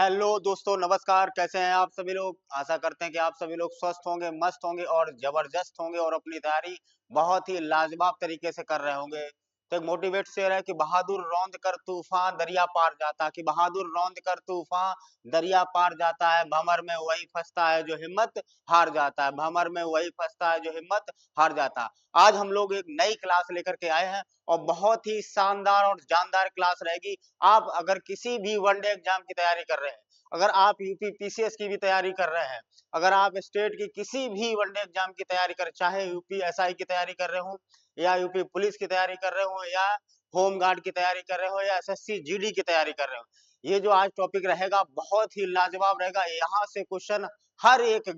Hello दोस्तों, नमस्कार। कैसे हैं आप सभी लोग? आशा करते हैं कि आप सभी लोग स्वस्थ होंगे, मस्त होंगे और जबरदस्त होंगे और अपनी तैयारी बहुत ही लाजवाब तरीके से कर रहे होंगे। तो एक मोटिवेट शेर है कि बहादुर रौंद कर तूफान दरिया पार जाता, कि बहादुर रौंद कर तूफान दरिया पार जाता है, भंवर में वही फंसता है जो हिम्मत हार जाता है, भंवर में वही फंसता है जो हिम्मत हार जाता है। आज हम लोग एक नई क्लास लेकर के आए हैं और बहुत ही शानदार और जानदार क्लास रहेगी। आप अगर किसी भी वनडे एग्जाम की तैयारी कर रहे हैं, अगर आप यूपी पीसीएस की भी तैयारी कर रहे हैं, अगर आप स्टेट की किसी भी वनडे एग्जाम की तैयारी कर, चाहे यूपी एसआई की तैयारी कर रहे हो या यूपी पुलिस की तैयारी कर रहे हो या होम गार्ड की तैयारी कर रहे हो या एसएससी जीडी की तैयारी कर रहे हो, ये जो आज टॉपिक रहेगा बहुत ही लाजवाब रहेगा। यहाँ से क्वेश्चन हर एक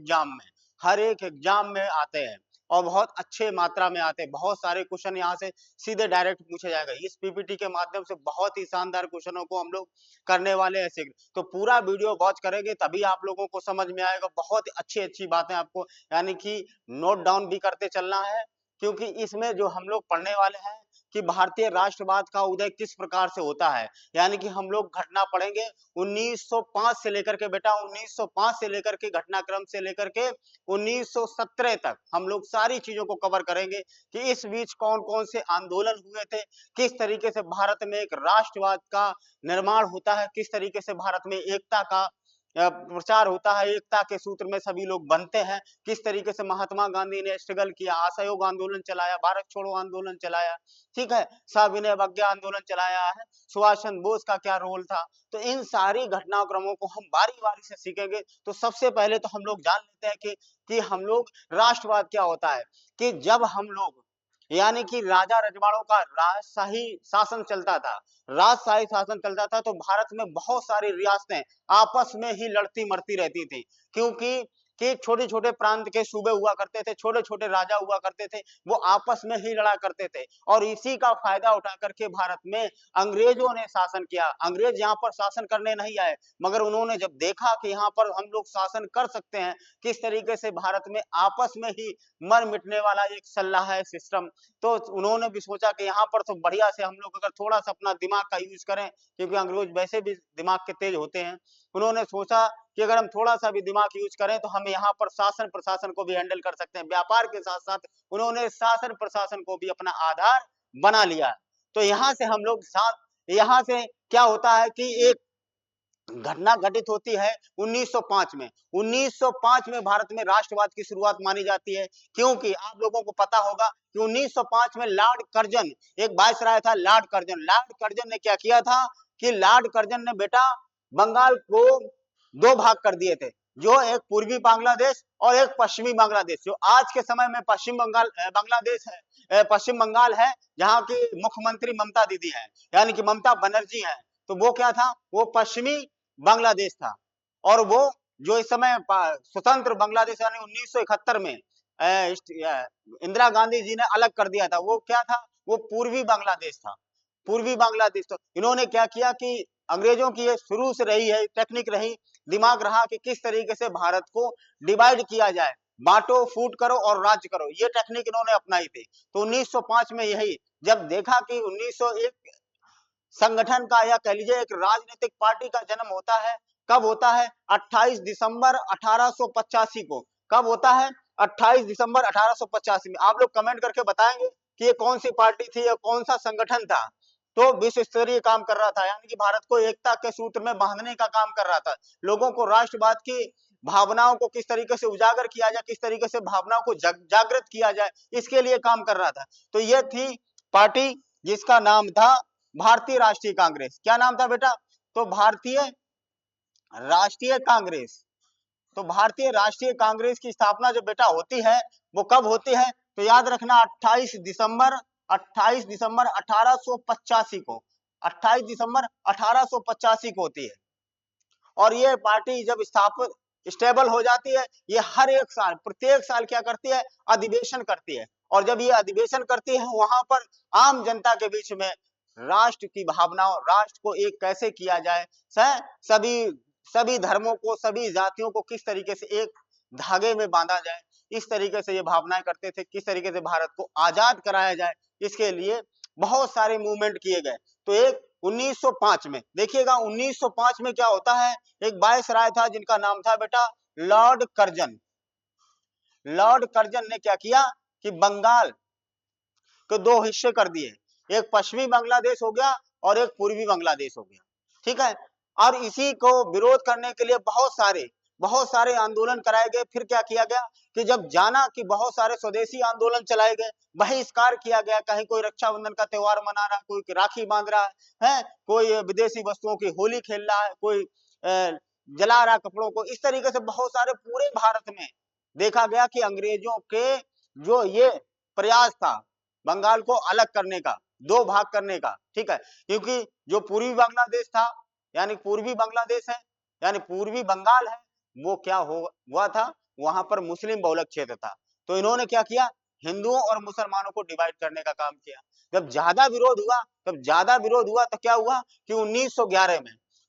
एग्जाम में आते हैं और बहुत अच्छे मात्रा में आते हैं। बहुत सारे क्वेश्चन यहाँ से सीधे डायरेक्ट पूछे जाएगा। इस पीपीटी के माध्यम से बहुत ही शानदार क्वेश्चनों को हम लोग करने वाले हैं शीघ्र। तो पूरा वीडियो वॉच करेंगे तभी आप लोगों को समझ में आएगा। बहुत अच्छी अच्छी बातें आपको यानी कि नोट डाउन भी करते चलना है, क्योंकि इसमें जो हम लोग पढ़ने वाले हैं कि भारतीय राष्ट्रवाद का उदय किस प्रकार से होता है। यानी कि हम लोग घटना पढ़ेंगे 1905 से लेकर के, बेटा 1905 से लेकर के, घटनाक्रम से लेकर के 1917 तक हम लोग सारी चीजों को कवर करेंगे कि इस बीच कौन कौन से आंदोलन हुए थे, किस तरीके से भारत में एक राष्ट्रवाद का निर्माण होता है, किस तरीके से भारत में एकता का प्रचार होता है, एकता के सूत्र में सभी लोग बनते हैं, किस तरीके से महात्मा गांधी ने स्ट्रगल किया, असहयोग आंदोलन चलाया, भारत छोड़ो आंदोलन चलाया, ठीक है, सविनय अवज्ञा आंदोलन चलाया है, सुभाष चंद्र बोस का क्या रोल था। तो इन सारी घटनाक्रमों को हम बारी बारी से सीखेंगे। तो सबसे पहले तो हम लोग जान लेते हैं कि हम लोग राष्ट्रवाद क्या होता है। कि जब हम लोग यानी कि राजा रजवाड़ों का राजशाही शासन चलता था, राजशाही शासन चलता था, तो भारत में बहुत सारी रियासतें आपस में ही लड़ती मरती रहती थी, क्योंकि कि छोटे छोटे प्रांत के सूबे हुआ करते थे, छोटे छोटे राजा हुआ करते थे, वो आपस में ही लड़ा करते थे और इसी का फायदा उठा करके भारत में अंग्रेजों ने शासन किया। अंग्रेज यहाँ पर शासन करने नहीं आए, मगर उन्होंने जब देखा कि यहाँ पर हम लोग शासन कर सकते हैं, किस तरीके से भारत में आपस में ही मर मिटने वाला एक सलाह है सिस्टम, तो उन्होंने भी सोचा कि यहाँ पर तो बढ़िया से हम लोग अगर थोड़ा सा अपना दिमाग का यूज करें, क्योंकि अंग्रेज वैसे भी दिमाग के तेज होते हैं, उन्होंने सोचा कि अगर हम थोड़ा सा भी दिमाग यूज करें तो हम यहाँ पर शासन प्रशासन को भी हैंडल कर सकते हैं। व्यापार के साथ साथ उन्होंने शासन प्रशासन को भी अपना आधार बना लिया। तो यहाँ से हम लोग यहाँ से क्या होता है कि एक घटना घटित होती है 1905 में। 1905 में भारत में राष्ट्रवाद की शुरुआत मानी जाती है, क्योंकि आप लोगों को पता होगा कि 1905 में लॉर्ड कर्जन एक वायसराय था। लॉर्ड कर्जन ने क्या किया था कि लॉर्ड कर्जन ने बेटा बंगाल को दो भाग कर दिए थे, जो एक पूर्वी बांग्लादेश और एक पश्चिमी बांग्लादेश। जो आज के समय में पश्चिम बंगाल बांग्लादेश है, पश्चिम बंगाल है, जहाँ की मुख्यमंत्री ममता दीदी है, यानी कि ममता बनर्जी है। तो वो क्या था, वो पश्चिमी बांग्लादेश था। और वो जो इस समय स्वतंत्र बांग्लादेश यानी 1971 में इंदिरा गांधी जी ने अलग कर दिया था, वो क्या था, वो पूर्वी बांग्लादेश था। पूर्वी बांग्लादेश। तो इन्होंने क्या किया कि अंग्रेजों की ये शुरू से रही है टेक्निक रही, दिमाग रहा कि किस तरीके से भारत को डिवाइड किया जाए, बांटो फूट करो और राज्य करो, ये टेक्निक इन्होंने अपनाई थी। तो 1905 में यही जब देखा कि 1901 संगठन का या कह लीजिए एक राजनीतिक पार्टी का जन्म होता है, कब होता है, 28 दिसंबर 1885 को। कब होता है, 28 दिसंबर 1885 में। आप लोग कमेंट करके बताएंगे कि ये कौन सी पार्टी थी या कौन सा संगठन था। तो विश्व स्तरीय काम कर रहा था, यानी कि भारत को एकता के सूत्र में बांधने का काम कर रहा था, लोगों को राष्ट्रवाद की भावनाओं को किस तरीके से उजागर किया जाए, किस तरीके से भावनाओं को जागृत किया जाए, इसके लिए काम कर रहा था। तो ये थी पार्टी जिसका नाम था भारतीय राष्ट्रीय कांग्रेस। क्या नाम था बेटा, तो भारतीय राष्ट्रीय कांग्रेस। तो भारतीय राष्ट्रीय कांग्रेस की स्थापना जो बेटा होती है वो कब होती है, तो याद रखना 28 दिसंबर 1885 को, 28 दिसंबर 1885 को होती है। और ये पार्टी जब स्थापित स्टेबल हो जाती है, ये हर एक साल प्रत्येक साल क्या करती है, अधिवेशन करती है। और जब ये अधिवेशन करती है, वहां पर आम जनता के बीच में राष्ट्र की भावनाओं, राष्ट्र को एक कैसे किया जाए, सभी सभी धर्मों को, सभी जातियों को किस तरीके से एक धागे में बांधा जाए, इस तरीके से ये भावनाएं करते थे, किस तरीके से भारत को आजाद कराया जाए, इसके लिए बहुत सारे मूवमेंट किए गए। तो एक 1905 में देखिएगा, 1905 में क्या होता है, एक वायसराय था जिनका नाम था बेटा लॉर्ड कर्जन। लॉर्ड कर्जन ने क्या किया कि बंगाल को दो हिस्से कर दिए, एक पश्चिमी बांग्लादेश हो गया और एक पूर्वी बांग्लादेश हो गया, ठीक है। और इसी को विरोध करने के लिए बहुत सारे आंदोलन कराए गए। फिर क्या किया गया कि जब जाना कि बहुत सारे स्वदेशी आंदोलन चलाए गए, बहिष्कार किया गया, कहीं कोई रक्षाबंधन का त्योहार मना रहा है, कोई राखी बांध रहा है, कोई विदेशी वस्तुओं की होली खेल रहा है, कोई जला रहा कपड़ों को, इस तरीके से बहुत सारे पूरे भारत में देखा गया कि अंग्रेजों के जो ये प्रयास था बंगाल को अलग करने का, दो भाग करने का, ठीक है। क्योंकि जो पूर्वी बांग्लादेश था यानी पूर्वी बांग्लादेश है यानी पूर्वी बंगाल है, वो क्या हुआ था, वहां पर मुस्लिम बहुलक क्षेत्र था। तो इन्होंने क्या किया, हिंदुओं और मुसलमानों को डिवाइड करने का काम किया। जब ज्यादा विरोध हुआ तो क्या हुआ कि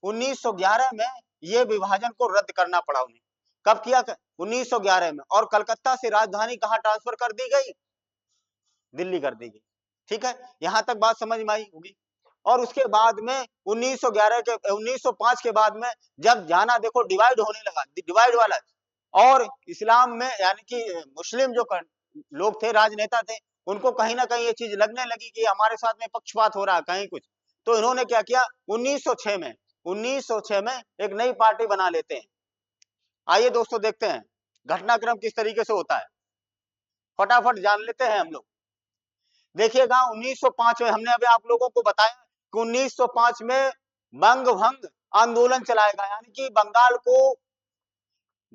1911 में ये विभाजन को रद्द करना पड़ा उन्हें। कब किया, 1911 में। और कलकत्ता से राजधानी कहां ट्रांसफर कर दी गई, दिल्ली कर दी गई, ठीक है। यहां तक बात समझ में आई होगी। और उसके बाद में 1905 के बाद में जब जाना देखो डिवाइड होने लगा, डिवाइड वाला, और इस्लाम में यानी कि मुस्लिम जो लोग थे, राजनेता थे, उनको कहीं ना कहीं ये चीज लगने लगी कि हमारे साथ में पक्षपात हो रहा है कहीं कुछ। तो इन्होंने क्या किया, 1906 में एक नई पार्टी बना लेते हैं। आइए दोस्तों देखते हैं घटनाक्रम किस तरीके से होता है, फटाफट जान लेते हैं हम लोग। देखिएगा 1905 में हमने अभी आप लोगों को बताया कि 1905 में बंग भंग आंदोलन चलाया गया, यानी कि बंगाल को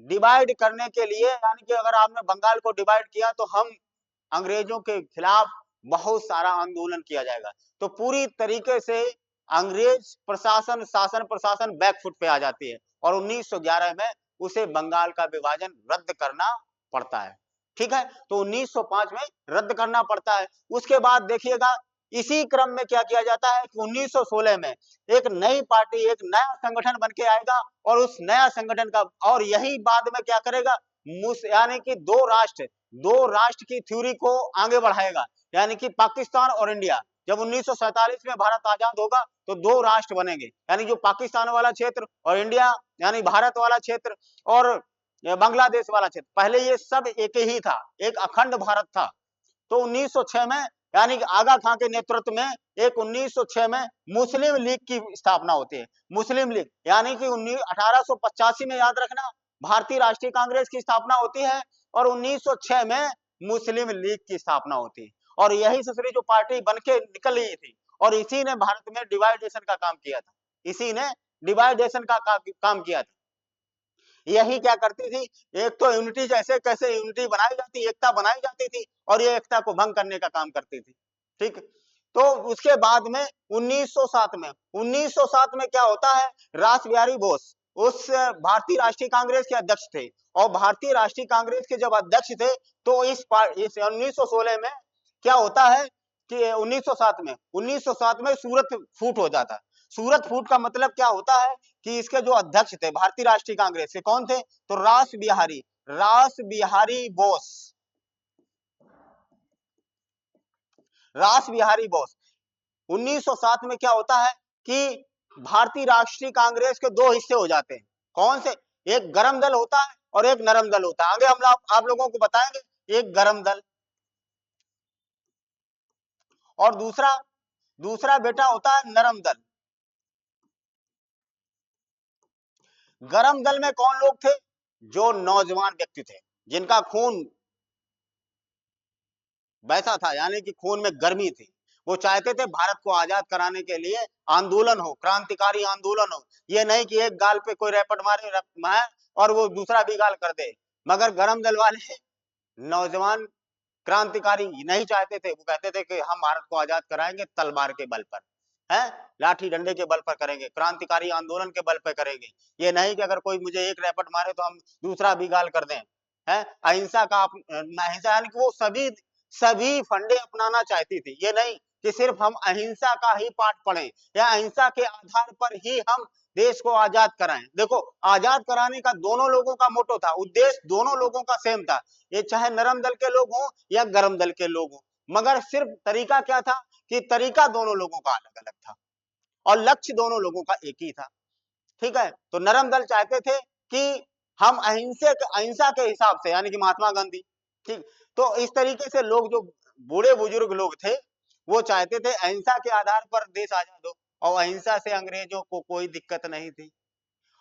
डिवाइड करने के लिए, यानी कि अगर आपने बंगाल को डिवाइड किया तो हम अंग्रेजों के खिलाफ बहुत सारा आंदोलन किया जाएगा। तो पूरी तरीके से अंग्रेज शासन प्रशासन बैकफुट पे आ जाती है और 1911 में उसे बंगाल का विभाजन रद्द करना पड़ता है, ठीक है। तो 1905 में रद्द करना पड़ता है। उसके बाद देखिएगा इसी क्रम में क्या किया जाता है कि 1916 में एक नई पार्टी, एक नया संगठन बन के आएगा और उस नया संगठन का, और यही बाद में क्या करेगा, यानी कि दो राष्ट्र की थ्योरी को आगे बढ़ाएगा, यानी कि पाकिस्तान और इंडिया। जब 1947 में भारत आजाद होगा तो दो राष्ट्र बनेंगे, यानी जो पाकिस्तान वाला क्षेत्र और इंडिया यानी भारत वाला क्षेत्र और बांग्लादेश वाला क्षेत्र। पहले ये सब एक ही था, एक अखंड भारत था। तो 1906 में यानी कि आगा खां के नेतृत्व में एक 1906 में मुस्लिम लीग की स्थापना होती है। मुस्लिम लीग यानी कि 1885 में, याद रखना, भारतीय राष्ट्रीय कांग्रेस की स्थापना होती है और 1906 में मुस्लिम लीग की स्थापना होती है। और यही दूसरी जो पार्टी बन के निकल रही थी, और इसी ने भारत में डिवाइडेशन का काम किया था, इसी ने डिवाइडेशन का काम किया था। यही क्या करती थी, एक तो यूनिटी, जैसे कैसे यूनिटी बनाई जाती, एकता बनाई जाती थी, और ये एकता को भंग करने का काम करती थी, ठीक। तो उसके बाद में 1907 में क्या होता है, रास बिहारी बोस उस भारतीय राष्ट्रीय कांग्रेस के अध्यक्ष थे, और भारतीय राष्ट्रीय कांग्रेस के जब अध्यक्ष थे तो इस 1916 में क्या होता है कि 1907 में सूरत फूट हो जाता है। सूरत फूट का मतलब क्या होता है कि इसके जो अध्यक्ष थे भारतीय राष्ट्रीय कांग्रेस के, कौन थे, तो रास बिहारी बोस। रास बिहारी बोस 1907 में क्या होता है कि भारतीय राष्ट्रीय कांग्रेस के दो हिस्से हो जाते हैं। कौन से, एक गरम दल होता है और एक नरम दल होता है। आगे हम आप लोगों को बताएंगे। एक गरम दल और दूसरा बेटा होता है नरम दल। गरम दल में कौन लोग थे, जो नौजवान व्यक्ति थे, जिनका खून वैसा था, यानी कि खून में गर्मी थी। वो चाहते थे भारत को आजाद कराने के लिए आंदोलन हो, क्रांतिकारी आंदोलन हो। ये नहीं कि एक गाल पे कोई रैपट मारे और वो दूसरा भी गाल कर दे। मगर गरम दल वाले नौजवान क्रांतिकारी नहीं चाहते थे। वो कहते थे कि हम भारत को आजाद कराएंगे तलवार के बल पर, है, लाठी डंडे के बल पर करेंगे, क्रांतिकारी आंदोलन के बल पर करेंगे। ये नहीं कि अगर कोई मुझे एक रैपट मारे तो हम दूसरा भी गाल कर दें। है, अहिंसा का अहिंसा, यानी कि वो सभी फंडे अपनाना चाहती थी। ये नहीं कि सिर्फ हम अहिंसा का ही पाठ पढ़ें या अहिंसा के आधार पर ही हम देश को आजाद कराएं। देखो, आजाद कराने का दोनों लोगों का मोटो था, उद्देश्य दोनों लोगों का सेम था, ये चाहे नरम दल के लोग हों या गरम दल के लोग हों। मगर सिर्फ तरीका क्या था कि तरीका दोनों लोगों का अलग अलग था। और लक्ष्य दोनों लोगों का एक ही था। ठीक है, तो नरम दल चाहते थे कि हम अहिंसा के हिसाब से, यानी कि महात्मा गांधी, ठीक, तो इस तरीके से लोग, जो बूढ़े बुजुर्ग लोग थे, वो चाहते थे अहिंसा के आधार पर देश आजाद हो, और अहिंसा से अंग्रेजों को कोई दिक्कत नहीं थी।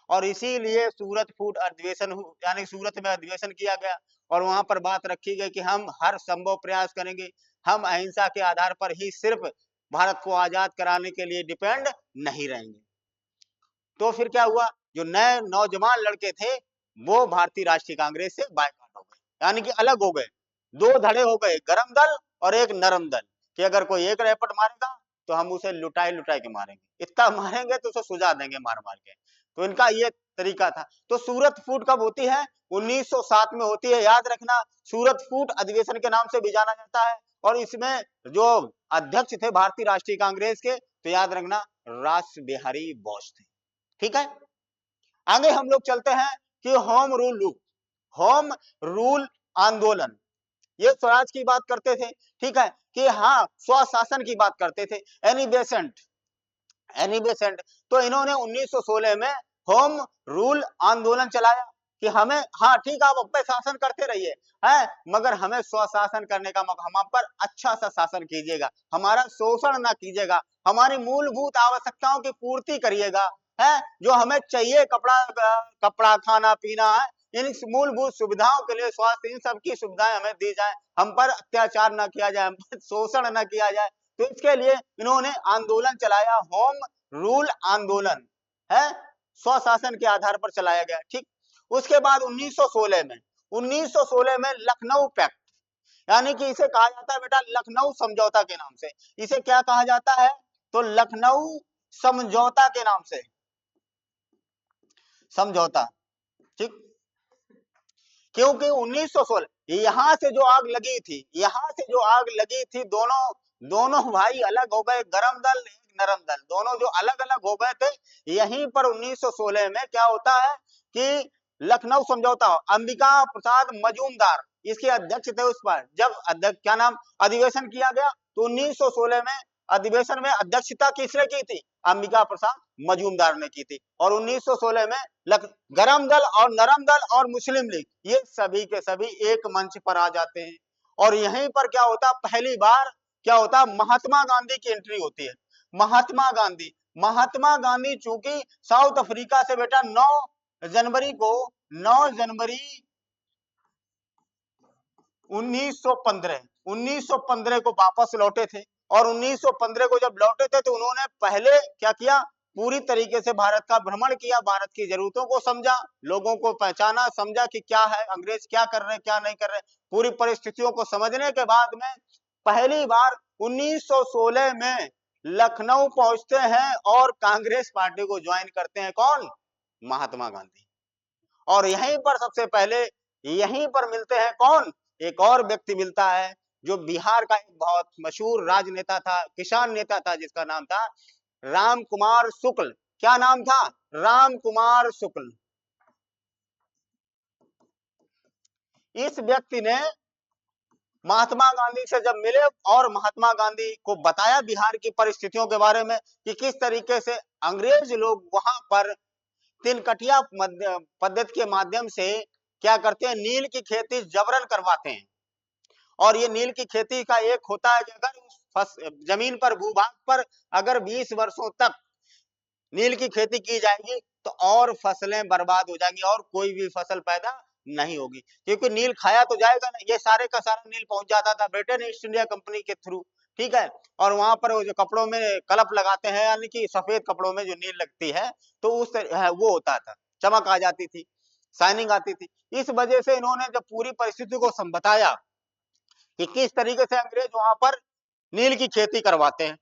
और इसीलिए सूरत फूट अधिवेशन, यानी सूरत में अधिवेशन किया गया, और वहां पर बात रखी गई कि हम हर संभव प्रयास करेंगे, हम अहिंसा के आधार पर ही सिर्फ भारत को आजाद कराने के लिए डिपेंड नहीं रहेंगे। तो फिर क्या हुआ, जो नए नौजवान लड़के थे वो भारतीय राष्ट्रीय कांग्रेस से बायकॉट हो गए, यानी कि अलग हो गए, दो धड़े हो गए, गरम दल और एक नरम दल, कि अगर कोई एक रैपट मारेगा तो हम उसे लुटाई लुटाई के मारेंगे, इतना मारेंगे तो उसे सुझा देंगे मार मार के। तो इनका ये तरीका था। तो सूरत फूट कब होती है, 1907 में होती है, याद रखना। सूरत फूट अधिवेशन के नाम से भी जाना जाता है, और इसमें जो अध्यक्ष थे भारतीय राष्ट्रीय कांग्रेस के, तो याद रखना रास बिहारी बोस थे। ठीक है, आगे हम लोग चलते हैं कि होम रूल आंदोलन, ये स्वराज की बात करते थे। ठीक है, कि हाँ, स्वशासन की बात करते थे। एनी बेसेंट, तो इन्होंने 1916 में होम रूल आंदोलन चलाया कि हमें, हाँ ठीक, आप अपने शासन करते रहिए, है, मगर हमें स्वशासन करने का मौका, हम पर अच्छा सा शासन कीजिएगा, हमारा शोषण ना कीजिएगा, हमारी मूलभूत आवश्यकताओं की पूर्ति करिएगा, है, जो हमें चाहिए, कपड़ा खाना पीना है, इन मूलभूत सुविधाओं के लिए, स्वास्थ्य, इन सब की सुविधाएं हमें दी जाए, हम पर अत्याचार न किया जाए, हम पर शोषण न किया जाए। तो इसके लिए इन्होंने आंदोलन चलाया, होम रूल आंदोलन, है, स्वशासन के आधार पर चलाया गया। ठीक, उसके बाद 1916 में लखनऊ पैक्ट, यानी कि इसे कहा जाता है बेटा लखनऊ समझौता के नाम से। इसे क्या कहा जाता है, तो लखनऊ समझौता के नाम से समझौता। ठीक, क्योंकि 1916 यहां से जो आग लगी थी, यहां से जो आग लगी थी, दोनों भाई अलग हो गए, गरम दल एक नरम दल, दोनों जो अलग अलग हो गए थे, यहीं पर 1916 में क्या होता है कि लखनऊ समझौता, अंबिका प्रसाद मजूमदार इसके अध्यक्ष थे उस पर, जब अध्यक्ष, क्या नाम, अधिवेशन किया गया, तो 1916 में अधिवेशन में अध्यक्षता किसने की थी, अंबिका प्रसाद मजूमदार ने की थी। और 1916 में गरम दल और नरम दल और मुस्लिम लीग, ये सभी के सभी एक मंच पर आ जाते हैं, और यहीं पर क्या होता, पहली बार क्या होता, महात्मा गांधी की एंट्री होती है। महात्मा गांधी चूंकि साउथ अफ्रीका से बेटा 9 जनवरी को, 9 जनवरी 1915 को वापस लौटे थे, और 1915 को जब लौटे थे तो उन्होंने पहले क्या किया, पूरी तरीके से भारत का भ्रमण किया, भारत की जरूरतों को समझा, लोगों को पहचाना, समझा कि क्या है, अंग्रेज क्या कर रहे हैं, क्या नहीं कर रहे, पूरी परिस्थितियों को समझने के बाद में पहली बार 1916 में लखनऊ पहुंचते हैं, और कांग्रेस पार्टी को ज्वाइन करते हैं कौन, महात्मा गांधी। और यहीं पर सबसे पहले, यहीं पर मिलते हैं कौन, एक और व्यक्ति मिलता है, जो बिहार का एक बहुत मशहूर राजनेता था, किसान नेता था, जिसका नाम था राम कुमार शुक्ल। क्या नाम था, राम कुमार शुक्ल। इस व्यक्ति ने महात्मा गांधी से जब मिले, और महात्मा गांधी को बताया बिहार की परिस्थितियों के बारे में, कि किस तरीके से अंग्रेज लोग वहां पर तिनकटिया पद्धति के माध्यम से क्या करते हैं, नील की खेती जबरन करवाते हैं। और ये नील की खेती का एक होता है कि अगर उस जमीन पर, भूभाग पर अगर 20 वर्षों तक नील की खेती की जाएगी तो और फसलें बर्बाद हो जाएंगी, और कोई भी फसल पैदा नहीं होगी, क्योंकि नील खाया तो जाएगा ना, ये सारे का सारा नील पहुंच जाता था ब्रिटेन ईस्ट इंडिया कंपनी के थ्रू। ठीक है, और वहां पर जो कपड़ों में कलप लगाते हैं, यानी कि सफेद कपड़ों में जो नील लगती है, तो उस वो होता था, चमक आ जाती थी, शाइनिंग आती थी। इस वजह से इन्होंने जब पूरी परिस्थिति को बताया कि किस तरीके से अंग्रेज वहां पर नील की खेती करवाते हैं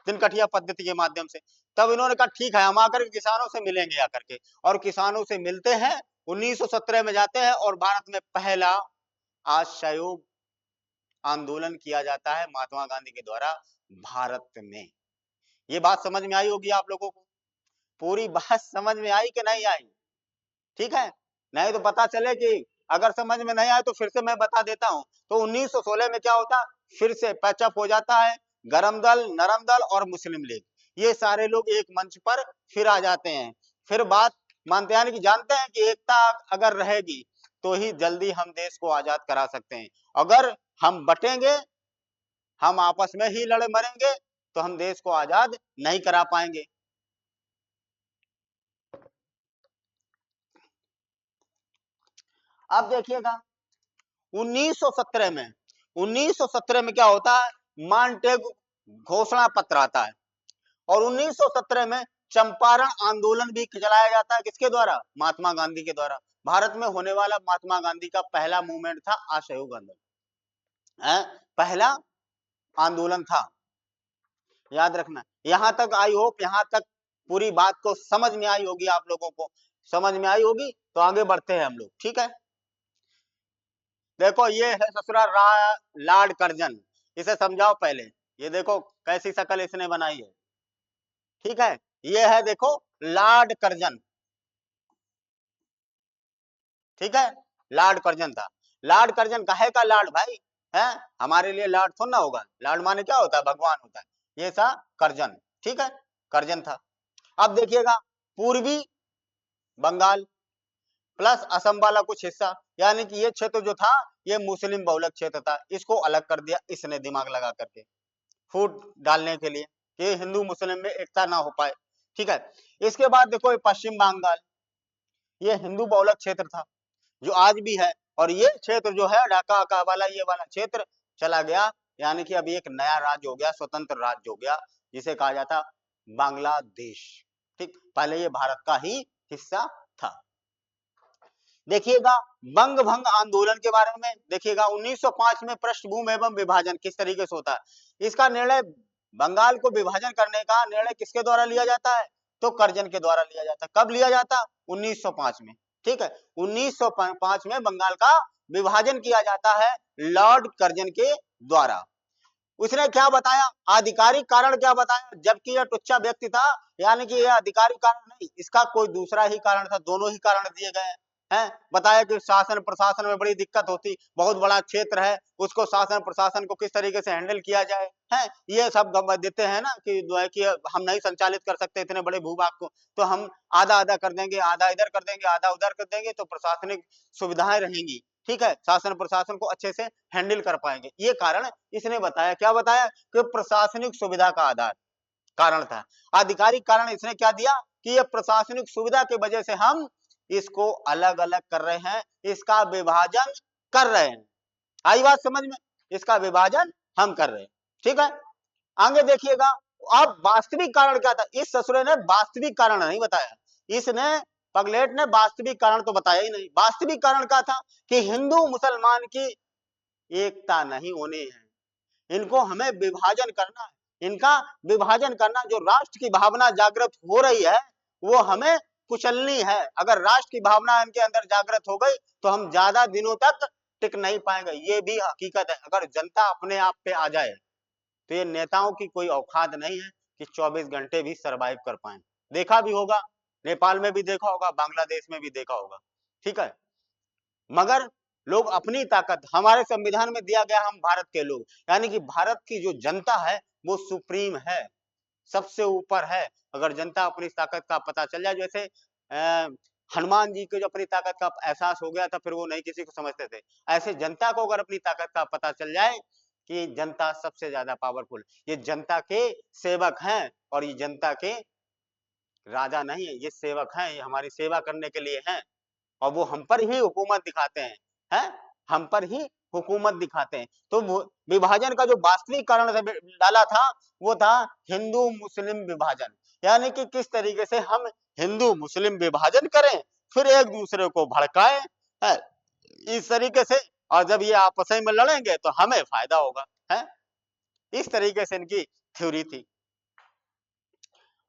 तिनकटिया पद्धति के माध्यम से, तब इन्होंने कहा ठीक है, हम आकर के किसानों से मिलेंगे आकर के, और किसानों से मिलते हैं। 1917 में जाते हैं, और भारत में पहला असहयोग आंदोलन किया जाता है महात्मा गांधी के द्वारा भारत में। ये बात समझ में आई होगी आप लोगों को, पूरी बात समझ में आई कि नहीं आई, ठीक है, नहीं तो पता चले कि अगर समझ में नहीं आए तो फिर से मैं बता देता हूं। तो 1916 में क्या होता, फिर से पैचअप हो जाता है, गरम दल, नरम दल और मुस्लिम लीग, ये सारे लोग एक मंच पर फिर आ जाते हैं, फिर बात मानते हैं कि जानते हैं कि एकता अगर रहेगी तो ही जल्दी हम देश को आजाद करा सकते हैं। अगर हम बटेंगे, हम आपस में ही लड़े मरेंगे, तो हम देश को आजाद नहीं करा पाएंगे। अब देखिएगा 1917 में क्या होता है, मॉन्टेगू घोषणा पत्र आता है, और 1917 में चंपारण आंदोलन भी चलाया जाता है, किसके द्वारा, महात्मा गांधी के द्वारा। भारत में होने वाला महात्मा गांधी का पहला मूवमेंट था असहयोग आंदोलन, पहला आंदोलन था, याद रखना। यहां तक आई होप, यहां तक पूरी बात को समझ में आई होगी, आप लोगों को समझ में आई होगी, तो आगे बढ़ते हैं हम लोग, ठीक है। देखो ये है ससुरा लॉर्ड कर्जन, इसे समझाओ पहले। ये देखो कैसी शक्ल इसने बनाई है, ठीक है। ये है देखो लॉर्ड कर्जन, ठीक है, लॉर्ड कर्जन था। लॉर्ड कर्जन काहे का लॉर्ड भाई, है हमारे लिए लॉर्ड थोड़ा ना होगा, लॉर्ड माने क्या होता है, भगवान होता है। ये था कर्जन, ठीक है, कर्जन था। अब देखिएगा पूर्वी बंगाल प्लस असम वाला कुछ हिस्सा, यानी कि ये क्षेत्र जो था ये मुस्लिम बहुलक क्षेत्र था, इसको अलग कर दिया इसने दिमाग लगा करके, फूट डालने के लिए कि हिंदू मुस्लिम में एकता ना हो पाए, ठीक है। इसके बाद देखो पश्चिम बंगाल, ये हिंदू बहुलक क्षेत्र था जो आज भी है, और ये क्षेत्र जो है ढाका का वाला, ये वाला क्षेत्र चला गया, यानी कि अभी एक नया राज्य हो गया, स्वतंत्र राज्य हो गया, जिसे कहा जाता बांग्लादेश, ठीक। पहले ये भारत का ही हिस्सा था। देखिएगा बंग भंग आंदोलन के बारे में देखिएगा, 1905 में पृष्ठभूमि एवं विभाजन किस तरीके से होता है। इसका निर्णय, बंगाल को विभाजन करने का निर्णय किसके द्वारा लिया जाता है, तो कर्जन के द्वारा लिया जाता है। कब लिया जाता, 1905 में, ठीक है। 1905 में बंगाल का विभाजन किया जाता है लॉर्ड कर्जन के द्वारा। उसने क्या बताया, आधिकारिक कारण क्या बताया, जबकि यह टुच्चा व्यक्ति था, यानी कि यह आधिकारिक कारण नहीं, इसका कोई दूसरा ही कारण था, दोनों ही कारण दिए गए हैं। बताया कि शासन प्रशासन में बड़ी दिक्कत होती, बहुत बड़ा क्षेत्र है, उसको शासन प्रशासन को किस तरीके से हैंडल किया जाए, है ये सब देते हैं ना, कि जो है कि हम नहीं संचालित कर सकते इतने बड़े भूभाग को, तो हम आधा आधा कर देंगे, आधा इधर कर देंगे, आधा उधर कर देंगे, तो प्रशासनिक सुविधाएं रहेंगी, ठीक है, शासन प्रशासन को अच्छे से हैंडल कर पाएंगे। ये कारण इसने बताया, क्या बताया, कि प्रशासनिक सुविधा का आधार कारण था। आधिकारिक कारण इसने क्या दिया, कि ये प्रशासनिक सुविधा की वजह से हम इसको अलग अलग कर रहे हैं, इसका विभाजन कर रहे हैं। आई बात समझ में, इसका विभाजन हम कर रहे हैं, ठीक है। आगे देखिएगा, अब वास्तविक कारण क्या था, इस ससुरे ने वास्तविक कारण नहीं बताया, इसने पगलेट ने वास्तविक कारण तो बताया ही नहीं। वास्तविक कारण क्या था, कि हिंदू मुसलमान की एकता नहीं होनी है, इनको हमें विभाजन करना है, इनका विभाजन करना, जो राष्ट्र की भावना जागृत हो रही है वो हमें कुचलनी है। अगर राष्ट्र की भावना इनके अंदर जागृत हो गई तो हम ज्यादा दिनों तक टिक नहीं पाएंगे, ये भी हकीकत है। अगर जनता अपने आप पे आ जाए तो ये नेताओं की कोई औकात नहीं है कि 24 घंटे भी सरवाइव कर पाए। देखा भी होगा, नेपाल में भी देखा होगा, बांग्लादेश में भी देखा होगा, ठीक है। मगर लोग अपनी ताकत, हमारे संविधान में दिया गया, हम भारत के लोग, यानी कि भारत की जो जनता है वो सुप्रीम है, सबसे ऊपर है। अगर जनता अपनी ताकत का पता चल जाए, जैसे हनुमान जी को जो अपनी ताकत का एहसास हो गया था, फिर वो नहीं किसी को समझते थे, ऐसे जनता को अगर अपनी ताकत का पता चल जाए कि जनता सबसे ज्यादा पावरफुल, ये जनता के सेवक हैं, और ये जनता के राजा नहीं है, ये सेवक हैं, ये हमारी सेवा करने के लिए हैं, और वो हम पर ही हुकूमत दिखाते हैं, हम पर ही हुकूमत दिखाते हैं। तो विभाजन का जो वास्तविक कारण डाला था वो था हिंदू मुस्लिम विभाजन, यानी कि किस तरीके से हम हिंदू मुस्लिम विभाजन करें, फिर एक दूसरे को भड़काए, है इस तरीके से, और जब ये आपस में लड़ेंगे तो हमें फायदा होगा, है इस तरीके से इनकी थ्योरी थी।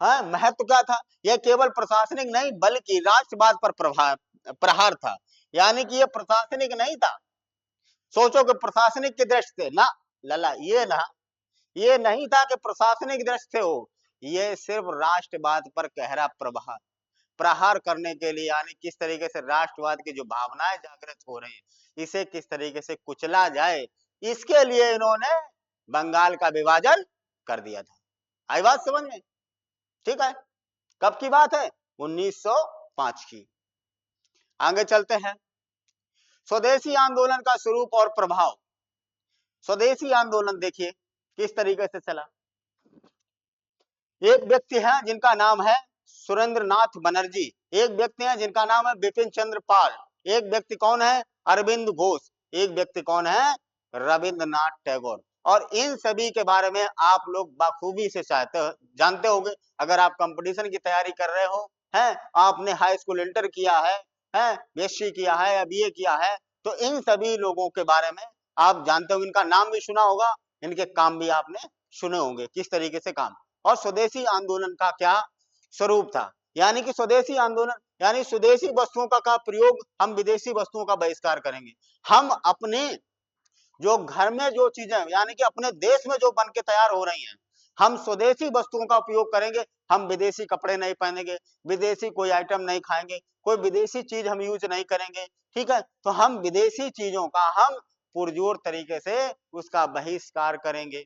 हाँ, महत्व क्या था, यह केवल प्रशासनिक नहीं बल्कि राष्ट्रवाद पर प्रहार था, यानी कि यह प्रशासनिक नहीं था। सोचो कि प्रशासनिक की दृष्टि से ना, लला ये नहीं था कि प्रशासनिक दृष्टि से हो, ये सिर्फ राष्ट्रवाद पर गहरा प्रहार प्रहार करने के लिए, यानी किस तरीके से राष्ट्रवाद की जो भावनाएं जागृत हो रही है इसे किस तरीके से कुचला जाए, इसके लिए इन्होंने बंगाल का विभाजन कर दिया था। आई बात समझ में, ठीक है, कब की बात है? 1905 की। आगे चलते हैं, स्वदेशी आंदोलन का स्वरूप और प्रभाव। स्वदेशी आंदोलन देखिए किस तरीके से चला। एक व्यक्ति है जिनका नाम है सुरेंद्र नाथ बनर्जी, एक व्यक्ति है जिनका नाम है बिपिन चंद्र पाल, एक व्यक्ति कौन है? अरविंद घोष, एक व्यक्ति कौन है? रविंद्रनाथ टैगोर। और इन सभी के बारे में आप लोग बाखूबी से जानते होंगे। अगर आप कंपटीशन की तैयारी कर रहे हो, हैं, आपने हाई स्कूल इंटर किया है, बीएससी किया है या बीए किया है, तो इन सभी लोगों के बारे में आप जानते होंगे, इनका नाम भी सुना होगा, इनके काम भी आपने सुने होंगे, किस तरीके से काम। और स्वदेशी आंदोलन का क्या स्वरूप था? यानी कि स्वदेशी आंदोलन यानी स्वदेशी वस्तुओं का प्रयोग, हम विदेशी वस्तुओं का बहिष्कार करेंगे। हम अपने जो घर में जो चीजें यानी कि अपने देश में जो बन के तैयार हो रही हैं, हम स्वदेशी वस्तुओं का उपयोग करेंगे। हम विदेशी कपड़े नहीं पहनेंगे, विदेशी कोई आइटम नहीं खाएंगे, कोई विदेशी चीज हम यूज नहीं करेंगे। ठीक है, तो हम विदेशी चीजों का हम पुरजोर तरीके से उसका बहिष्कार करेंगे।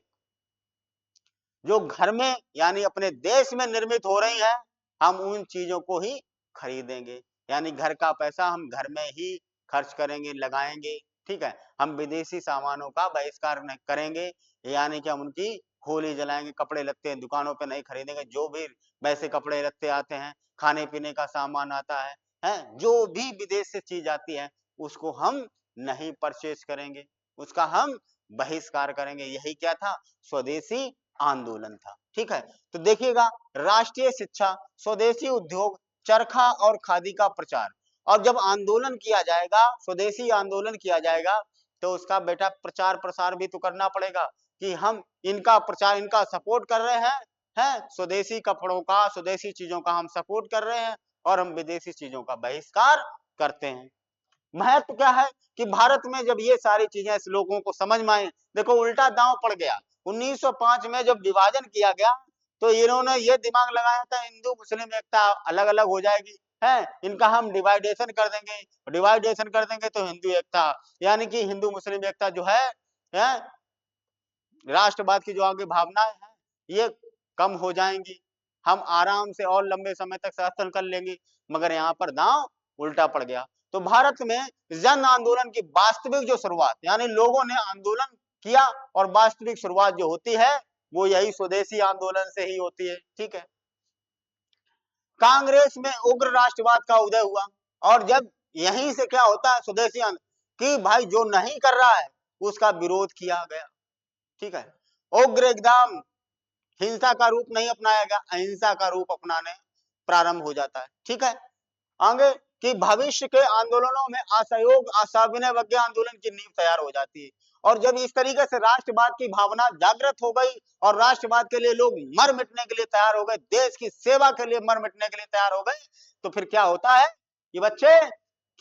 जो घर में यानी अपने देश में निर्मित हो रही है, हम उन चीजों को ही खरीदेंगे। यानी घर का पैसा हम घर में ही खर्च करेंगे, लगाएंगे। ठीक है, हम विदेशी सामानों का बहिष्कार नहीं करेंगे, यानी कि हम उनकी होली जलाएंगे, कपड़े लगते हैं दुकानों पे नहीं खरीदेंगे। जो भी वैसे कपड़े लगते आते हैं, खाने पीने का सामान आता है, जो भी विदेश से चीज आती है, उसको हम नहीं परचेज करेंगे, उसका हम बहिष्कार करेंगे। यही क्या था? स्वदेशी आंदोलन था। ठीक है, तो देखिएगा, राष्ट्रीय शिक्षा, स्वदेशी उद्योग, चरखा और खादी का प्रचार। और जब आंदोलन किया जाएगा, स्वदेशी आंदोलन किया जाएगा, तो उसका बेटा प्रचार प्रसार भी तो करना पड़ेगा कि हम इनका प्रचार, इनका सपोर्ट कर रहे हैं, स्वदेशी कपड़ों का, स्वदेशी चीजों का हम सपोर्ट कर रहे हैं और हम विदेशी चीजों का बहिष्कार करते हैं। महत्व क्या है कि भारत में जब ये सारी चीजें इस लोगों को समझ में आई, देखो उल्टा दांव पड़ गया। 1905 में जब विभाजन किया गया, तो इन्होंने ये दिमाग लगाया था हिंदू मुस्लिम एकता अलग अलग हो जाएगी, है, इनका हम डिवाइडेशन कर देंगे तो हिंदू एकता, यानी कि हिंदू मुस्लिम एकता जो है, राष्ट्रवाद की जो आगे भावनाएं हैं, ये कम हो जाएंगी, हम आराम से और लंबे समय तक शासन कर लेंगे। मगर यहाँ पर दांव उल्टा पड़ गया। तो भारत में जन आंदोलन की वास्तविक जो शुरुआत, यानी लोगों ने आंदोलन किया और वास्तविक शुरुआत जो होती है, वो यही स्वदेशी आंदोलन से ही होती है। ठीक है, कांग्रेस में उग्र राष्ट्रवाद का उदय हुआ, और जब यहीं से क्या होता है, स्वदेशी आंदोलन कि भाई जो नहीं कर रहा है उसका विरोध किया गया। ठीक है, उग्र एकदम हिंसा का रूप नहीं अपनाया गया, अहिंसा का रूप अपनाने प्रारंभ हो जाता है। ठीक है, आगे कि भविष्य के आंदोलनों में असहयोग असाविनय वज्ञ आंदोलन की नींव तैयार हो जाती है। और जब इस तरीके से राष्ट्रवाद की भावना जागृत हो गई और राष्ट्रवाद के लिए लोग मर मिटने के लिए तैयार हो गए, देश की सेवा के लिए मर मिटने के लिए तैयार हो गए, तो फिर क्या होता है कि बच्चे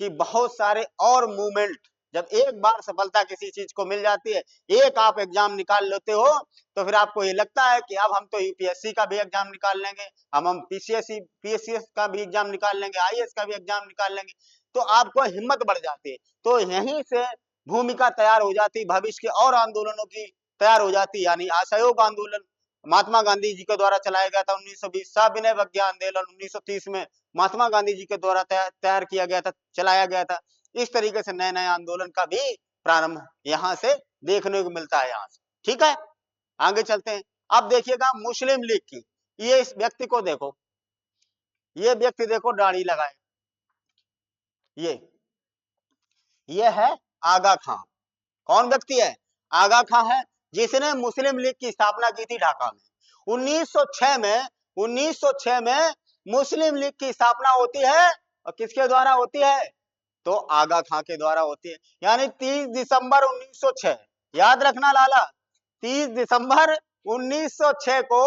कि बहुत सारे और मूवमेंट, जब एक बार सफलता किसी चीज को मिल जाती है, एक आप एग्जाम निकाल लेते हो, तो फिर आपको ये लगता है कि अब हम तो यूपीएससी का भी एग्जाम निकाल लेंगे, हम पीसीएस का भी एग्जाम निकाल लेंगे, आईएएस का भी एग्जाम निकाल लेंगे, तो आपको हिम्मत बढ़ जाती है। तो यहीं से भूमिका तैयार हो जाती, भविष्य के और आंदोलनों की तैयार हो जाती। यानी असहयोग आंदोलन महात्मा गांधी जी के द्वारा चलाया गया था 1920, सविनय वज्ञ आंदोलन 1930 में महात्मा गांधी जी के द्वारा तैयार किया गया था, चलाया गया था। इस तरीके से नए नए आंदोलन का भी प्रारंभ यहाँ से देखने को मिलता है यहाँ से। ठीक है, आगे चलते हैं। अब देखिएगा मुस्लिम लीग की, ये इस व्यक्ति को देखो, ये व्यक्ति देखो दाढ़ी लगाए, ये है आगा खां। कौन व्यक्ति है? आगा खां है, जिसने मुस्लिम लीग की स्थापना की थी ढाका में 1906 में। 1906 में मुस्लिम लीग की स्थापना होती है, और किसके द्वारा होती है? तो आगा खां के द्वारा होती है। यानी 30 दिसंबर 1906, याद रखना लाला, 30 दिसंबर 1906 को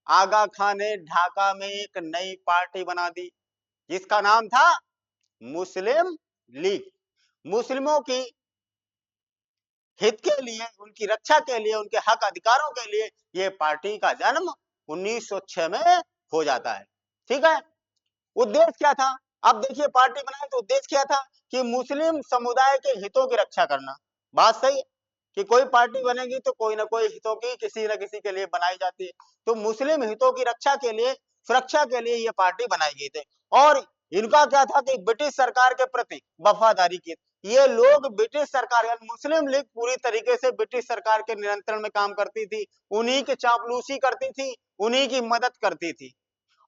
आगा खां ने ढाका में एक नई पार्टी बना दी, जिसका नाम था मुस्लिम लीग। मुस्लिमों की हित के लिए, उनकी रक्षा के लिए, उनके हक अधिकारों के लिए ये पार्टी का जन्म 1906 में हो जाता है। ठीक है, उद्देश्य क्या था? अब देखिए, पार्टी बनाए तो उद्देश्य क्या था कि मुस्लिम समुदाय के हितों की रक्षा करना। बात सही है कि कोई पार्टी बनेगी तो कोई ना कोई हितों की किसी न किसी के लिए बनाई जाती है। तो मुस्लिम हितों की रक्षा के लिए सुरक्षा के लिए ये पार्टी बनाई गई थी। और इनका क्या था कि ब्रिटिश सरकार के प्रति वफादारी की। ये लोग ब्रिटिश सरकार यानी मुस्लिम लीग पूरी तरीके से ब्रिटिश सरकार के नियंत्रण में काम करती थी, उन्हीं की चापलूसी करती थी, उन्हीं की मदद करती थी।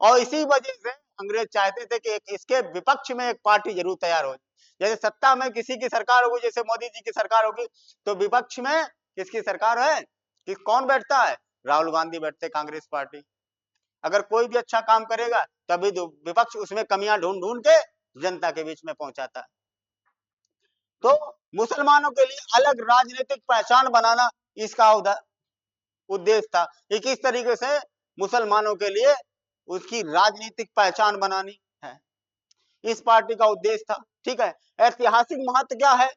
और इसी वजह से अंग्रेज चाहते थे कि एक इसके विपक्ष में एक पार्टी जरूर तैयार हो। जैसे सत्ता में किसी की सरकार होगी, जैसे मोदी जी की सरकार होगी, तो विपक्ष में किसकी सरकार है, कि कौन बैठता है, राहुल गांधी बैठते, कांग्रेस पार्टी। अगर कोई भी अच्छा काम करेगा तभी तो विपक्ष उसमें कमियां ढूंढ ढूंढ के जनता के बीच में पहुंचाता है। तो मुसलमानों के लिए अलग राजनीतिक पहचान बनाना इसका उद्देश्य था कि किस तरीके से मुसलमानों के लिए उसकी राजनीतिक पहचान बनानी है, इस पार्टी का उद्देश्य था। ठीक है। ऐतिहासिक महत्व क्या है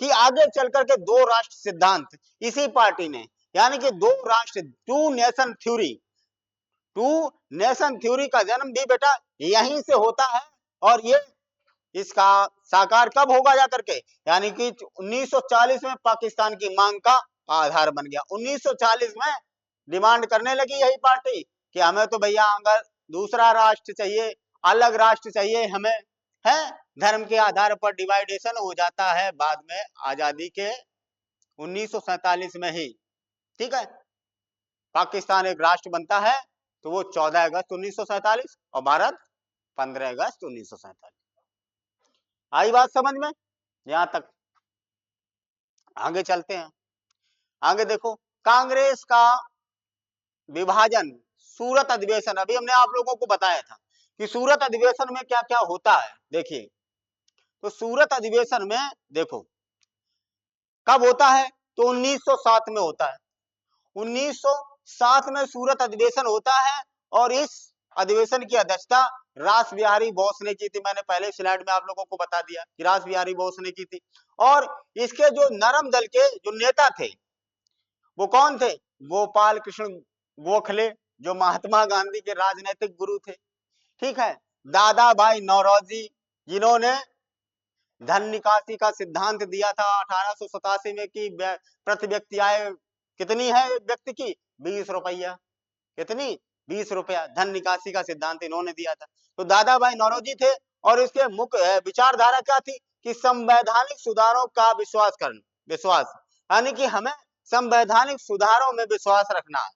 कि आगे चल करके दो राष्ट्र सिद्धांत इसी पार्टी ने, यानी कि दो राष्ट्र, टू नेशन थ्योरी का जन्म भी बेटा यहीं से होता है। और ये इसका साकार कब होगा जाकर के, यानी कि 1940 में पाकिस्तान की मांग का आधार बन गया। 1940 में डिमांड करने लगी यही पार्टी कि हमें तो भैया अगर दूसरा राष्ट्र चाहिए, अलग राष्ट्र चाहिए हमें, है। धर्म के आधार पर डिवाइडेशन हो जाता है बाद में आजादी के 1947 में ही। ठीक है। पाकिस्तान एक राष्ट्र बनता है तो वो 14 अगस्त 1947 और भारत 15 अगस्त 1947। आई बात समझ में? यहां तक आगे चलते हैं। आगे देखो, कांग्रेस का विभाजन, सूरत अधिवेशन, अभी हमने आप लोगों को बताया था कि सूरत अधिवेशन में क्या क्या होता है। देखिए, तो सूरत अधिवेशन में देखो कब होता है, तो 1907 में होता है। 1907 में सूरत अधिवेशन होता है और इस अधिवेशन की अध्यक्षता रास बिहारी बोस ने की थी। मैंने पहले स्लाइड में आप लोगों को बता दिया कि रास बिहारी बोस ने की थी। और इसके जो नरम दल के जो नेता थे वो कौन थे, गोपाल कृष्ण गोखले, जो महात्मा गांधी के राजनीतिक गुरु थे। ठीक है। दादा भाई नौरोजी, जिन्होंने धन निकासी का सिद्धांत दिया था 1887 में कि प्रति व्यक्ति आय कितनी है एक व्यक्ति की, 20 रुपया। कितनी, 20 रुपया धन निकासी का सिद्धांत इन्होंने दिया था। तो दादा भाई नौरोजी थे और इसके मुख्य विचारधारा क्या थी कि संवैधानिक सुधारों का विश्वास, यानी कि हमें संवैधानिक सुधारों में विश्वास रखना है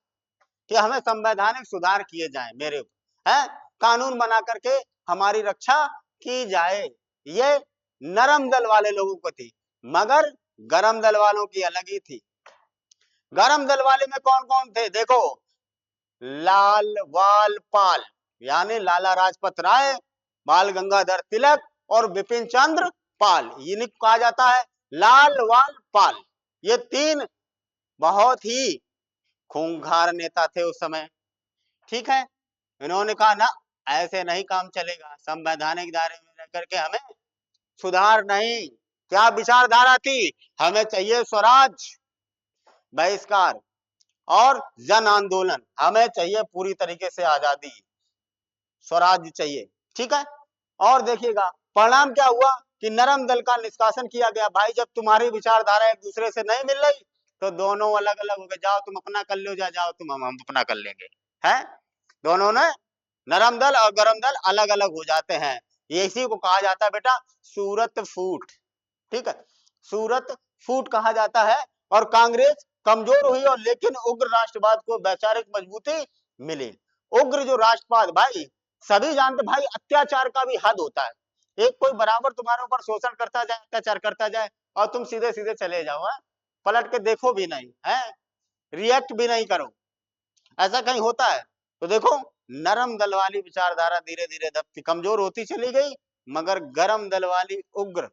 कि हमें संवैधानिक सुधार किए जाएं, मेरे है कानून बना करके हमारी रक्षा की जाए। ये नरम दल वाले लोगों को थी, मगर गरम दल वालों की अलग ही थी। गरम दल वाले में कौन कौन थे, देखो, लाल वाल पाल, यानी लाला राजपत राय, बाल गंगाधर तिलक और बिपिन चंद्र पाल, इन्हें कहा जाता है लाल वाल पाल। ये तीन बहुत ही खूंखार नेता थे उस समय। ठीक है। इन्होंने कहा ना, ऐसे नहीं काम चलेगा, संवैधानिक दायरे में रह करके हमें सुधार नहीं। क्या विचारधारा थी, हमें चाहिए स्वराज, बहिष्कार और जन आंदोलन, हमें चाहिए पूरी तरीके से आजादी, स्वराज चाहिए। ठीक है। और देखिएगा परिणाम क्या हुआ कि नरम दल का निष्कासन किया गया। भाई जब तुम्हारी विचारधारा एक दूसरे से नहीं मिल रही तो दोनों अलग अलग हो गए, जाओ तुम अपना कर लो, जाओ तुम हम अपना कर लेंगे, है। दोनों ने, नरम दल और गरम दल अलग अलग हो जाते हैं। इसी को कहा जाता है बेटा सूरत फूट। ठीक है। सूरत फूट कहा जाता है। और कांग्रेस कमजोर हुई और लेकिन उग्र राष्ट्रवाद को वैचारिक मजबूती मिली। उग्र जो राष्ट्रवाद, भाई सभी जानते भाई अत्याचार का भी हद होता है। एक कोई बराबर तुम्हारे ऊपर शोषण करता जाए, अत्याचार करता जाए और तुम सीधे सीधे चले जाओ, है? पलट के देखो भी नहीं, है, रिएक्ट भी नहीं करो, ऐसा कहीं होता है? तो देखो नरम दल वाली विचारधारा धीरे धीरे दबती कमजोर होती चली गई, मगर गरम दल वाली उग्र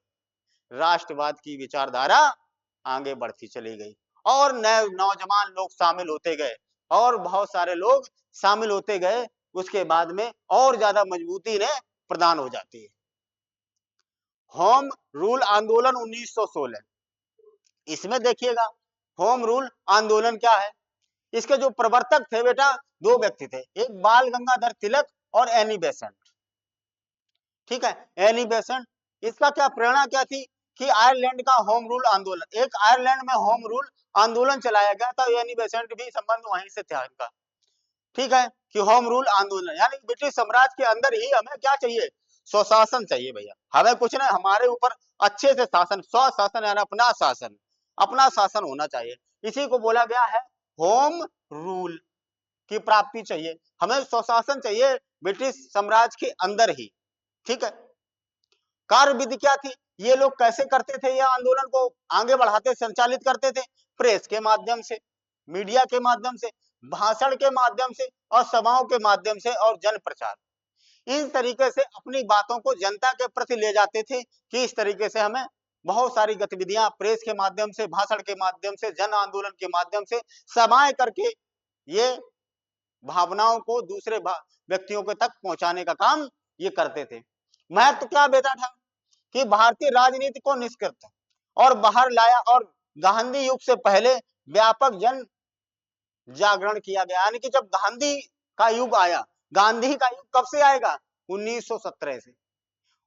राष्ट्रवाद की विचारधारा आगे बढ़ती चली गई और नए नौजवान लोग शामिल होते गए और बहुत सारे लोग शामिल होते गए। उसके बाद में और ज्यादा मजबूती ने प्रदान हो जाती है। होम रूल आंदोलन 1916, इसमें देखिएगा होम रूल आंदोलन क्या है। इसके जो प्रवर्तक थे बेटा दो व्यक्ति थे, एक बाल गंगाधर तिलक और एनी बेसेंट। ठीक है। एनी बेसेंट, इसका क्या प्रेरणा क्या थी कि आयरलैंड का होम रूल आंदोलन, एक आयरलैंड में होम रूल आंदोलन चलाया गया था। एनी बेसेंट भी संबंध वहीं से था इनका। ठीक है, कि होम रूल आंदोलन, यानी ब्रिटिश साम्राज्य के अंदर ही हमें क्या चाहिए, स्वशासन चाहिए भैया, हमें कुछ नहीं, हमारे ऊपर अच्छे से शासन, स्वशासन यानी अपना शासन, अपना शासन होना चाहिए, इसी को बोला गया है होम रूल की प्राप्ति चाहिए, हमें स्वशासन चाहिए ब्रिटिश साम्राज्य के अंदर ही। ठीक है, कार्य विधि क्या थी, ये लोग कैसे करते थे, ये आंदोलन को आगे बढ़ाते, संचालित करते थे, प्रेस के माध्यम से, मीडिया के माध्यम से, भाषण के माध्यम से और सभाओं के माध्यम से और जन प्रचार, इन तरीके से अपनी बातों को जनता के प्रति ले जाते थे कि इस तरीके से हमें बहुत सारी गतिविधियां प्रेस के माध्यम से, भाषण के माध्यम से, जन आंदोलन के माध्यम से, सभाएं करके ये भावनाओं को दूसरे व्यक्तियों के तक पहुंचाने का काम ये करते थे। महत्व क्या बेटा था कि भारतीय राजनीति को निष्कृत और बाहर लाया और गांधी युग से पहले व्यापक जन जागरण किया गया, यानी कि जब गांधी का युग आया, गांधी का युग कब से आएगा, 1917 से,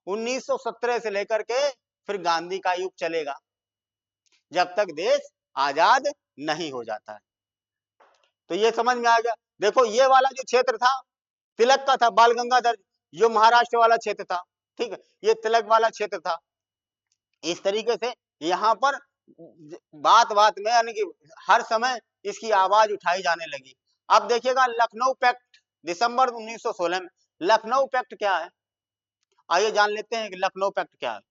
1917 से लेकर के फिर गांधी का युग चलेगा जब तक देश आजाद नहीं हो जाता है। तो ये समझ में आ गया। देखो ये वाला जो क्षेत्र था तिलक का था, बाल गंगाधर, जो महाराष्ट्र वाला क्षेत्र था, ठीक है, ये तिलक वाला क्षेत्र था। इस तरीके से यहाँ पर बात बात में यानी कि हर समय इसकी आवाज उठाई जाने लगी। अब देखिएगा लखनऊ पैक्ट दिसंबर 1916 में, लखनऊ पैक्ट क्या है, आइए जान लेते हैं कि लखनऊ पैक्ट क्या है।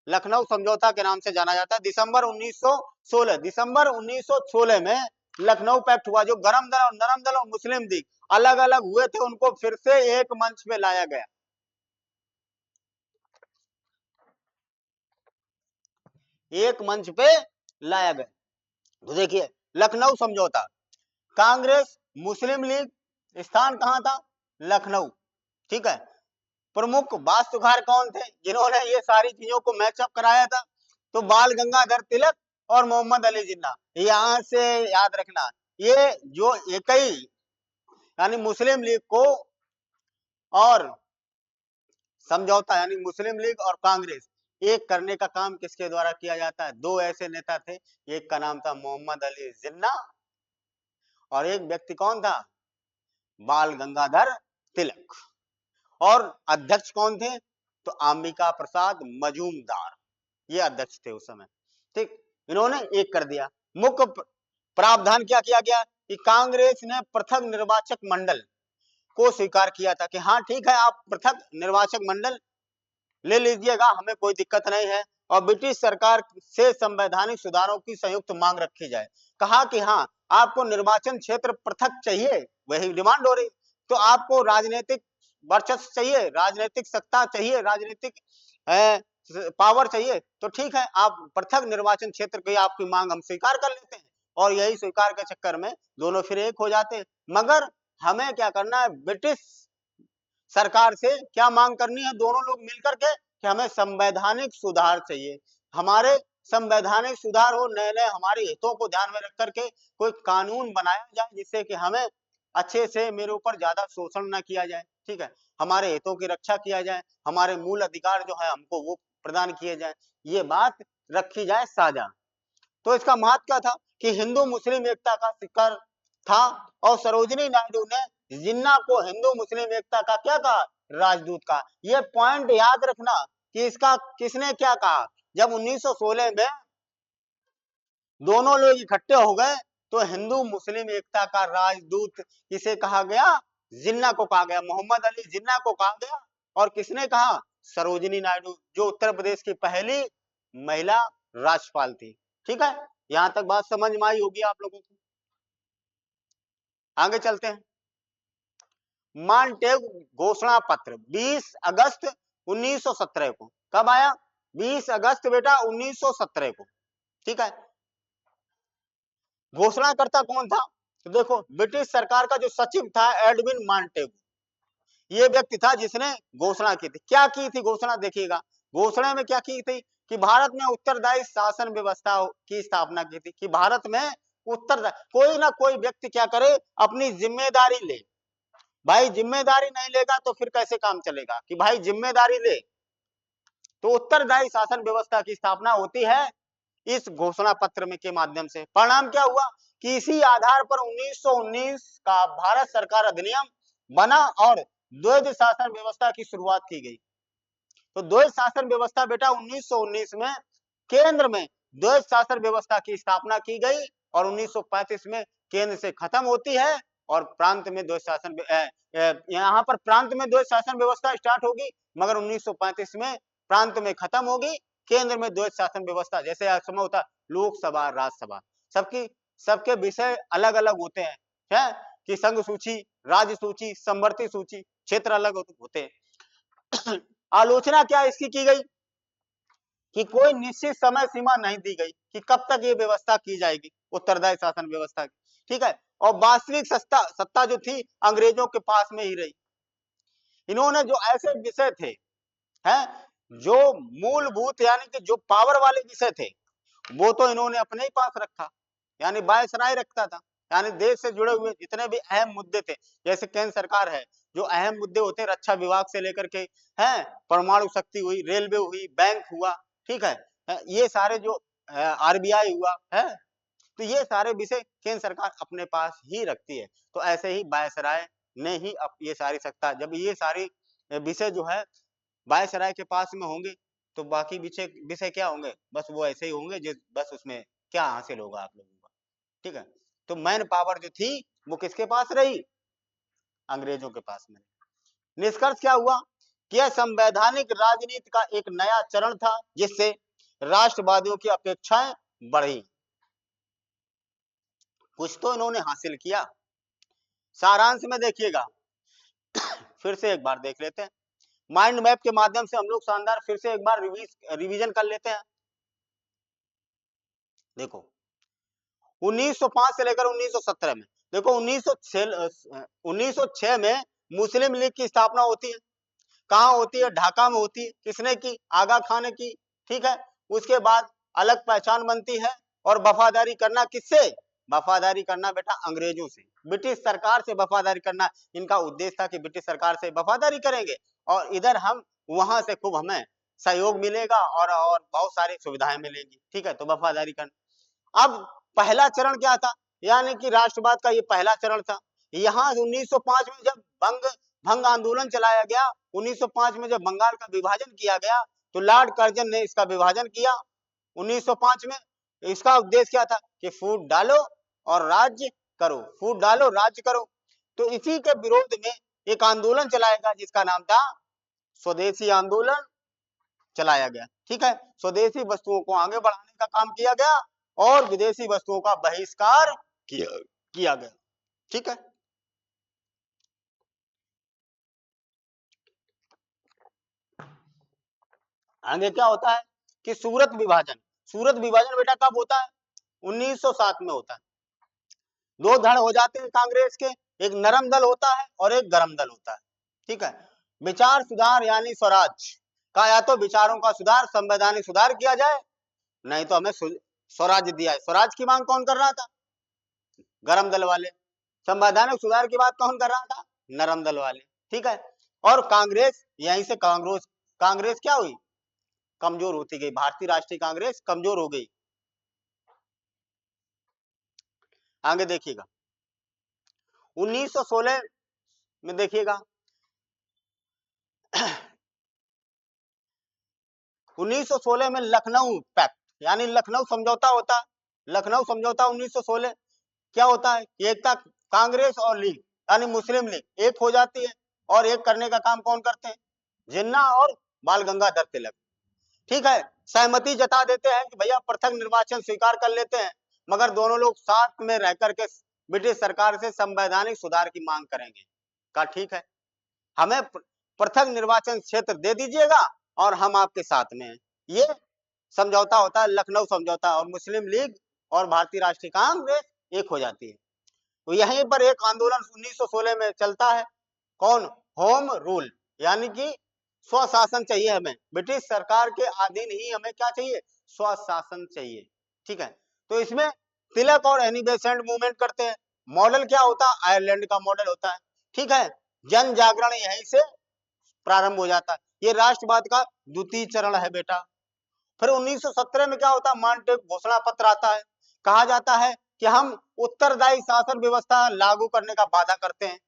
लखनऊ समझौता के नाम से जाना जाता है। दिसंबर 1916 में लखनऊ पैक्ट हुआ, जो गरम दल और नरम दल और मुस्लिम लीग अलग अलग हुए थे, उनको फिर से एक मंच पे लाया गया, एक मंच पे लाया गया। तो देखिए लखनऊ समझौता, कांग्रेस मुस्लिम लीग स्थान कहां था, लखनऊ, ठीक है। प्रमुख वास्तुकार कौन थे जिन्होंने ये सारी चीजों को मैचअप कराया था, तो बाल गंगाधर तिलक और मोहम्मद अली जिन्ना। यहां से याद रखना, ये जो एक ही यानी मुस्लिम लीग को और समझौता यानी मुस्लिम लीग और कांग्रेस एक करने का काम किसके द्वारा किया जाता है, दो ऐसे नेता थे, एक का नाम था मोहम्मद अली जिन्ना और एक व्यक्ति कौन था, बाल गंगाधर तिलक। और अध्यक्ष कौन थे, तो अंबिका प्रसाद मजूमदार, ये अध्यक्ष थे उस समय, ठीक। इन्होंने एक कर दिया। मुख्य प्रावधान क्या किया गया कि कांग्रेस ने पृथक निर्वाचक मंडल को स्वीकार किया था कि हाँ ठीक है, आप पृथक निर्वाचक मंडल ले लीजिएगा, हमें कोई दिक्कत नहीं है, और ब्रिटिश सरकार से संवैधानिक सुधारों की संयुक्त मांग रखी जाए। कहा कि हाँ आपको निर्वाचन क्षेत्र पृथक चाहिए, वही डिमांड हो रही, तो आपको राजनीतिक वर्चस्व चाहिए, राजनीतिक सत्ता चाहिए, राजनीतिक पावर चाहिए, तो ठीक है, आप पृथक निर्वाचन क्षेत्र की आपकी मांग हम स्वीकार कर लेते हैं, और यही स्वीकार के चक्कर में दोनों फिर एक हो जाते हैं। मगर हमें क्या करना है, ब्रिटिश सरकार से क्या मांग करनी है, दोनों लोग मिलकर के, कि हमें संवैधानिक सुधार चाहिए, हमारे संवैधानिक सुधार हो, नए नए हमारे हितों को ध्यान में रख करके कोई कानून बनाया जाए जिससे कि हमें अच्छे से, मेरे ऊपर ज्यादा शोषण ना किया जाए, ठीक है, हमारे हितों की रक्षा किया जाए, हमारे मूल अधिकार जो है हमको वो प्रदान किए जाए, ये बात रखी जाए साझा। तो इसका महत्व क्या था कि हिंदू मुस्लिम एकता का शिखर था, और सरोजिनी नायडू ने जिन्ना को हिंदू मुस्लिम एकता का क्या कहा, राजदूत का। ये पॉइंट याद रखना कि इसका किसने क्या कहा, जब 1916 में दोनों लोग इकट्ठे हो गए तो हिंदू मुस्लिम एकता का राजदूत किसे कहा गया, जिन्ना को कहा गया, मोहम्मद अली जिन्ना को कहा गया। और किसने कहा, सरोजिनी नायडू, जो उत्तर प्रदेश की पहली महिला राज्यपाल थी। ठीक है, यहां तक बात समझ में आई होगी आप लोगों को। आगे चलते हैं। मॉन्टेग घोषणा पत्र 20 अगस्त 1917 को, कब आया, 20 अगस्त बेटा 1917 को, ठीक है। घोषणाकर्ता कौन था, तो देखो ब्रिटिश सरकार का जो सचिव था एडविन मॉन्टेगू, ये व्यक्ति था जिसने घोषणा की थी। क्या की थी घोषणा, देखिएगा घोषणा में क्या की थी कि भारत में उत्तरदायी शासन व्यवस्था की स्थापना की थी, कि भारत में उत्तरदायी, कोई ना कोई व्यक्ति क्या करे, अपनी जिम्मेदारी ले। भाई जिम्मेदारी नहीं लेगा तो फिर कैसे काम चलेगा, कि भाई जिम्मेदारी ले, तो उत्तरदायी शासन व्यवस्था की स्थापना होती है इस घोषणा पत्र में के माध्यम से। परिणाम क्या हुआ कि इसी आधार पर 1919 का भारत सरकार अधिनियम बना और द्वैध शासन व्यवस्था की शुरुआत की गई। तो द्वैध शासन व्यवस्था बेटा 1919 में केंद्र में द्वैध शासन व्यवस्था की स्थापना की गई और 1935 में केंद्र से खत्म होती है और प्रांत में द्वैध शासन यहाँ पर प्रांत में द्वैध शासन व्यवस्था स्टार्ट होगी, मगर 1935 में प्रांत में खत्म होगी, केंद्र में द्वैध शासन व्यवस्था। जैसे समय होता लोकसभा राज्यसभा, सबकी सबके विषय अलग अलग होते हैं, है कि संघ सूची, राज्य सूची, समवर्ती सूची, क्षेत्र अलग होते हैं। आलोचना क्या इसकी की गई कि कोई निश्चित समय सीमा नहीं दी गई कि कब तक ये व्यवस्था की जाएगी, उत्तरदायी शासन व्यवस्था की, ठीक है। और वास्तविक सत्ता जो थी अंग्रेजों के पास में ही रही। इन्होंने जो ऐसे विषय थे, हैं, जो मूलभूत यानी कि जो पावर वाले विषय थे, वो तो इन्होंने अपने ही पास रखा, यानी वायसराय रखता था। यानी देश से जुड़े हुए जितने भी अहम मुद्दे थे, जैसे केंद्र सरकार है, जो अहम मुद्दे होते हैं रक्षा विभाग से लेकर के, हैं, परमाणु शक्ति हुई, रेलवे हुई, बैंक हुआ, ठीक है, ये सारे जो आरबीआई हुआ है, तो ये सारे विषय केंद्र सरकार अपने पास ही रखती है। तो ऐसे ही वायसराय ने ही ये सारी सत्ता, जब ये सारी विषय जो है वायसराय के पास में होंगे, तो बाकी विषय विषय क्या होंगे, बस वो ऐसे ही होंगे, जिस बस उसमें क्या हासिल होगा आप लोगों का, ठीक है। तो मैन पावर जो थी वो किसके पास रही, अंग्रेजों के पास में। निष्कर्ष क्या हुआ कि यह संवैधानिक राजनीति का एक नया चरण था, जिससे राष्ट्रवादियों की अपेक्षाएं बढ़ी। कुछ तो इन्होंने हासिल किया। सारांश में देखिएगा, फिर से एक बार देख लेते हैं माइंड मैप के माध्यम से, हम लोग शानदार फिर से एक बार रिवीजन कर लेते हैं। देखो 1905 से लेकर 1917 में, देखो 1906 में मुस्लिम लीग की स्थापना होती है। कहाँ होती है, ढाका में होती है। किसने की, आगा खान ने की, ठीक है। उसके बाद अलग पहचान बनती है और वफादारी करना किससे, वफादारी करना बेटा अंग्रेजों से, ब्रिटिश सरकार से वफादारी करना। इनका उद्देश्य था कि ब्रिटिश सरकार से वफादारी करेंगे और इधर हम वहां से खूब हमें सहयोग मिलेगा और बहुत सारी सुविधाएं मिलेंगी, ठीक है। तो वफादारी करना। अब पहला चरण क्या था, यानी कि राष्ट्रवाद का ये पहला चरण था। यहाँ 1905 में जब भंग आंदोलन चलाया गया, 1905 में जब बंगाल का विभाजन किया गया, तो लॉर्ड कर्जन ने इसका विभाजन किया 1905 में। इसका उद्देश्य क्या था कि फूट डालो और राज्य करो, फूट डालो राज्य करो। तो इसी के विरोध में एक आंदोलन चलाया गया जिसका नाम था स्वदेशी आंदोलन चलाया गया, ठीक है। स्वदेशी वस्तुओं को आगे बढ़ाने का काम किया गया और विदेशी वस्तुओं का बहिष्कार किया गया, ठीक है। आगे क्या होता है कि सूरत विभाजन। सूरत विभाजन बेटा कब होता है, 1907 में होता है। दो धड़ हो जाते हैं कांग्रेस के, एक नरम दल होता है और एक गरम दल होता है, ठीक है। विचार सुधार यानी स्वराज का, या तो विचारों का सुधार, संवैधानिक सुधार किया जाए, नहीं तो हमें स्वराज दिया है। स्वराज की मांग कौन कर रहा था, गरम दल वाले। संवैधानिक सुधार की बात कौन कर रहा था, नरम दल वाले, ठीक है। और कांग्रेस, यहीं से कांग्रेस क्या हुई, कमजोर होती गई। भारतीय राष्ट्रीय कांग्रेस कमजोर हो गई। आगे देखिएगा 1916 में, देखिएगा 1916 में लखनऊ पैक्ट यानी लखनऊ समझौता होता है। लखनऊ समझौता 1916 क्या होता है, एकता, कांग्रेस और लीग यानी मुस्लिम लीग एक हो जाती है और एक करने का काम कौन करते हैं, जिन्ना और बाल गंगाधर तिलक, ठीक है। सहमति जता देते हैं कि भैया पृथक निर्वाचन स्वीकार कर लेते हैं, मगर दोनों लोग साथ में रह करके ब्रिटिश सरकार से संवैधानिक सुधार की मांग करेंगे। कहा ठीक है, हमें पृथक निर्वाचन क्षेत्र दे दीजिएगा और हम आपके साथ में हैं। ये समझौता होता है लखनऊ समझौता, और मुस्लिम लीग और भारतीय राष्ट्रीय कांग्रेस एक हो जाती है। तो यहीं पर एक आंदोलन 1916 में चलता है, कौन, होम रूल, यानी कि स्वशासन चाहिए हमें, ब्रिटिश सरकार के अधीन ही हमें क्या चाहिए, स्वशासन चाहिए, ठीक है। तो इसमें तिलक और एनी बेसेंट मूवमेंट करते हैं। मॉडल क्या होता है, आयरलैंड का मॉडल होता है, ठीक है। जन जागरण यहीं से प्रारंभ हो जाता है। ये राष्ट्रवाद का द्वितीय चरण है बेटा। फिर 1917 में क्या होता है, मॉन्टेग घोषणा पत्र आता है, कहा जाता है कि हम उत्तरदायी शासन व्यवस्था लागू करने का वादा करते हैं,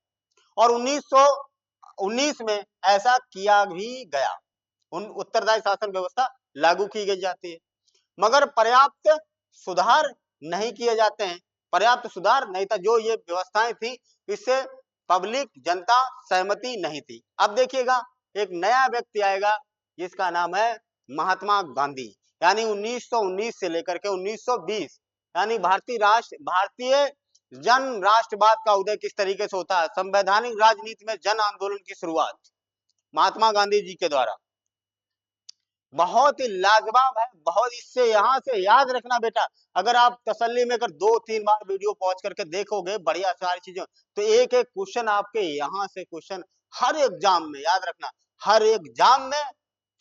और 1919 में ऐसा किया भी गया, उन उत्तरदायी शासन व्यवस्था लागू की गई जाती है, मगर पर्याप्त सुधार नहीं किए जाते हैं, पर्याप्त सुधार नहीं था, जो ये व्यवस्थाएं थी इससे पब्लिक जनता सहमति नहीं थी। अब देखिएगा एक नया व्यक्ति आएगा जिसका नाम है महात्मा गांधी, यानी 1919 से लेकर के 1920, यानी भारतीय जन राष्ट्रवाद का उदय किस तरीके से होता है, संवैधानिक राजनीति में जन आंदोलन की शुरुआत महात्मा गांधी जी के द्वारा, बहुत ही लाजवाब है, बहुत, इससे यहां से याद रखना बेटा, अगर आप तसल्ली में अगर 2-3 बार वीडियो पॉज करके देखोगे बढ़िया सारी चीजें, तो एक एक क्वेश्चन आपके यहां से क्वेश्चन हर एग्जाम में याद रखना, हर एग्जाम में,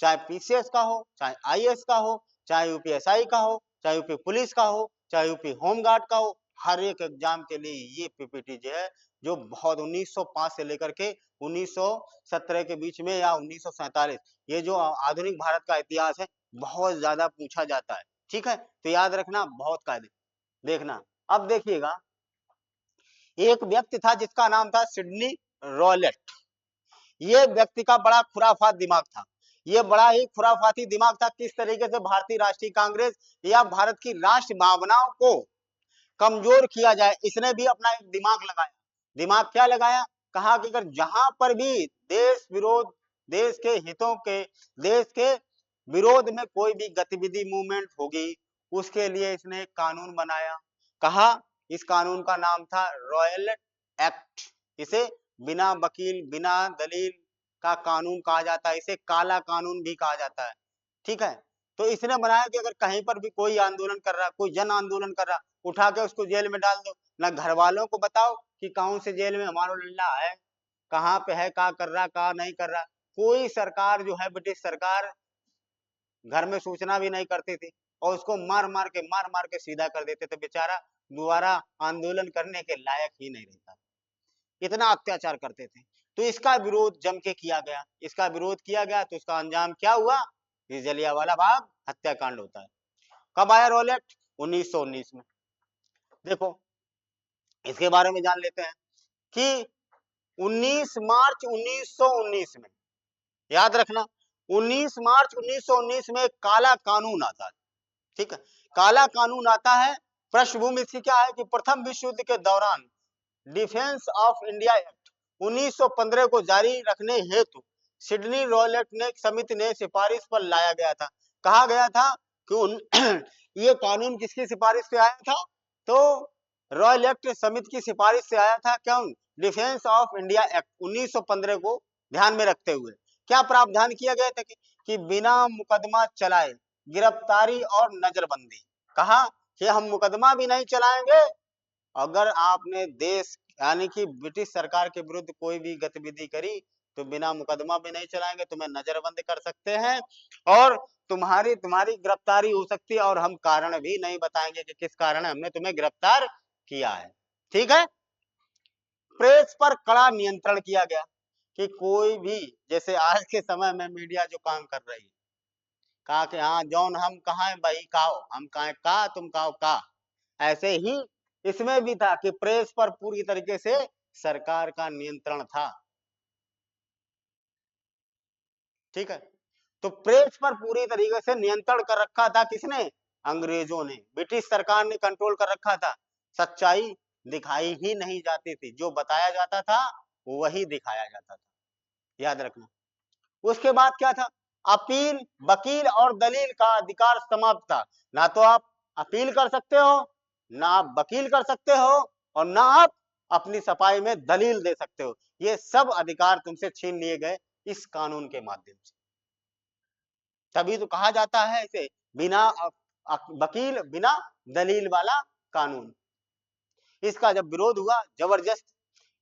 चाहे पीसीएस का हो, चाहे आईएएस का हो, चाहे यूपीएसआई का हो, चाहे यूपी पुलिस का हो, चाहे यूपी होमगार्ड का हो, हर एक एग्जाम के लिए ये पीपीटी जो है, जो बहुत 1905 से लेकर के 1917 के बीच में या 1947, ये जो आधुनिक भारत का इतिहास है बहुत ज्यादा पूछा जाता है, ठीक है, तो याद रखना बहुत कायदे देखना। अब देखिएगा एक व्यक्ति था जिसका नाम था सिडनी रॉयलेट, ये व्यक्ति का बड़ा खुराफात दिमाग था, ये बड़ा ही खुराफाती दिमाग था, किस तरीके से भारतीय राष्ट्रीय कांग्रेस या भारत की राष्ट्र भावनाओं को कमजोर किया जाए, इसने भी अपना एक दिमाग लगाया, दिमाग क्या लगाया, कहा कि अगर जहां पर भी देश विरोध, देश के हितों के, देश के विरोध में कोई भी गतिविधि मूवमेंट होगी, उसके लिए इसने एक कानून बनाया, कहा इस कानून का नाम था रॉयल एक्ट, इसे बिना वकील बिना दलील का कानून कहा जाता है, इसे काला कानून भी कहा जाता है, ठीक है, तो इसने बनाया कि अगर कहीं पर भी कोई आंदोलन कर रहा, कोई जन आंदोलन कर रहा, उठा के उसको जेल में डाल दो, ना घर वालों को बताओ कि कौन से जेल में हमारा लल्ला है, कहाँ पे है, क्या कर रहा, क्या नहीं कर रहा, कोई सरकार जो है ब्रिटिश सरकार घर में सूचना भी नहीं करती थी, और उसको मार मार के सीधा कर देते थे, बेचारा दोबारा आंदोलन करने के लायक ही नहीं रहता, इतना अत्याचार करते थे, तो इसका विरोध जम के किया गया, इसका विरोध किया गया, तो उसका अंजाम क्या हुआ, ये जलियांवाला बाग हत्याकांड होता है। कब आया रॉलेट, 1919 में, देखो इसके बारे में जान लेते हैं कि 19 मार्च 1919 में, याद रखना 19 मार्च 1919 में काला कानून आता है, ठीक है, काला कानून आता है, पृष्ठभूमि इसकी क्या है कि प्रथम विश्व युद्ध के दौरान डिफेंस ऑफ इंडिया एक्ट 1915 को जारी रखने हेतु सिडनी रॉयलेट ने समिति ने सिफारिश पर लाया गया था, कहा गया था कि ये कानून किसकी सिफारिश से आया था, तो रॉयल एक्ट समिति की सिफारिश से आया था, क्यों, डिफेंस ऑफ इंडिया एक्ट 1915 को ध्यान में रखते हुए क्या प्रावधान किया गया था कि बिना मुकदमा चलाए गिरफ्तारी और नजरबंदी, कहा कि हम मुकदमा भी नहीं चलाएंगे, अगर आपने देश यानी कि ब्रिटिश सरकार के विरुद्ध कोई भी गतिविधि करी तो बिना मुकदमा भी नहीं चलाएंगे, तुम्हें नजरबंद कर सकते हैं, और तुम्हारी तुम्हारी गिरफ्तारी हो सकती है, और हम कारण भी नहीं बताएंगे कि किस कारण हमने तुम्हें गिरफ्तार किया है, ठीक है। प्रेस पर कड़ा नियंत्रण किया गया कि कोई भी, जैसे आज के समय में मीडिया जो काम कर रही है, कहा कि हाँ जौन हम कहा वही कहो, हम कहा का तुम कहो का, ऐसे ही इसमें भी था कि प्रेस पर पूरी तरीके से सरकार का नियंत्रण था, ठीक है, तो प्रेस पर पूरी तरीके से नियंत्रण कर रखा था किसने, अंग्रेजों ने, ब्रिटिश सरकार ने कंट्रोल कर रखा था, सच्चाई दिखाई ही नहीं जाती थी, जो बताया जाता था वही दिखाया जाता था, याद रखना। उसके बाद क्या था, अपील, वकील और दलील का अधिकार समाप्त था, ना तो आप अपील कर सकते हो, ना आप वकील कर सकते हो, और ना आप अपनी सफाई में दलील दे सकते हो, ये सब अधिकार तुमसे छीन लिए गए इस कानून के माध्यम से, तभी तो कहा जाता है इसे बिना वकील बिना दलील वाला कानून। इसका जब विरोध हुआ जबरदस्त,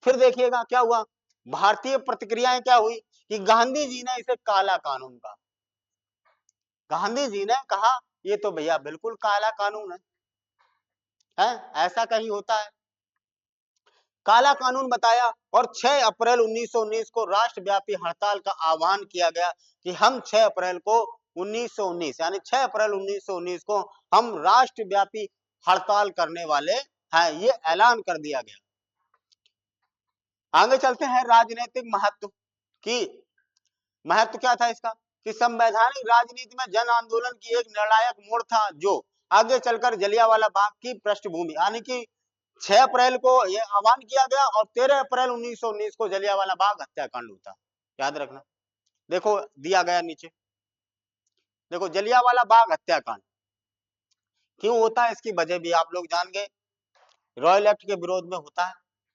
फिर देखिएगा क्या हुआ, भारतीय प्रतिक्रियाएं क्या हुई कि गांधी जी ने इसे काला कानून कहा, गांधी जी ने कहा ये तो भैया बिल्कुल काला कानून है, ऐसा कहीं होता है, काला कानून बताया, और 6 अप्रैल 1919 को राष्ट्रव्यापी हड़ताल का आह्वान किया गया कि हम 6 अप्रैल को 1919 यानी 6 अप्रैल 1919 को हम राष्ट्रव्यापी हड़ताल करने वाले हैं, ये ऐलान कर दिया गया। आगे चलते हैं राजनीतिक महत्व की। महत्व क्या था इसका कि संवैधानिक राजनीति में जन आंदोलन की एक निर्णायक मोड़ था, जो आगे चलकर जलियांवाला बाग की पृष्ठभूमि यानी कि 6 अप्रैल को यह आह्वान किया गया और 13 अप्रैल 1919 को जलियांवाला बाग हत्याकांड हुआ। याद रखना। देखो दिया गया नीचे, देखो जलियांवाला बाग हत्याकांड क्यों होता है, इसकी वजह भी आप लोग जान गए। रॉयल एक्ट के विरोध में होता है,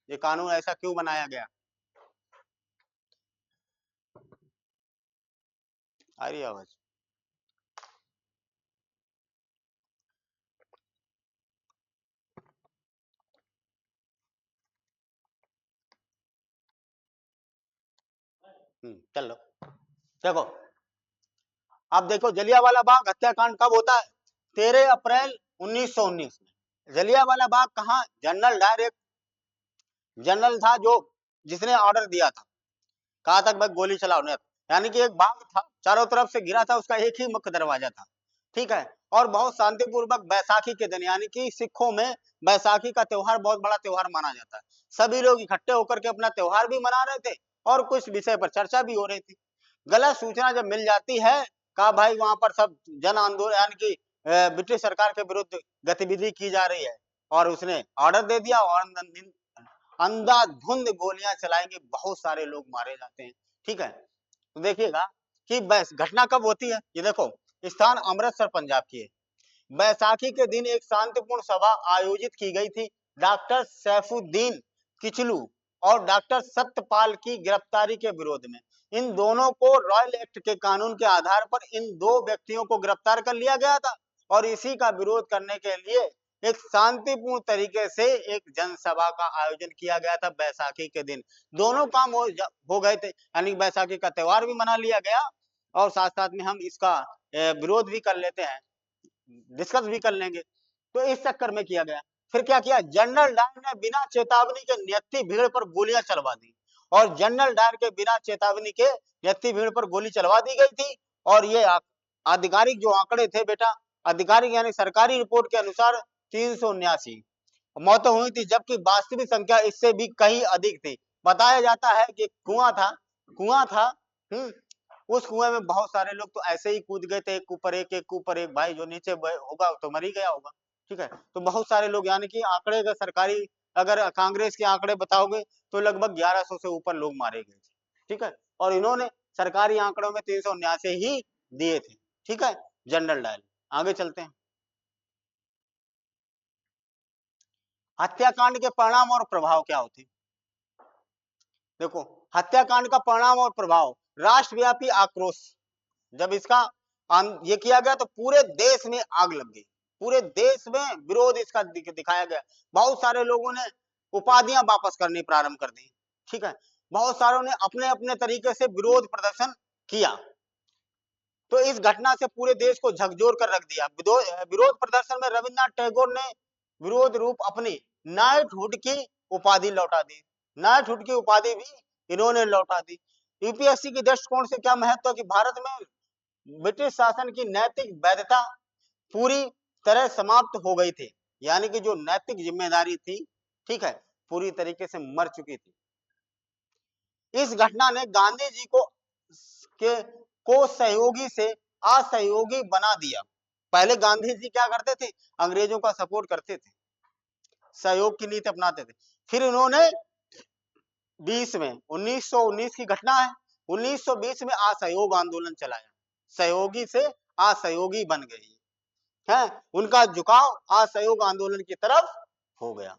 ये कानून ऐसा क्यों बनाया गया। आ रही आवाज? चलो देखो, अब देखो जलियांवाला बाग हत्याकांड कब होता है, 13 अप्रैल 1919 में। जलियांवाला बाग कहाँ, जनरल डायर एक जनरल था जो जिसने ऑर्डर दिया था, कहा था भाई गोली चलाओ, नहीं यानी कि एक बाग था चारों तरफ से घिरा था, उसका एक ही मुख्य दरवाजा था, ठीक है। और बहुत शांतिपूर्वक बैसाखी के दिन यानी कि सिखों में बैसाखी का त्योहार बहुत बड़ा त्योहार माना जाता है। सभी लोग इकट्ठे होकर के अपना त्योहार भी मना रहे थे और कुछ विषय पर चर्चा भी हो रही थी। गलत सूचना जब मिल जाती है, कहा भाई वहां पर सब जन आंदोलन यानी कि ब्रिटिश सरकार के विरुद्ध गतिविधि की जा रही है, और उसने ऑर्डर दे दिया और अंधाधुंध गोलियां चलाएंगे, बहुत सारे लोग मारे जाते हैं, ठीक है। तो देखिएगा कि बस घटना कब होती है, ये देखो स्थान अमृतसर पंजाब की है। बैसाखी के दिन एक शांतिपूर्ण सभा आयोजित की गई थी। डॉक्टर सैफुद्दीन किचलू और डॉक्टर सत्यपाल की गिरफ्तारी के विरोध में। इन दोनों को रॉयल एक्ट के कानून के आधार पर इन दो व्यक्तियों को गिरफ्तार कर लिया गया था और इसी का विरोध करने के लिए एक शांतिपूर्ण तरीके से एक जनसभा का आयोजन किया गया था बैसाखी के दिन। दोनों काम हो गए थे, यानी बैसाखी का त्योहार भी मना लिया गया और साथ साथ में हम इसका विरोध भी कर लेते हैं, डिस्कस भी कर लेंगे। तो इस चक्कर में किया गया। फिर क्या किया, जनरल डायर ने बिना चेतावनी के नियति भीड़ पर गोलियां चलवा दी, और जनरल डायर के बिना चेतावनी के नियति भीड़ पर गोली चलवा दी गई थी। और ये आधिकारिक जो आंकड़े थे बेटा, आधिकारिक यानी सरकारी रिपोर्ट के अनुसार 379 मौतें हुई थी, जबकि वास्तविक संख्या इससे भी कहीं अधिक थी। बताया जाता है कि कुआं था उस कुएं में बहुत सारे लोग तो ऐसे ही कूद गए थे, एक ऊपर एक भाई, जो नीचे होगा तो मर ही गया होगा, ठीक है। तो बहुत सारे लोग यानी कि आंकड़े का सरकारी अगर कांग्रेस के आंकड़े बताओगे तो लगभग 1100 से ऊपर लोग मारे गए थे, ठीक है। और इन्होंने सरकारी आंकड़ों में 379 ही दिए थे, ठीक है। जनरल डायल, आगे चलते हैं। हत्याकांड के परिणाम और प्रभाव क्या होते हैं, देखो हत्याकांड का परिणाम और प्रभाव, राष्ट्रव्यापी आक्रोश। जब इसका ये किया गया तो पूरे देश में आग लग गई, पूरे देश में विरोध इसका दिखाया गया। बहुत सारे लोगों ने उपाधियां वापस करनी प्रारंभ कर दी, ठीक है। बहुत सारों ने अपने अपने तरीके से विरोध प्रदर्शन किया। तो इस घटना से पूरे देश को झकझोर कर रख दिया। विरोध प्रदर्शन में रविन्द्रनाथ टैगोर ने विरोध रूप अपनी नाइटहुड की उपाधि लौटा दी, नाइटहुड की उपाधि भी इन्होंने लौटा दी। यूपीएससी के दृष्टिकोण से क्या महत्व है कि भारत में ब्रिटिश शासन की नैतिक वैधता पूरी तरह समाप्त हो गई थी, यानी कि जो नैतिक जिम्मेदारी थी, ठीक है, पूरी तरीके से मर चुकी थी। इस घटना ने गांधी जी को सहयोगी से असहयोगी बना दिया। पहले गांधी जी क्या करते थे, अंग्रेजों का सपोर्ट करते थे, सहयोग की नीति अपनाते थे। फिर उन्होंने 20 में 1919 की घटना है, 1920 में असहयोग आंदोलन चलाया, सहयोगी से असहयोगी बन गई है, उनका झुकाव असहयोग आंदोलन की तरफ हो गया।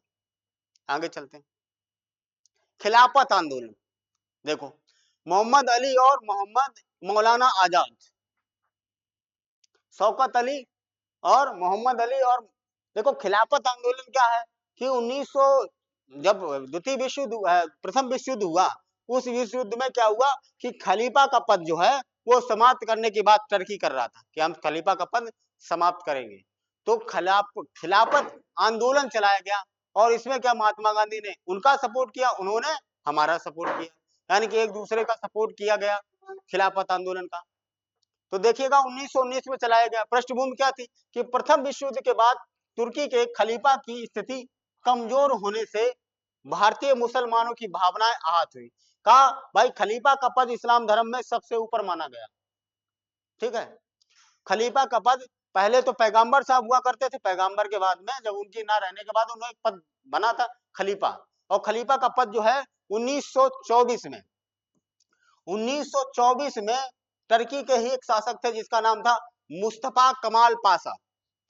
आगे चलते हैं। खिलाफत आंदोलन, देखो मोहम्मद अली और मोहम्मद मौलाना आजाद, शौकत अली और मोहम्मद अली। और देखो खिलाफत आंदोलन क्या है कि 1900 जब द्वितीय विश्व युद्ध प्रथम विश्व युद्ध हुआ, उस विश्व युद्ध में क्या हुआ कि खलीफा का पद जो है वो समाप्त करने की बात टर्की कर रहा था कि हम खलीफा का पद समाप्त करेंगे। तो खिलाफत आंदोलन चलाया गया और इसमें क्या महात्मा गांधी ने उनका सपोर्ट किया, उन्होंने हमारा सपोर्ट किया, यानी कि एक दूसरे का सपोर्ट किया गया खिलाफत आंदोलन का। तो देखिएगा 1919 में चलाया गया। पृष्ठभूमि क्या थी कि प्रथम विश्व युद्ध के बाद तुर्की के खलीफा की स्थिति कमजोर होने से भारतीय मुसलमानों की भावनाएं आहत हुई। कहा भाई खलीफा का पद इस्लाम धर्म में सबसे ऊपर माना गया, ठीक है। खलीफा का पद, पहले तो पैगंबर साहब हुआ करते थे, पैगंबर के बाद में जब उनकी ना रहने के बाद उन्हें एक पद बना था खलीफा, और खलीफा का पद जो है 1924 में 1924 में टर्की के ही एक शासक थे जिसका नाम था मुस्तफा कमाल पाशा।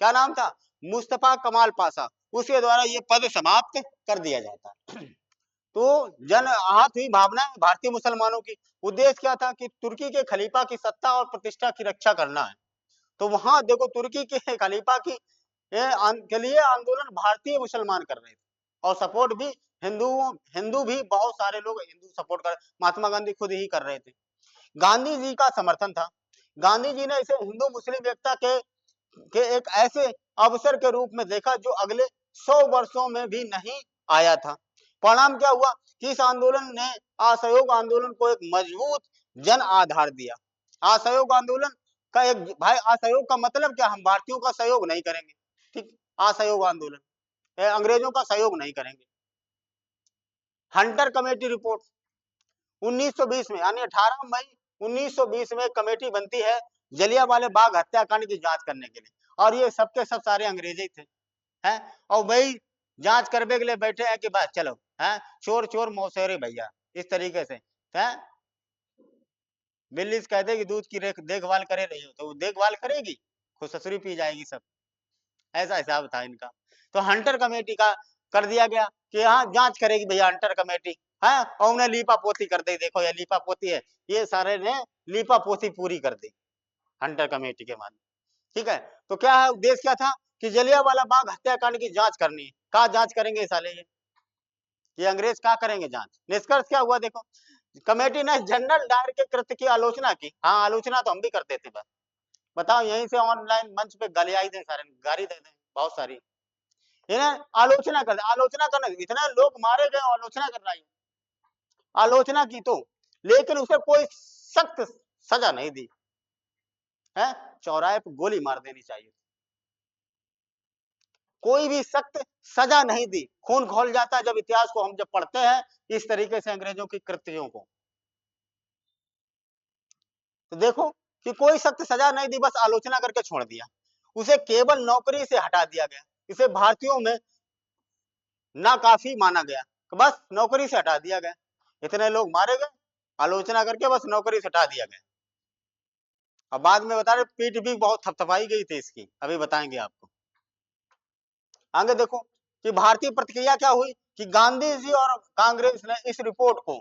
क्या नाम था? मुस्तफा कमाल पाशा। उसके द्वारा ये पद समाप्त कर दिया जाता है। तो जन आहत हुई भावना भारतीय मुसलमानों की। उद्देश्य क्या था कि तुर्की के खलीफा की सत्ता और प्रतिष्ठा की रक्षा करना है। तो वहां देखो तुर्की के खलीफा की के लिए आंदोलन भारतीय मुसलमान कर रहे थे, और सपोर्ट भी हिंदू भी बहुत सारे लोग हिंदू सपोर्ट कर, महात्मा गांधी खुद ही कर रहे थे। गांधी जी का समर्थन था। गांधी जी ने इसे हिंदू मुस्लिम एकता के एक ऐसे अवसर के रूप में देखा जो अगले 100 वर्षों में भी नहीं आया था। परिणाम क्या हुआ कि इस आंदोलन ने असहयोग आंदोलन को एक मजबूत जन आधार दिया। असहयोग आंदोलन का एक, भाई असहयोग का मतलब क्या, हम भारतीयों का सहयोग नहीं करेंगे, ठीक। असहयोग आंदोलन अंग्रेजों का सहयोग नहीं करेंगे। हंटर कमेटी रिपोर्ट 1920 में, यानी 18 मई 1920 में कमेटी बनती है जलियांवाला बाग हत्याकांड की जांच करने के लिए, और ये सबके सब सारे अंग्रेज ही थे, हैं। और वही जांच करने के लिए बैठे हैं कि बस चलो, हैं, चोर चोर मौसेरे भैया, इस तरीके से, हैं। बिल्ली से कहते कि दूध की देखभाल करे रही हो, तो वो देखभाल करेगी, खुद ससुरी पी जाएगी सब। ऐसा हिसाब था इनका। तो हंटर कमेटी का कर दिया गया कि हाँ जांच करेगी भैया हंटर कमेटी, है। और उन्हें लीपा पोती कर दी, देखो ये लीपा पोती है, ये सारे ने लीपा पोती पूरी कर दी हंटर कमेटी के माध्यम, ठीक है। तो क्या है उद्देश्य, क्या था कि जलियांवाला बाग हत्याकांड की जांच करनी है। कहा जांच करेंगे साले ये अंग्रेज क्या करेंगे जांच। निष्कर्ष क्या हुआ देखो, कमेटी ने जनरल डायर के कृत्य की आलोचना की। हाँ आलोचना तो हम भी करते थे, बस बताओ यहीं से ऑनलाइन मंच पे गाली दें, सारे गाली दे दें बहुत सारी, इन्हें आलोचना कर, आलोचना करना, इतने लोग मारे गए आलोचना कर रहा है, आलोचना की तो, लेकिन उसे कोई सख्त सजा नहीं दी है। चौराहे पर गोली मार देनी चाहिए, कोई भी सख्त सजा नहीं दी। खून खौल जाता है जब इतिहास को हम जब पढ़ते हैं इस तरीके से अंग्रेजों की कृत्यों को। तो देखो कि कोई सख्त सजा नहीं दी, बस आलोचना करके छोड़ दिया। उसे केवल नौकरी से हटा दिया गया, इसे भारतीयों में नाकाफी माना गया, तो बस नौकरी से हटा दिया गया। इतने लोग मारे गए, आलोचना करके बस नौकरी से हटा दिया गया। अब बाद में बता रहे पीठ भी बहुत थपथपाई गई थी इसकी, अभी बताएंगे आपको। आगे देखो कि भारतीय प्रतिक्रिया क्या हुई कि गांधी जी और कांग्रेस ने इस रिपोर्ट को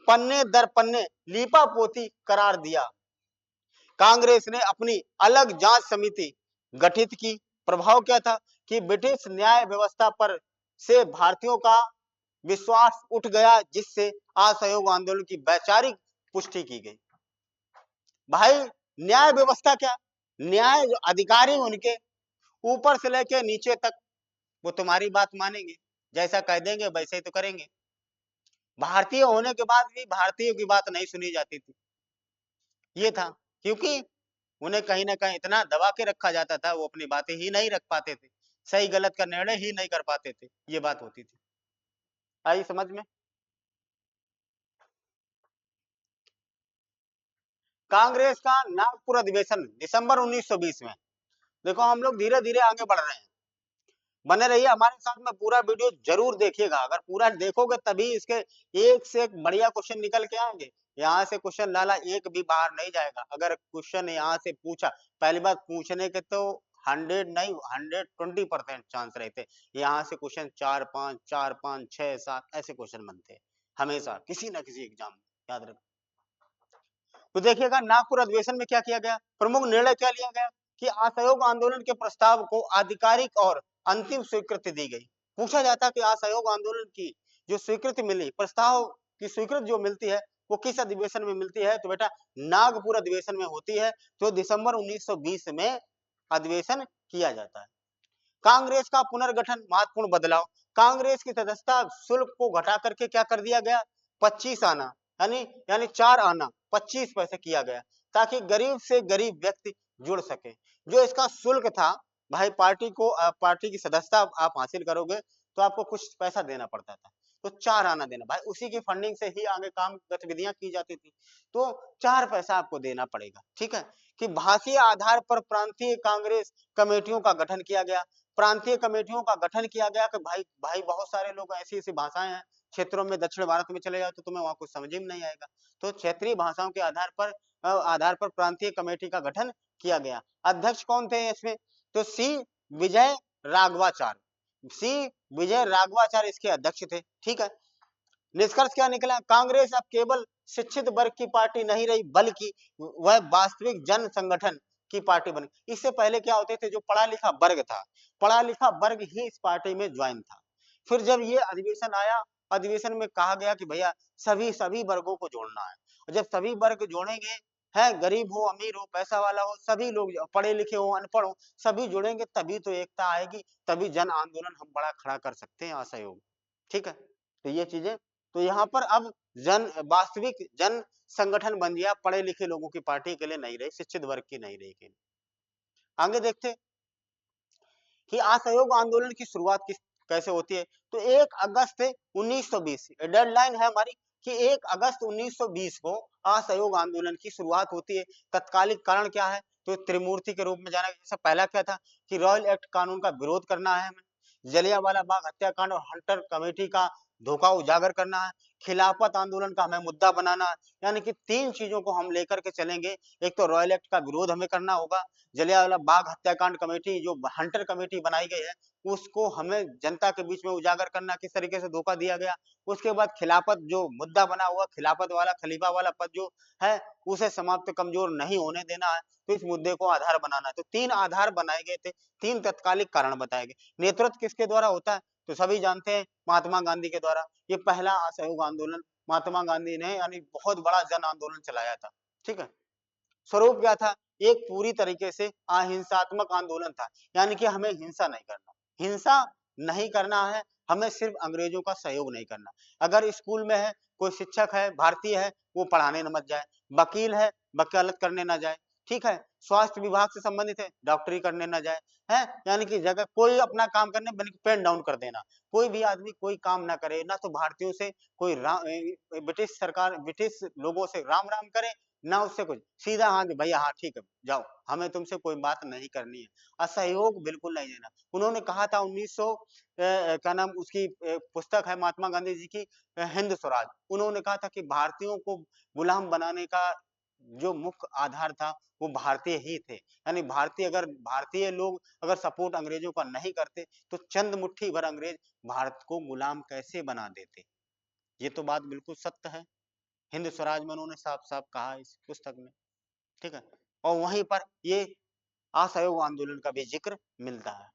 पन्ने दर पन्ने लीपा पोती करार दिया। कांग्रेस ने अपनी अलग जांच समिति गठित की। प्रभाव क्या था कि ब्रिटिश न्याय व्यवस्था पर से भारतीयों का विश्वास उठ गया, जिससे असहयोग आंदोलन की वैचारिक पुष्टि की गई। भाई न्याय व्यवस्था क्या, न्याय जो अधिकारी उनके ऊपर से लेके नीचे तक वो तुम्हारी बात मानेंगे, जैसा कह देंगे वैसे ही तो करेंगे। भारतीय होने के बाद भी भारतीयों की बात नहीं सुनी जाती थी, ये था। क्योंकि उन्हें कहीं ना कहीं इतना दबा के रखा जाता था, वो अपनी बातें ही नहीं रख पाते थे, सही गलत का निर्णय ही नहीं कर पाते थे, ये बात होती थी। आई समझ में। कांग्रेस का नागपुर अधिवेशन दिसंबर 1920 में। देखो हम लोग धीरे धीरे आगे बढ़ रहे हैं, बने रहिए हमारे साथ में, पूरा वीडियो जरूर देखिएगा। अगर पूरा देखोगे तभी इसके एक से एक बढ़िया क्वेश्चन निकल के आएंगे। यहाँ से क्वेश्चन लाला एक भी बाहर नहीं जाएगा। अगर क्वेश्चन यहाँ से पूछा, पहली बात पूछने के तो 100 नहीं 120% चांस रहते, यहाँ से क्वेश्चन 4 5 4 5 6 7 ऐसे क्वेश्चन बनते हैं हमेशा किसी ना किसी एग्जाम में, याद रखो। तो देखिएगा नागपुर अधिवेशन में क्या किया गया, प्रमुख निर्णय क्या लिया गया कि असहयोग आंदोलन के प्रस्ताव को आधिकारिक और अंतिम स्वीकृति दी गई। पूछा जाता कि असहयोग आंदोलन की जो स्वीकृति मिली, प्रस्ताव की स्वीकृति जो मिलती है वो किस अधिवेशन में मिलती है, तो बेटा नागपुर अधिवेशन में होती है, जो दिसंबर 1920 में अधिवेशन किया जाता है। कांग्रेस का पुनर्गठन, महत्वपूर्ण बदलाव। कांग्रेस की सदस्यता शुल्क को घटा करके क्या कर दिया गया, 25 आना, यानी यानी 4 आना 25 पैसे किया गया। ताकि गरीब से गरीब व्यक्ति जुड़ सके। जो इसका शुल्क था, भाई पार्टी की सदस्यता आप हासिल करोगे तो आपको कुछ पैसा देना पड़ता था। तो 4 आना देना, भाई उसी की फंडिंग से ही आगे काम गतिविधियां की जाती थी। तो 4 पैसा आपको देना पड़ेगा, ठीक है? कि भाषीय आधार पर प्रांतीय कांग्रेस कमेटियों का गठन किया गया। प्रांतीय कमेटियों का गठन किया गया कि भाई भाई बहुत सारे लोग ऐसी-ऐसी भाषाएं हैं क्षेत्रों में, दक्षिण भारत में चले जाओ तो तुम्हें वहां कुछ समझ में नहीं आएगा। तो क्षेत्रीय भाषाओं के आधार पर प्रांतीय कमेटी का गठन किया गया। अध्यक्ष कौन थे इसमें? तो विजय राघवाचार्य सी विजय राघवाचार्य इसके अध्यक्ष थे, ठीक है? निष्कर्ष क्या निकला? कांग्रेस अब केवल शिक्षित वर्ग की पार्टी नहीं रही, बल्कि वह वास्तविक जन संगठन की पार्टी बनी। इससे पहले क्या होते थे? जो पढ़ा लिखा वर्ग था, पढ़ा लिखा वर्ग ही इस पार्टी में ज्वाइन था। फिर जब ये अधिवेशन आया, अधिवेशन में कहा गया कि भैया सभी सभी वर्गों को जोड़ना है। और जब सभी वर्ग जोड़ेंगे, है गरीब हो, अमीर हो, पैसा वाला हो, सभी लोग पढ़े लिखे हो, अनपढ़ हो, सभी जुड़ेंगे तभी तो एकता आएगी, तभी जन आंदोलन हम बड़ा खड़ा कर सकते हैं असहयोग, ठीक है? तो ये चीजें, तो यहाँ पर अब वास्तविक जन संगठन बन गया, पढ़े लिखे लोगों की पार्टी के लिए नहीं रही, शिक्षित वर्ग की नहीं रही। आगे देखते कि असहयोग आंदोलन की शुरुआत कैसे होती है। तो 1 अगस्त 1920 डेडलाइन है हमारी कि 1 अगस्त 1920 को असहयोग आंदोलन की शुरुआत होती है। तत्कालिक कारण क्या है? तो त्रिमूर्ति के रूप में जाना गया। पहला क्या था कि रॉयल एक्ट कानून का विरोध करना है हमें, जलियांवाला बाग हत्याकांड और हंटर कमेटी का धोखा उजागर करना है, खिलाफत आंदोलन का हमें मुद्दा बनाना है। यानी कि 3 चीजों को हम लेकर के चलेंगे। एक तो रॉयल एक्ट का विरोध हमें करना होगा, जलियांवाला बाग हत्याकांड कमेटी जो हंटर कमेटी बनाई गई है उसको हमें जनता के बीच में उजागर करना, किस तरीके से धोखा दिया गया। उसके बाद खिलाफत जो मुद्दा बना हुआ, खिलाफत वाला खलीफा वाला पद जो है उसे समाप्त कमजोर नहीं होने देना है, तो इस मुद्दे को आधार बनाना है। तो 3 आधार बनाए गए थे, 3 तत्कालिक कारण बताए गए। नेतृत्व किसके द्वारा होता है? तो सभी जानते हैं महात्मा गांधी के द्वारा। ये पहला असहयोग आंदोलन महात्मा गांधी ने यानी बहुत बड़ा जन आंदोलन चलाया था, ठीक है? स्वरूप क्या था? एक पूरी तरीके से अहिंसात्मक आंदोलन था, यानी कि हमें हिंसा नहीं करना, हिंसा नहीं करना है, हमें सिर्फ अंग्रेजों का सहयोग नहीं करना। अगर स्कूल में है, कोई शिक्षक है, भारतीय है, वो पढ़ाने न मत जाए, वकील है, वकालत करने ना जाए, ठीक है? स्वास्थ्य विभाग से संबंधित है, डॉक्टरी करने ना जाए, है? यानी कि जगह कोई अपना काम करने बल्कि पेन डाउन कर देना। कोई भी आदमी कोई काम ना करे, ना तो भारतीयों से कोई ब्रिटिश लोगों से राम-राम करे, ना उससे कुछ, सीधा हाँ कि भैया हाँ ठीक है, जाओ, हमें तुमसे कोई बात नहीं करनी है। असहयोग बिल्कुल नहीं देना। उन्होंने कहा था 1900 क्या नाम उसकी पुस्तक है महात्मा गांधी जी की हिंद स्वराज। उन्होंने कहा था कि भारतीयों को गुलाम बनाने का जो मुख्य आधार था वो भारतीय ही थे। यानी भारतीय लोग अगर सपोर्ट अंग्रेजों का नहीं करते तो चंद मुट्ठी भर अंग्रेज भारत को गुलाम कैसे बना देते। ये तो बात बिल्कुल सत्य है। हिंद स्वराज में उन्होंने साफ-साफ कहा है इस पुस्तक में, ठीक है? और वहीं पर ये असहयोग आंदोलन का भी जिक्र मिलता है।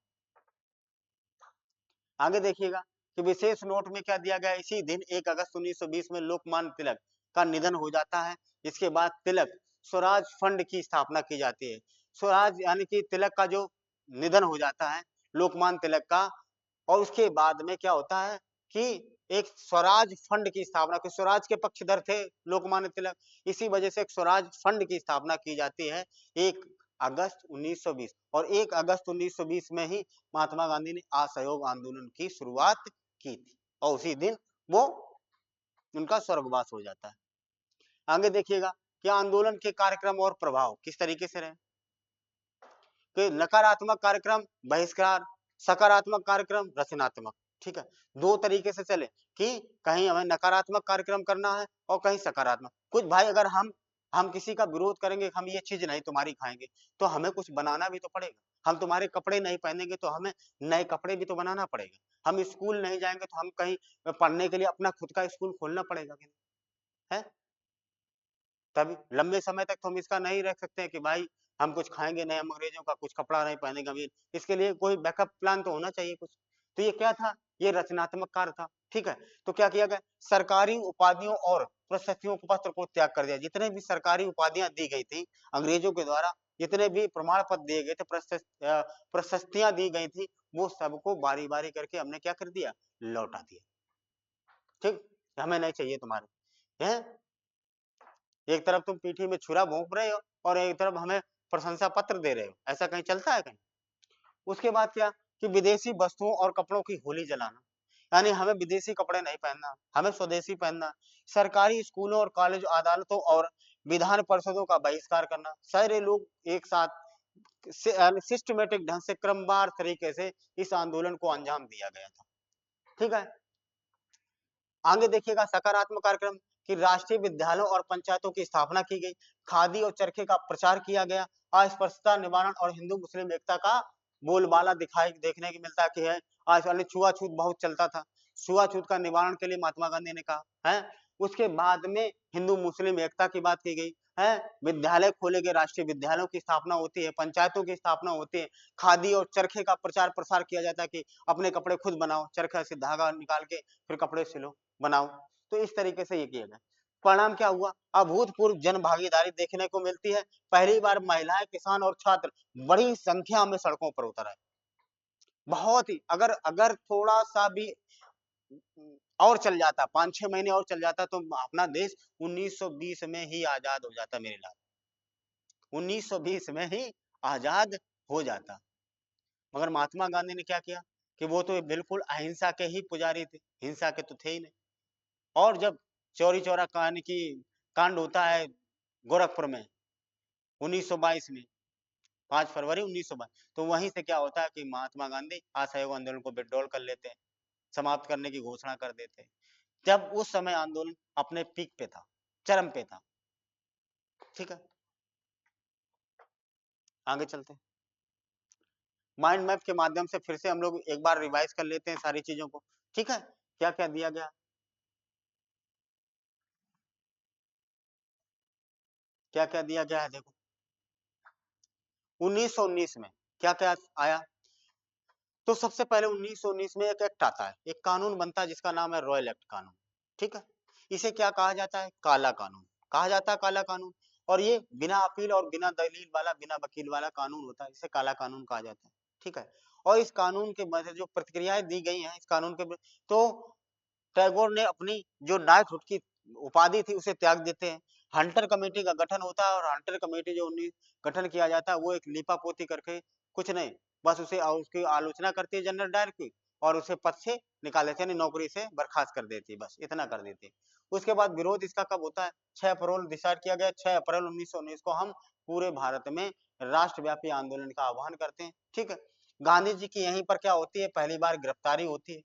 आगे देखिएगा कि विशेष नोट में क्या दिया गया है, इसी दिन 1 अगस्त 1920 में लोकमान्य तिलक का निधन हो जाता है। इसके बाद तिलक स्वराज फंड की स्थापना की जाती है। स्वराज यानी कि तिलक का जो निधन हो जाता है, लोकमान्य तिलक का, और उसके बाद में क्या होता है कि एक स्वराज फंड की स्थापना, कि स्वराज के पक्षधर थे लोकमान्य तिलक, इसी वजह से एक स्वराज फंड की स्थापना की जाती है 1 अगस्त 1920। और 1 अगस्त 1920 में ही महात्मा गांधी ने असहयोग आंदोलन की शुरुआत की थी और उसी दिन वो उनका स्वर्गवास हो जाता है। आगे देखिएगा कि आंदोलन के कार्यक्रम और प्रभाव किस तरीके से रहे। कि नकारात्मक कार्यक्रम बहिष्कार, सकारात्मक कार्यक्रम रचनात्मक, ठीक है? 2 तरीके से चले कि कहीं हमें नकारात्मक कार्यक्रम करना है और कहीं सकारात्मक। कुछ भाई अगर हम किसी का विरोध करेंगे, हम ये चीज़ नहीं तुम्हारी खाएँगे, तो हमें कुछ बनाना भी तो पड़ेगा। हम तुम्हारे कपड़े नहीं पहनेंगे तो हमें नए कपड़े भी तो बनाना पड़ेगा। हम स्कूल नहीं जाएँगे तो हम कहीं पढ़ने के लिए अपना खुद का स्कूल खोलना पड़ेगा कि नहीं, है? तभी लंबे समय तक तो हम इसका नहीं रख सकते हैं कि भाई हम कुछ खाएँगे नहीं, हम अंग्रेजों का कुछ कपड़ा नहीं पहनेंगे अभी। इसके लिए कोई बैकअप प्लान तो होना चाहिए कुछ। तो ये क्या था? ये रचनात्मक कार्य था, ठीक है? तो क्या किया गया? सरकारी उपाधियों और प्रशस्तियों को पत्र को त्याग कर दिया। जितने भी सरकारी उपाधियाँ दी गई थी अंग्रेजों के द्वारा, जितने भी प्रमाण पत्र दिए गए थे, प्रशस्तियाँ दी गई थी, वो सबको बारी-बारी करके हमने क्या कर दिया? लौटा दिया, ठीक? हमें नहीं चाहिए तुम्हारे, हैं? एक तरफ तुम पीठी में छुरा भोंक रहे हो और एक तरफ हमें प्रशंसा पत्र दे रहे हो, ऐसा कहीं चलता है कहीं? उसके बाद क्या कि विदेशी वस्तुओं और कपड़ों की होली जलाना, यानी हमें विदेशी कपड़े नहीं पहनना, हमें स्वदेशी पहनना। सरकारी स्कूलों और कॉलेज, अदालतों और विधान परिषदों का बहिष्कार करना। सारे लोग एक साथ सिस्टमेटिक ढंग से क्रमवार तरीके से इस आंदोलन को अंजाम दिया गया था। ठीक है, आगे देखिएगा सकारात्मक कार्यक्रम कि राष्ट्रीय विद्यालयों और पंचायतों की स्थापना की गई, खादी और चरखे का प्रचार किया गया, अस्पृश्यता निवारण और हिंदू मुस्लिम एकता का बोलबाला दिखाई देखने की मिलता कि है। आज वाले छुआछूत बहुत चलता था, छुआछूत का निवारण के लिए महात्मा गांधी ने कहा है। उसके बाद में हिंदू मुस्लिम एकता की बात की गई है, विद्यालय खोले गए, राष्ट्रीय विद्यालयों की स्थापना होती है, पंचायतों की स्थापना होती है, खादी और चरखे का प्रचार प्रसार किया जाता है कि अपने कपड़े खुद बनाओ, चरखा से धागा निकाल के फिर कपड़े सिलो बनाओ। तो इस तरीके से ये किया गया। परिणाम क्या हुआ? अभूतपूर्व जन भागीदारी देखने को मिलती है। पहली बार महिलाएं, किसान और छात्र बड़ी संख्या में सड़कों पर उतर आए। बहुत ही, अगर अगर थोड़ा सा भी और चल जाता, 5-6 महीने और चल जाता तो अपना देश 1920 में ही आजाद हो जाता मेरे लाल। 1920 में ही आजाद हो जाता। मगर महात्मा गांधी ने क्या किया कि वो तो बिल्कुल अहिंसा के ही पुजारी थे, हिंसा के तो थे ही नहीं। और जब चौरी चौरा कांड की कांड होता है गोरखपुर में 1922 में, 5 फरवरी 1922, तो वहीं से क्या होता है कि महात्मा गांधी असहयोग आंदोलन को विड्रॉल कर लेते हैं, समाप्त करने की घोषणा कर देते हैं। जब उस समय आंदोलन अपने पीक पे था, चरम पे था। ठीक है, आगे चलते हैं। माइंड मैप के माध्यम से फिर से हम लोग एक बार रिवाइज कर लेते हैं सारी चीजों को। ठीक है, क्या क्या दिया गया, क्या क्या दिया गया है देखो। 1919 में क्या क्या आया? तो सबसे पहले 1919 में एक एक्ट आता है, एक कानून बनता है जिसका नाम है रॉयल एक्ट कानून। ठीक है, इसे क्या कहा जाता है? काला कानून कहा जाता है, काला कानून। और ये बिना अपील और बिना दलील वाला, बिना वकील वाला कानून होता है, इसे काला कानून कहा जाता है। ठीक है, और इस कानून के मध्य जो प्रतिक्रियाएं दी गई हैं इस कानून के, तो टैगोर ने अपनी जो नाइटहुड की उपाधि थी उसे त्याग देते हैं। हंटर कमेटी का गठन होता है और हंटर कमेटी जो गठन किया जाता है वो एक लीपापोती करके कुछ नहीं, बस उसे उसकी आलोचना करती है जनरल डायर की और उसे पद से निकाल देते हैं, यानी नौकरी से बर्खास्त कर देती है, बस इतना कर देती है। उसके बाद विरोध इसका कब होता है? 6 अप्रैल डिसाइड किया गया, 6 अप्रैल 1919 को हम पूरे भारत में राष्ट्रव्यापी आंदोलन का आह्वान करते हैं। ठीक है, गांधी जी की यहीं पर क्या होती है? पहली बार गिरफ्तारी होती है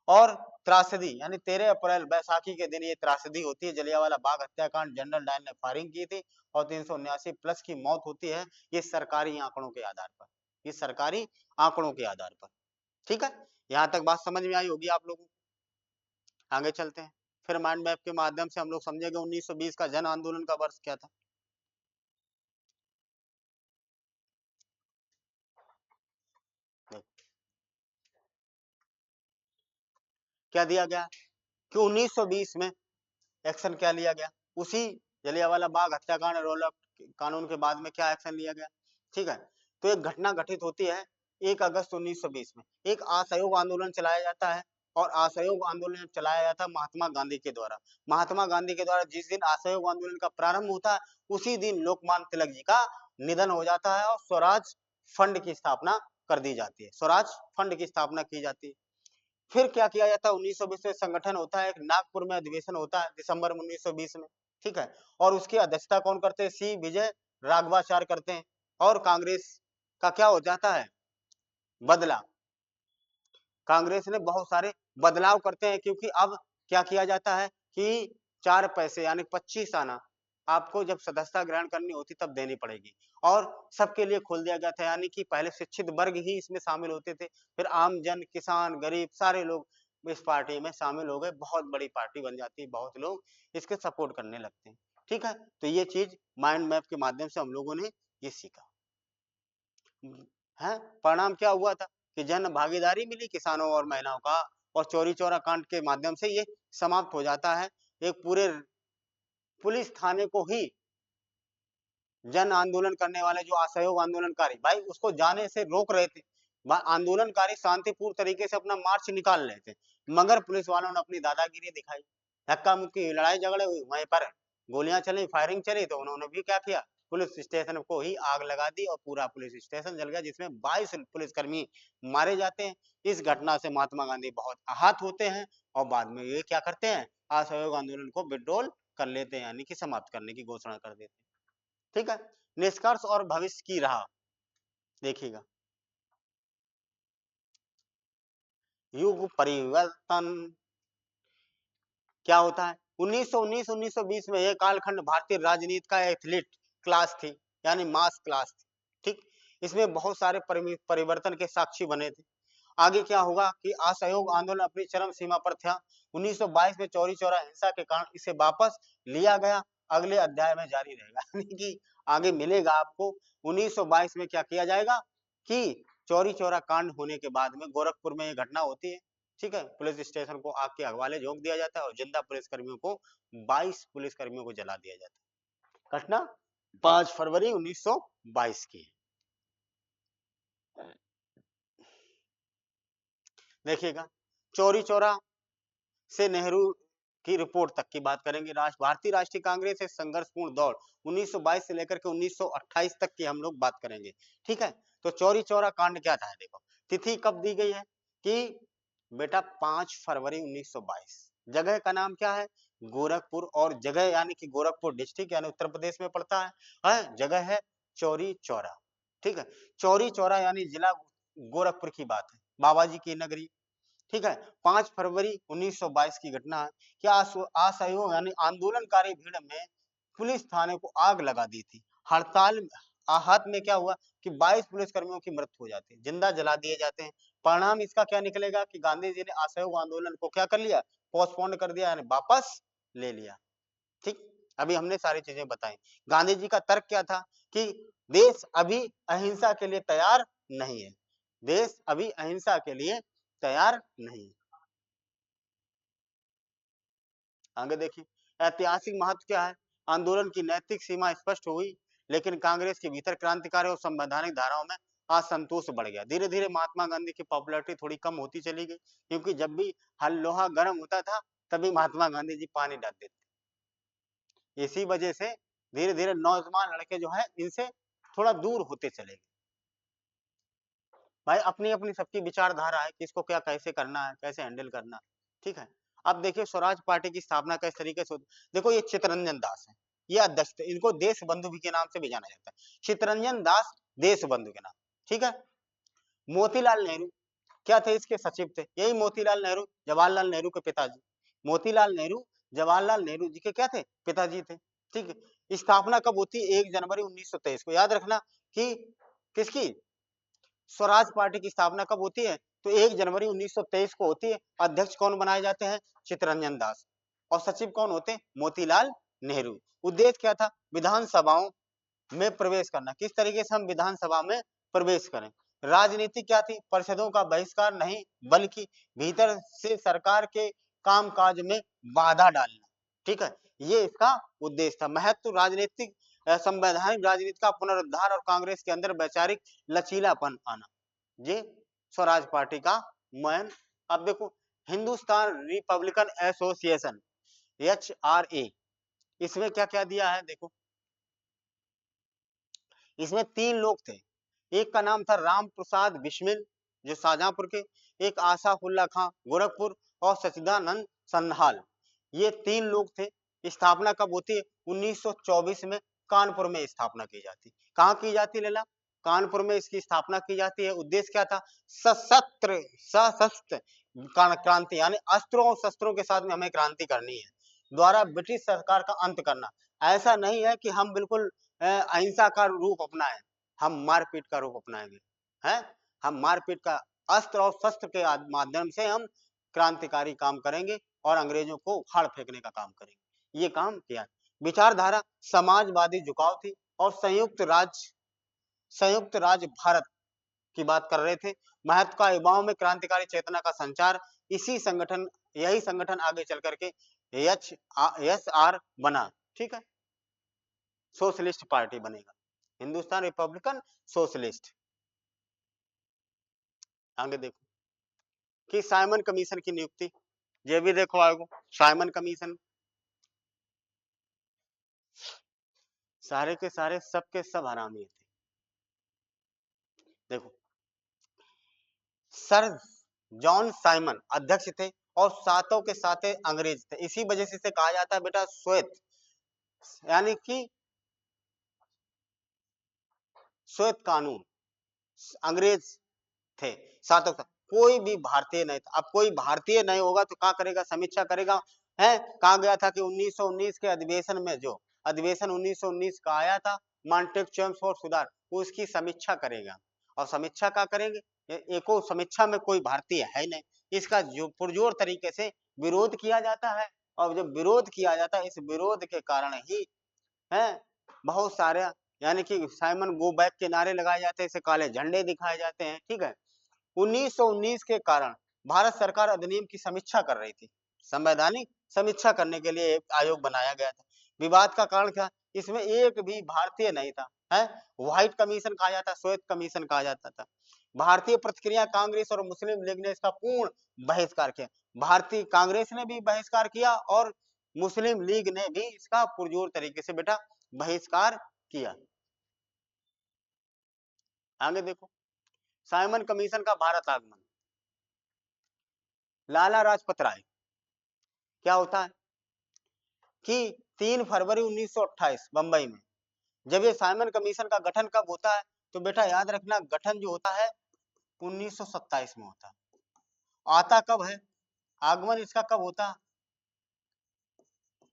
और त्रासदी, यानी 13 अप्रैल बैसाखी के दिन ये त्रासदी होती है, जलियांवाला बाग हत्याकांड, जनरल डायर ने फायरिंग की थी और 379 प्लस की मौत होती है। ये सरकारी आंकड़ों के आधार पर, ये सरकारी आंकड़ों के आधार पर। ठीक है, यहाँ तक बात समझ में आई होगी आप लोगों को। आगे चलते हैं, फिर माइंड मैप के माध्यम से हम लोग समझेंगे 1920 का जन आंदोलन का वर्ष क्या था। क्या दिया गया कि 1920 में एक्शन क्या लिया गया? उसी जलियांवाला बाग हत्याकांड रोल कानून के बाद में क्या एक्शन लिया गया? ठीक है, तो एक घटना घटित होती है 1 अगस्त 1920 में, एक असहयोग आंदोलन चलाया जाता है और असहयोग आंदोलन चलाया जाता है महात्मा गांधी के द्वारा। महात्मा गांधी के द्वारा जिस दिन असहयोग आंदोलन का प्रारंभ होता है उसी दिन लोकमान्य तिलक जी का निधन हो जाता है और स्वराज फंड की स्थापना कर दी जाती है, स्वराज फंड की स्थापना की जाती है। फिर क्या किया जाता है? 1920 में संगठन होता है, एक नागपुर में अधिवेशन होता है दिसंबर में 1920 में। ठीक है, और उसकी अध्यक्षता कौन करते हैं? सी विजय राघवाचार्य करते हैं। और कांग्रेस का क्या हो जाता है? बदलाव। कांग्रेस ने बहुत सारे बदलाव करते हैं क्योंकि अब क्या किया जाता है कि 4 पैसे यानी 25 आना आपको जब सदस्यता ग्रहण करनी होती तब देनी पड़ेगी और सबके लिए खोल दिया गया था, यानी कि पहले शिक्षित वर्ग ही इसमें शामिल होते थे, फिर आम जन, किसान, गरीब सारे लोग इस पार्टी में शामिल हो गए, बहुत बड़ी पार्टी बन जाती है, बहुत लोग इसके सपोर्ट करने लगते हैं। ठीक है, तो ये चीज माइंड मैप के माध्यम से हम लोगों ने ये सीखा है। परिणाम क्या हुआ था कि जन भागीदारी मिली किसानों और महिलाओं का और चौरी चौरा कांड के माध्यम से ये समाप्त हो जाता है। एक पूरे पुलिस थाने को ही जन आंदोलन करने वाले जो असहयोग आंदोलनकारी भाई उसको जाने से रोक रहे थे, आंदोलनकारी शांतिपूर्ण तरीके से अपना मार्च निकाल रहे थे, मगर पुलिस वालों ने अपनी दादागिरी दिखाई, धक्का मुक्की लड़ाई झगड़े हुई वहीं पर गोलियां चली, फायरिंग चली, तो उन्होंने भी क्या किया, पुलिस स्टेशन को ही आग लगा दी और पूरा पुलिस स्टेशन जल गया, जिसमें 22 पुलिसकर्मी मारे जाते हैं। इस घटना से महात्मा गांधी बहुत आहत होते हैं और बाद में ये क्या करते हैं, असहयोग आंदोलन को विड्रॉल कर लेते हैं, यानी कि समाप्त करने की घोषणा कर देते हैं। ठीक है, निष्कर्ष और भविष्य की राह देखिएगा। युग परिवर्तन क्या होता है, 1919-1920 में यह कालखंड भारतीय राजनीति का एथलीट क्लास थी, यानी मास क्लास थी। ठीक, इसमें बहुत सारे परिवर्तन के साक्षी बने थे। आगे क्या होगा कि असहयोग आंदोलन अपनी चरम सीमा पर था। 1922 में चौरी चौरा हिंसा के कारण इसे वापस लिया गया, अगले अध्याय में जारी रहेगा। यानी कि आगे मिलेगा आपको। 1922 में क्या किया जाएगा कि चौरी चौरा कांड होने के बाद में गोरखपुर में ये घटना होती है। ठीक है, पुलिस स्टेशन को आग के हवाले झोंक दिया जाता है और जिंदा पुलिसकर्मियों को 22 पुलिसकर्मियों को जला दिया जाता है। घटना 5 फरवरी 1922 की है। देखिएगा, चौरी चौरा से नेहरू की रिपोर्ट तक की बात करेंगे। भारतीय राष्ट्रीय कांग्रेस एक संघर्षपूर्ण दौर 1922 से लेकर के 1928 तक की हम लोग बात करेंगे। ठीक है, तो चौरी चौरा कांड क्या था, देखो तिथि कब दी गई है कि बेटा 5 फरवरी 1922। जगह का नाम क्या है, गोरखपुर, और जगह यानी कि गोरखपुर डिस्ट्रिक्ट यानी उत्तर प्रदेश में पड़ता है, जगह है चौरी चौरा। ठीक है, चौरी चौरा यानी जिला गोरखपुर की बात है, बाबा जी की नगरी। ठीक है, 5 फरवरी 1922 की घटना है कि असहयोग यानी आंदोलनकारी भीड़ में पुलिस थाने को आग लगा दी थी। हड़ताल आहत में क्या हुआ कि 22 पुलिसकर्मियों की मृत्यु हो जाती है, जिंदा जला दिए जाते हैं। परिणाम इसका क्या निकलेगा कि गांधी जी ने असहयोग आंदोलन को क्या कर लिया, पोस्टपोन कर दिया, यानी वापस ले लिया। ठीक, अभी हमने सारी चीजें बताई। गांधी जी का तर्क क्या था कि देश अभी अहिंसा के लिए तैयार नहीं है, देश अभी अहिंसा के लिए तैयार नहीं है। आगे देखिए, ऐतिहासिक महत्व क्या है, आंदोलन की नैतिक सीमा स्पष्ट हुई, लेकिन कांग्रेस के भीतर क्रांतिकारी और संवैधानिक धाराओं में असंतोष बढ़ गया। धीरे धीरे महात्मा गांधी की पॉपुलैरिटी थोड़ी कम होती चली गई, क्योंकि जब भी हल लोहा गर्म होता था तभी महात्मा गांधी जी पानी डाल देते। इसी वजह से धीरे धीरे नौजवान लड़के जो है इनसे थोड़ा दूर होते चले गए। भाई अपनी अपनी सबकी विचारधारा है, किसको क्या कैसे करना है, कैसे हैंडल करना है। ठीक है, अब देखिए स्वराज पार्टी की स्थापना किस तरीके से देखो, ये चित्तरंजन दास है, ये अध्यक्ष थे, इनको देश बंधु भी के नाम से भी जाना जाता है, चित्तरंजन दास देश बंधु के नाम। ठीक है, मोतीलाल नेहरू क्या थे, इसके सचिव थे, यही मोतीलाल नेहरू जवाहरलाल नेहरू के पिताजी। मोतीलाल नेहरू जवाहरलाल नेहरू जी के क्या थे, पिताजी थे। ठीक है, स्थापना कब होती है, 1 जनवरी 1923 को, याद रखना कि किसकी, स्वराज पार्टी की स्थापना कब होती है, तो 1 जनवरी 1923 को होती है। अध्यक्ष कौन बनाए जाते हैं, चित्तरंजन दास, और सचिव कौन होते हैं, मोतीलाल नेहरू। उद्देश्य क्या था, विधानसभाओं में प्रवेश करना, किस तरीके से हम विधानसभा में प्रवेश करें। राजनीति क्या थी, परिषदों का बहिष्कार नहीं, बल्कि भीतर से सरकार के कामकाज में बाधा डालना। ठीक है, ये इसका उद्देश्य था। महत्व, राजनीतिक संवैधानिक राजनीति का पुनरुद्धार और कांग्रेस के अंदर वैचारिक लचीलापन आना, ये स्वराज पार्टी का मुहिम। अब देखो, हिंदुस्तान रिपब्लिकन एसोसिएशन HRA, इसमें क्या क्या दिया है, देखो इसमें 3 लोग थे, एक का नाम था राम प्रसाद बिस्मिल जो शाहजहांपुर के, एक आसाफुल्ला खां गोरखपुर, और सचिदानंद सन्हाल, ये 3 लोग थे। स्थापना कब होती है, 1924 में कानपुर में स्थापना की जाती। कहाँ की जाती लैला, कानपुर में इसकी स्थापना की जाती है। उद्देश्य क्या था, सशस्त्र क्रांति, यानी अस्त्रों और शस्त्रों के साथ में हमें क्रांति करनी है, द्वारा ब्रिटिश सरकार का अंत करना। ऐसा नहीं है कि हम बिल्कुल अहिंसा का रूप अपनाएं, हम मारपीट का रूप अपनाएंगे, हैं, हम मारपीट का अस्त्र और शस्त्र के माध्यम से हम क्रांतिकारी काम करेंगे और अंग्रेजों को उखाड़ फेंकने का काम करेंगे, ये काम किया। विचारधारा समाजवादी झुकाव थी, और संयुक्त राज्य भारत की बात कर रहे थे। महत्व का, युवाओं में क्रांतिकारी चेतना का संचार, इसी संगठन यही संगठन आगे चल करके HSR बना। ठीक है, सोशलिस्ट पार्टी बनेगा, हिंदुस्तान रिपब्लिकन सोशलिस्ट। आगे देखो कि साइमन कमीशन की नियुक्ति, ये भी देखो आगे साइमन कमीशन सारे के सारे सब के सब हरामी थे। देखो, सर जॉन साइमन अध्यक्ष थे और सातों के साते अंग्रेज थे। इसी वजह से इसे कहा जाता है बेटा श्वेत, यानी कि श्वेत कानून, अंग्रेज थे सातों का। कोई भी भारतीय नहीं था। अब कोई भारतीय नहीं होगा तो क्या करेगा, समीक्षा करेगा। है, कहा गया था कि 1919 के अधिवेशन में, जो अधिवेशन 1919 का आया था मॉन्टेक चेम्सफोर्ड सुधार, उसकी समीक्षा करेगा। और समीक्षा क्या करेंगे, एको समीक्षा में कोई भारतीय है नहीं, इसका जो पुरजोर तरीके से विरोध किया जाता है। और जब विरोध किया जाता है, इस विरोध के कारण ही है बहुत सारे, यानी कि साइमन गो बैक के नारे लगाए जाते हैं, इसे काले झंडे दिखाए जाते हैं। ठीक है, 1919 के कारण भारत सरकार अधिनियम की समीक्षा कर रही थी। संवैधानिक समीक्षा करने के लिए एक आयोग बनाया गया था। विवाद का कारण क्या, इसमें एक भी भारतीय नहीं था। है, व्हाइट कमीशन कहा जाता, श्वेत कमीशन कहा जाता था। भारतीय प्रतिक्रिया, कांग्रेस और मुस्लिम लीग ने इसका पूर्ण बहिष्कार किया। भारतीय कांग्रेस ने भी बहिष्कार किया और मुस्लिम लीग ने भी इसका पुरजोर तरीके से बेटा बहिष्कार किया। आगे देखो, साइमन कमीशन का भारत आगमन। लाला लाजपत राय, क्या होता है कि 3 फरवरी 1928 बंबई में जब ये साइमन कमीशन का गठन कब होता है, तो बेटा याद रखना, गठन जो होता है 1927 में होता है। आता कब है, आगमन इसका कब होता है,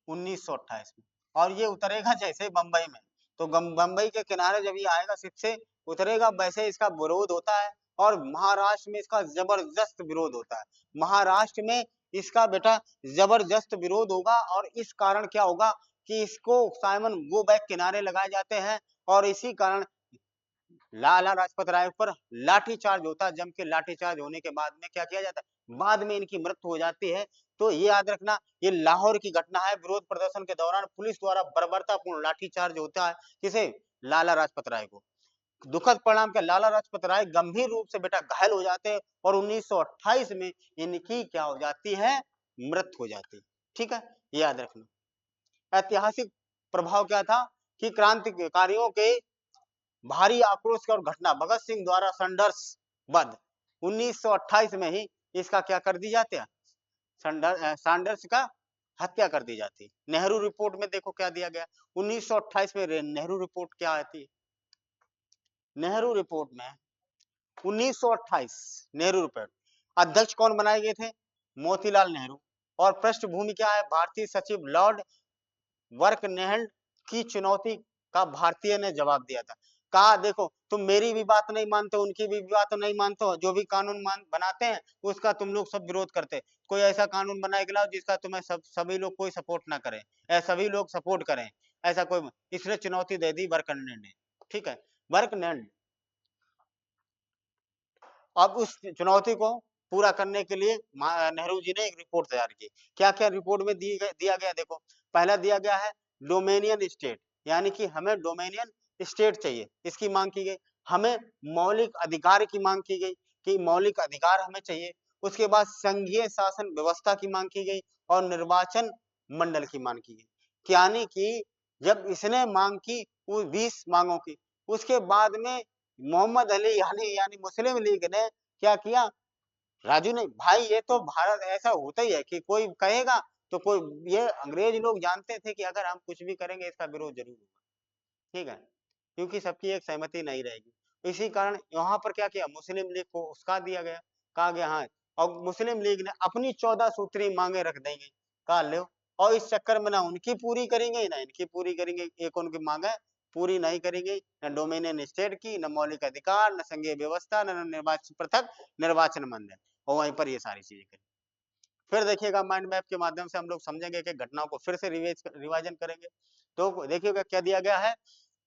1928 में। और ये उतरेगा जैसे बंबई में, तो बंबई के किनारे जब ये आएगा शिप से उतरेगा, वैसे इसका विरोध होता है। और महाराष्ट्र में इसका जबरदस्त विरोध होता है। महाराष्ट्र में इसका बेटा जबरदस्त विरोध होगा। और इस कारण क्या होगा कि इसको साइमन गो बैक किनारे लगाए जाते हैं। और इसी कारण लाला लाजपत राय पर लाठीचार्ज होता है। जम के लाठीचार्ज होने के बाद में क्या किया जाता है, बाद में इनकी मृत्यु हो जाती है। तो ये याद रखना, ये लाहौर की घटना है। विरोध प्रदर्शन के दौरान पुलिस द्वारा बर्बरतापूर्ण लाठीचार्ज होता है, किसे, लाला लाजपत राय को। दुखद परिणाम क्या, लाला लाजपत राय गंभीर रूप से बेटा घायल हो जाते हैं और 1928 में इनकी क्या हो जाती है, मृत्यु हो जाती है। ठीक है, ये याद रखना। ऐतिहासिक प्रभाव क्या था कि क्रांतिकारियों के भारी आक्रोश और घटना, भगत सिंह द्वारा संघर्ष बद 1928 में ही इसका क्या कर दी जाती है, सैंडर्स का हत्या कर दी जाती है। नेहरू रिपोर्ट में देखो क्या दिया गया 1928 में। नेहरू रिपोर्ट क्या आती है, नेहरू रिपोर्ट में 1928 नेहरू रिपोर्ट, अध्यक्ष कौन बनाए गए थे, मोतीलाल नेहरू। और पृष्ठभूमि क्या है, भारतीय सचिव लॉर्ड वर्कनेहल की चुनौती का भारतीय ने जवाब दिया था। कहा देखो, तुम मेरी भी बात नहीं मानते, उनकी भी बात नहीं मानते हो, जो भी कानून बनाते हैं उसका तुम लोग सब विरोध करते हैं। कोई ऐसा कानून बना के लाओ जिसका तुम्हें सभी लोग कोई सपोर्ट ना करें, सभी लोग सपोर्ट करें, ऐसा कोई। इसने चुनौती दे दी वर्कनेहल ने। ठीक है, वर्कनेहल, अब उस चुनौती को पूरा करने के लिए नेहरू जी ने एक रिपोर्ट तैयार की। क्या क्या रिपोर्ट में दिया गया, देखो, पहला दिया गया है डोमेनियन स्टेट, यानी कि हमें डोमेनियन स्टेट चाहिए, इसकी मांग की गई। हमें मौलिक अधिकार की मांग की गई कि मौलिक अधिकार हमें चाहिए। उसके बाद संघीय शासन व्यवस्था की मांग की गई और निर्वाचन मंडल की मांग की गई। यानी कि जब इसने मांग की वो 20 मांगों की, उसके बाद में मोहम्मद अली यानी यानी मुस्लिम लीग ने क्या किया, राजू ने, भाई ये तो भारत ऐसा होता ही है कि कोई कहेगा तो कोई, ये अंग्रेज लोग जानते थे कि अगर हम कुछ भी करेंगे इसका विरोध जरूर होगा। ठीक है, क्योंकि सबकी एक सहमति नहीं रहेगी। इसी कारण यहाँ पर क्या किया, मुस्लिम लीग को उसका दिया गया, कहा गया हाँ। और मुस्लिम लीग ने अपनी 14 सूत्री मांगे रख देंगे, कहा लो। और इस चक्कर में ना उनकी पूरी करेंगे ना इनकी पूरी करेंगे, एक उनकी मांगे पूरी नहीं करेंगे, न डोमिनियन स्टेट की, न मौलिक अधिकार, न संघीय व्यवस्था, न निर्वाचन पृथक निर्वाचन मंडल। और वहीं पर ये सारी चीजें करें। फिर देखिएगा, माइंड मैप के माध्यम से हम लोग समझेंगे कि घटनाओं को फिर से रिवाइजन करेंगे। तो देखिएगा क्या दिया गया है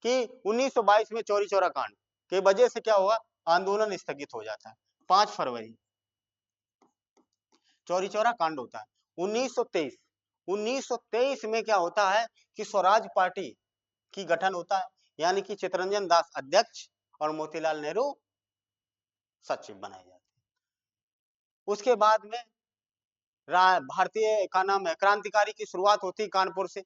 कि 1922 में चौरी चौरा कांड की वजह से क्या हुआ, आंदोलन स्थगित हो जाता है। 5 फरवरी चौरी चौरा कांड होता है। 1923 में क्या होता है कि स्वराज पार्टी की गठन होता है, यानी कि चितरंजन दास अध्यक्ष और मोतीलाल नेहरू सचिव बनाए जाते हैं। उसके बाद में भारतीय का नाम है क्रांतिकारी की शुरुआत होती कानपुर से।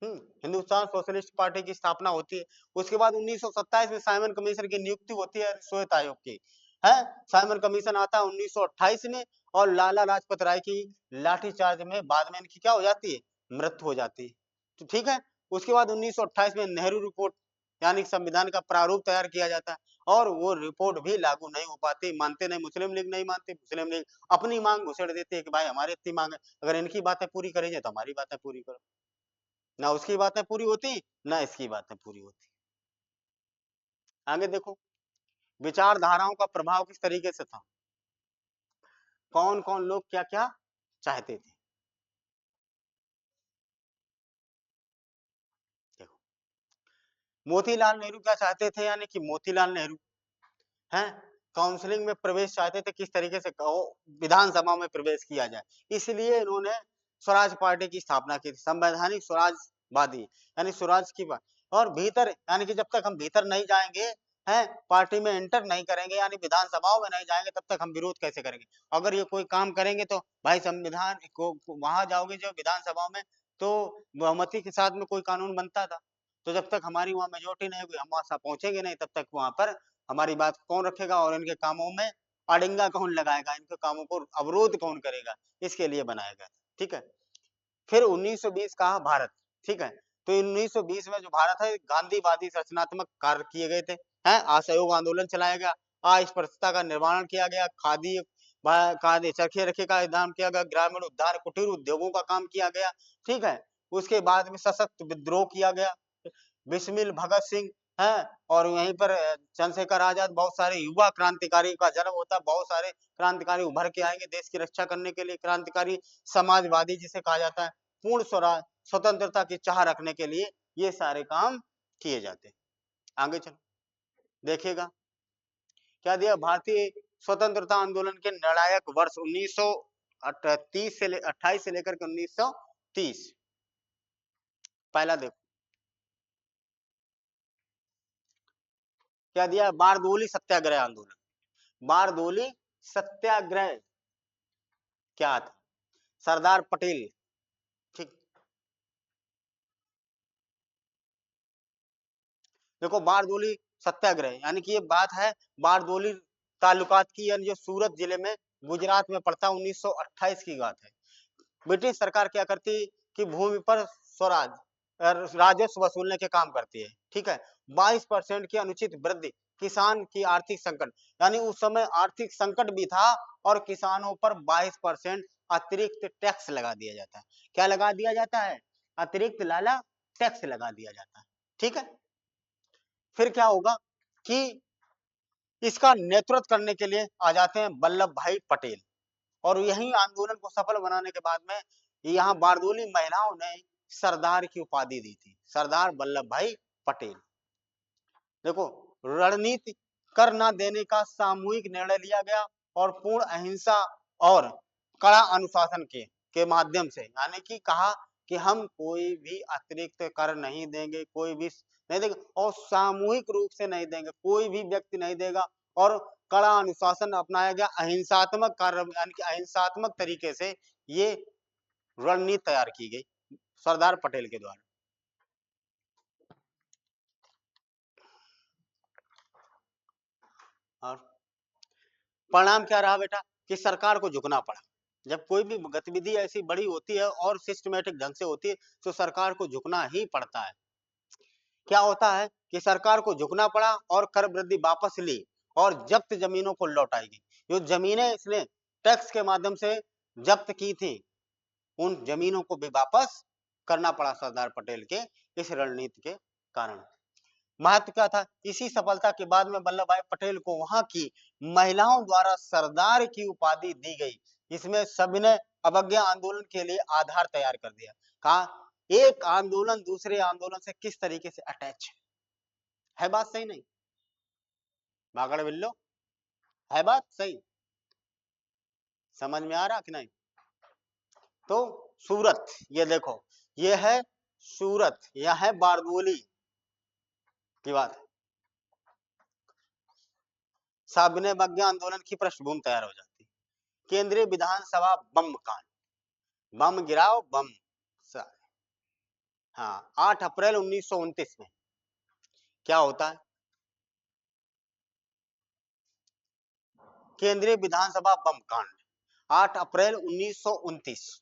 हिंदुस्तान सोशलिस्ट पार्टी की स्थापना होती है। उसके बाद 1927 में साइमन कमीशन की नियुक्ति होती है श्वेत आयोग की, है। साइमन कमीशन आता है 1928 में, और लाला लाजपत राय की लाठीचार्ज में बाद में इनकी क्या हो जाती है, मृत्यु हो जाती है। तो ठीक है, उसके बाद 1928 में नेहरू रिपोर्ट यानी संविधान का प्रारूप तैयार किया जाता है, और वो रिपोर्ट भी लागू नहीं हो पाती, मानते नहीं, मुस्लिम लीग नहीं मानती, मुस्लिम लीग अपनी मांग घुसेड़ देती है कि भाई हमारी इतनी मांग है, अगर इनकी बातें पूरी करेंगे तो हमारी बातें पूरी करो। ना उसकी बातें पूरी होती, ना इसकी बातें पूरी होती। आगे देखो, विचारधाराओं का प्रभाव किस तरीके से था, कौन कौन लोग क्या क्या चाहते थे। देखो, मोतीलाल नेहरू क्या चाहते थे, यानी कि मोतीलाल नेहरू हैं काउंसलिंग में प्रवेश चाहते थे, किस तरीके से विधानसभा में प्रवेश किया जाए, इसलिए इन्होंने स्वराज पार्टी की स्थापना की थी, संवैधानिक स्वराजवादी, यानी स्वराज की बात। और भीतर यानी कि जब तक हम भीतर नहीं जाएंगे, हैं पार्टी में एंटर नहीं करेंगे, यानी विधानसभाओं में नहीं जाएंगे, तब तक हम विरोध कैसे करेंगे। अगर ये कोई काम करेंगे तो भाई संविधान को वहां जाओगे जो विधानसभाओं में, तो बहुमति के साथ में कोई कानून बनता था। तो जब तक हमारी वहां मेजोरिटी नहीं होगी, हम वहां पहुंचेंगे नहीं, तब तक वहां पर हमारी बात कौन रखेगा, और इनके कामों में अड़ंगा कौन लगाएगा, इनके कामों को अवरोध कौन करेगा, इसके लिए बनाया गया। ठीक है, फिर 1920 कहा भारत। ठीक है, तो 1920 में जो भारत है, गांधीवादी रचनात्मक कार्य किए गए थे, हैं असहयोग आंदोलन चलाया गया, अस्पृश्यता का निर्माण किया गया, खादी खादी चरखे रखे का इंतजाम किया गया, ग्रामीण उद्धार कुटीर उद्योगों का काम किया गया। ठीक है, उसके बाद में सशक्त विद्रोह किया गया, बिस्मिल भगत सिंह है, और यहीं पर चंद्रशेखर आजाद, बहुत सारे युवा क्रांतिकारी का जन्म होता है, बहुत सारे क्रांतिकारी उभर के आएंगे देश की रक्षा करने के लिए, क्रांतिकारी समाजवादी जिसे कहा जाता है, पूर्ण स्वराज स्वतंत्रता की चाह रखने के लिए ये सारे काम किए जाते हैं। आगे चलो देखिएगा क्या दिया, भारतीय स्वतंत्रता आंदोलन के निर्णायक वर्ष 1930 से 28 से लेकर के 1930। पहला देखो क्या दिया, बारदोली सत्याग्रह आंदोलन। बारदोली सत्याग्रह क्या था, सरदार पटेल। ठीक, देखो बारदोली सत्याग्रह यानी कि ये बात है बारदोली ताल्लुकात की, यानी जो सूरत जिले में गुजरात में पड़ता है, 1928 की बात है। ब्रिटिश सरकार क्या करती कि भूमि पर स्वराज राजस्व वसूलने के काम करती है। ठीक है, 22% की अनुचित वृद्धि, किसान की आर्थिक संकट, यानी उस समय आर्थिक संकट भी था, और किसानों पर 22% अतिरिक्त टैक्स लगा दिया जाता है। क्या लगा दिया जाता है, अतिरिक्त लाला टैक्स लगा दिया जाता है। ठीक है, फिर क्या होगा कि इसका नेतृत्व करने के लिए आ जाते हैं वल्लभ भाई पटेल, और यही आंदोलन को सफल बनाने के बाद में यहाँ बारदोली महिलाओं ने सरदार की उपाधि दी थी, सरदार वल्लभ भाई पटेल। देखो, रणनीति कर न देने का सामूहिक निर्णय लिया गया, और पूर्ण अहिंसा और कड़ा अनुशासन के माध्यम से, यानी कि कहा कि हम कोई भी अतिरिक्त कर नहीं देंगे, कोई भी नहीं देंगे, और सामूहिक रूप से नहीं देंगे, कोई भी व्यक्ति नहीं देगा, और कड़ा अनुशासन अपनाया गया, अहिंसात्मक कार्य यानी कि अहिंसात्मक तरीके से ये रणनीति तैयार की गई सरदार पटेल के द्वारा। और परिणाम क्या रहा बेटा, कि सरकार को झुकना पड़ा। जब कोई भी गतिविधि ऐसी बड़ी होती है और सिस्टमेटिक ढंग से होती है, तो सरकार को झुकना ही पड़ता है। क्या होता है कि सरकार को झुकना पड़ा, और कर वृद्धि वापस ली, और जब्त जमीनों को लौटाएगी। जो जमीनें इसने टैक्स के माध्यम से जब्त की थी, उन जमीनों को भी वापस करना पड़ा सरदार पटेल के इस रणनीति के कारण। महत्व क्या था, इसी सफलता के बाद में वल्लभ भाई पटेल को वहां की महिलाओं द्वारा सरदार की उपाधि दी गई। इसमें सविनय अवज्ञा आंदोलन के लिए आधार तैयार कर दिया। कहा एक आंदोलन दूसरे आंदोलन से किस तरीके से अटैच है बात सही नहीं, बागड़ बिल्लो, है बात सही, समझ में आ रहा कि नहीं। तो सूरत, ये देखो, ये है सूरत, यह है बारदोली की बात। सविनय अवज्ञा आंदोलन की पृष्ठभूमि तैयार हो जाती है। केंद्रीय विधानसभा बम कांड, बम गिराओ बम हाँ, 8 अप्रैल 1929 में क्या होता है? केंद्रीय विधानसभा बम कांड, 8 अप्रैल 1929।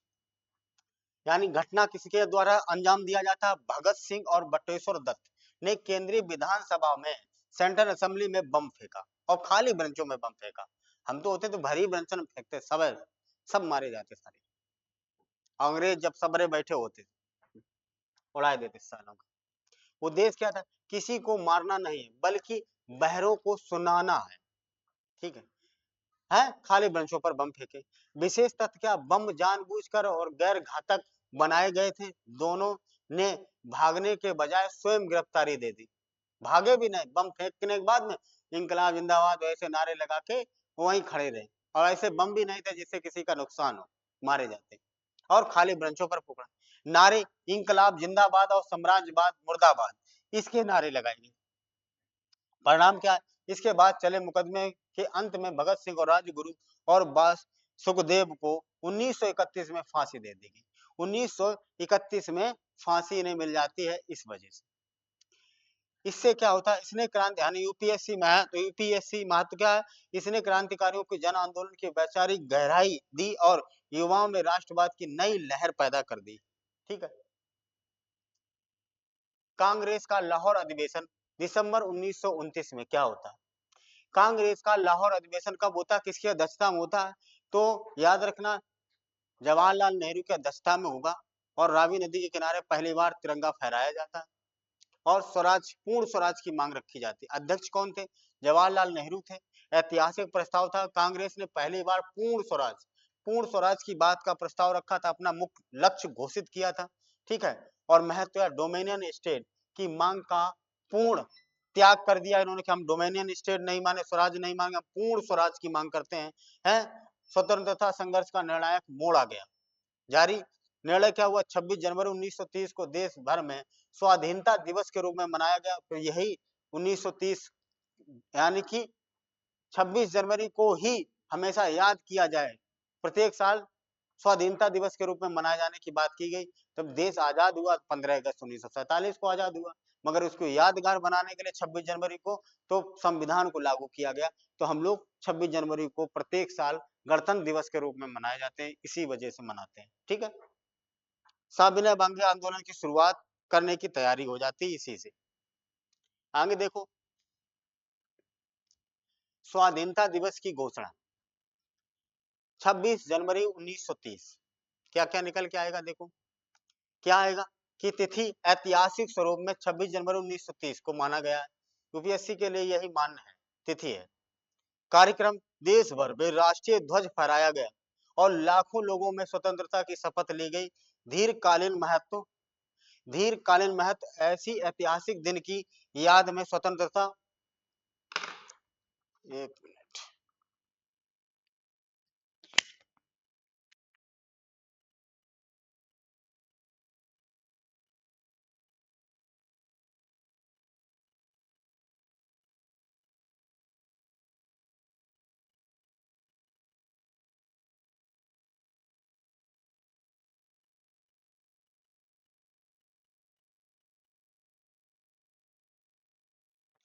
यानी घटना किसके द्वारा अंजाम दिया जाता है? भगत सिंह और बटुकेश्वर दत्त ने केंद्रीय विधानसभा में, सेंट्रल असेंबली में बम फेंका और खाली ब्रांचों में बम फेंका। हम तो होते तो भरी ब्रांचों में फेंकते, सब मारे जाते सारे। अंग्रेज जब सबरे बैठे होते, उड़ा देते सालों का। उद्देश्य क्या था? किसी को मारना नहीं, बल्कि बहरों को सुनाना है। ठीक है, खाली ब्रांचों पर बम फेंके। विशेष तथ्य क्या? बम जानबूझकर और गैर घातक बनाए गए थे। दोनों ने भागने के बजाय स्वयं गिरफ्तारी दे दी, भागे भी नहीं, बम फेंकने के बाद में इंकलाब जिंदाबाद ऐसे नारे लगा के वहीं खड़े रहे। और ऐसे बम भी नहीं थे जिससे किसी का नुकसान हो, मारे जाते। और खाली ब्रांचों पर फूका नारे, इंकलाब जिंदाबाद और साम्राज्यवाद मुर्दाबाद, इसके नारे लगाए गए। परिणाम क्या है? इसके बाद चले मुकदमे के अंत में भगत सिंह और राजगुरु और बास सुखदेव को 1931 में फांसी दे दी गई। 1931 में फांसी इन्हें मिल जाती है इस वजह से। इससे क्या होता है? इसने क्रांति, यानी यूपीएससी में, तो यूपीएससी महत्व क्या है? इसने क्रांतिकारियों के जन आंदोलन की वैचारिक गहराई दी और युवाओं में राष्ट्रवाद की नई लहर पैदा कर दी। ठीक है। कांग्रेस का लाहौर अधिवेशन दिसंबर 1929 में क्या होता है? कांग्रेस का लाहौर अधिवेशन कब होता है? किसकी अध्यक्षता में होता है? तो याद रखना, जवाहरलाल नेहरू की अध्यक्षता में होगा और रावी नदी के किनारे पहली बार तिरंगा फहराया जाता है और स्वराज, पूर्ण स्वराज की मांग रखी जाती है। अध्यक्ष कौन थे? जवाहरलाल नेहरू थे। ऐतिहासिक प्रस्ताव था, कांग्रेस ने पहली बार पूर्ण स्वराज की बात का प्रस्ताव रखा था, अपना मुख्य लक्ष्य घोषित किया था। ठीक है। और महत्व डोमिनियन स्टेट की मांग का पूर्ण त्याग कर दिया इन्होंने कि हम डोमिनियन स्टेट नहीं माने, स्वराज नहीं मांगे, हम पूर्ण स्वराज की मांग करते हैं। स्वतंत्रता संघर्ष का निर्णायक मोड़ आ गया। जारी निर्णय क्या हुआ? 26 जनवरी 1930 को देश भर में स्वाधीनता दिवस के रूप में मनाया गया। तो यही 1930, यानी कि 26 जनवरी को ही हमेशा याद किया जाए, प्रत्येक साल स्वाधीनता दिवस के रूप में मनाए जाने की बात की गई। तब देश आजाद हुआ 15 अगस्त 1947 को आजाद हुआ, मगर उसको यादगार बनाने के लिए 26 जनवरी को तो संविधान को लागू किया गया। तो हम लोग 26 जनवरी को प्रत्येक साल गणतंत्र दिवस के रूप में मनाए जाते हैं, इसी वजह से मनाते हैं। ठीक है। सविनय अवज्ञा आंदोलन की शुरुआत करने की तैयारी हो जाती है इसी से। आगे देखो, स्वाधीनता दिवस की घोषणा 26 जनवरी 1930। क्या क्या निकल के आएगा? देखो क्या आएगा कि तिथि ऐतिहासिक स्वरूप में 26 जनवरी 1930 को माना गया है। यूपीएससी के लिए यही मान्य है, तिथि है। कार्यक्रम, देश भर में राष्ट्रीय ध्वज फहराया गया और लाखों लोगों में स्वतंत्रता की शपथ ली गई। दीर्घकालीन महत्व, दीर्घकालीन महत्व, ऐसी ऐतिहासिक दिन की याद में स्वतंत्रता, एक मिनट,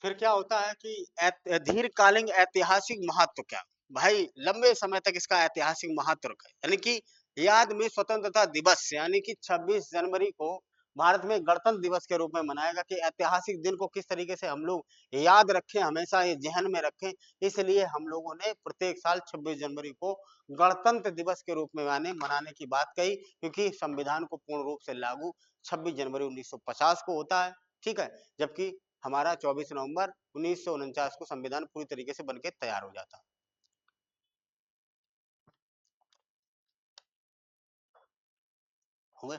फिर क्या होता है कि दीर्घकालीन ऐतिहासिक महत्व क्या? भाई लंबे समय तक इसका ऐतिहासिक महत्व रखा है, यानी कि याद में स्वतंत्रता दिवस, यानी कि 26 जनवरी को भारत में गणतंत्र दिवस के रूप में मनाएगा कि ऐतिहासिक दिन को किस तरीके से हम लोग याद रखें, हमेशा ये जहन में रखें। इसलिए हम लोगों ने प्रत्येक साल 26 जनवरी को गणतंत्र दिवस के रूप में मनाने की बात कही, क्योंकि संविधान को पूर्ण रूप से लागू 26 जनवरी 1950 को होता है। ठीक है। जबकि हमारा 24 नवंबर 1949 को संविधान पूरी तरीके से बनके तैयार हो जाता। हुए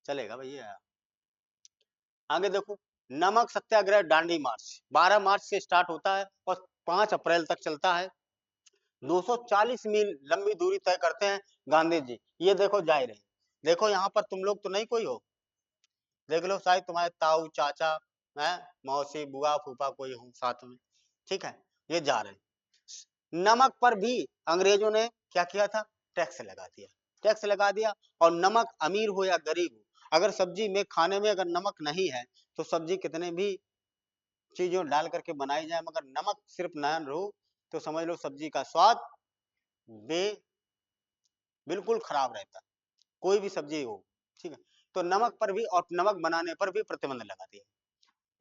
चलेगा भैया। आगे देखो, नमक सत्याग्रह दांडी मार्च 12 मार्च से स्टार्ट होता है और 5 अप्रैल तक चलता है। 240 मील लंबी दूरी तय करते हैं गांधी जी। ये देखो जाहिर है, देखो यहाँ पर तुम लोग तो नहीं कोई हो, देख लो शायद तुम्हारे ताऊ चाचा है, मौसी बुआ फूफा कोई हो साथ में। ठीक है। ये जा रहे हैं। नमक पर भी अंग्रेजों ने क्या किया था? टैक्स लगा दिया। टैक्स लगा दिया। और नमक अमीर हो या गरीब हो, अगर सब्जी में खाने में अगर नमक नहीं है तो सब्जी कितने भी चीजों डाल करके बनाई जाए, मगर नमक सिर्फ ना रहो तो समझ लो सब्जी का स्वाद बे बिल्कुल खराब रहता, कोई भी सब्जी हो। ठीक है, तो नमक पर भी और नमक बनाने पर भी प्रतिबंध लगा दिया।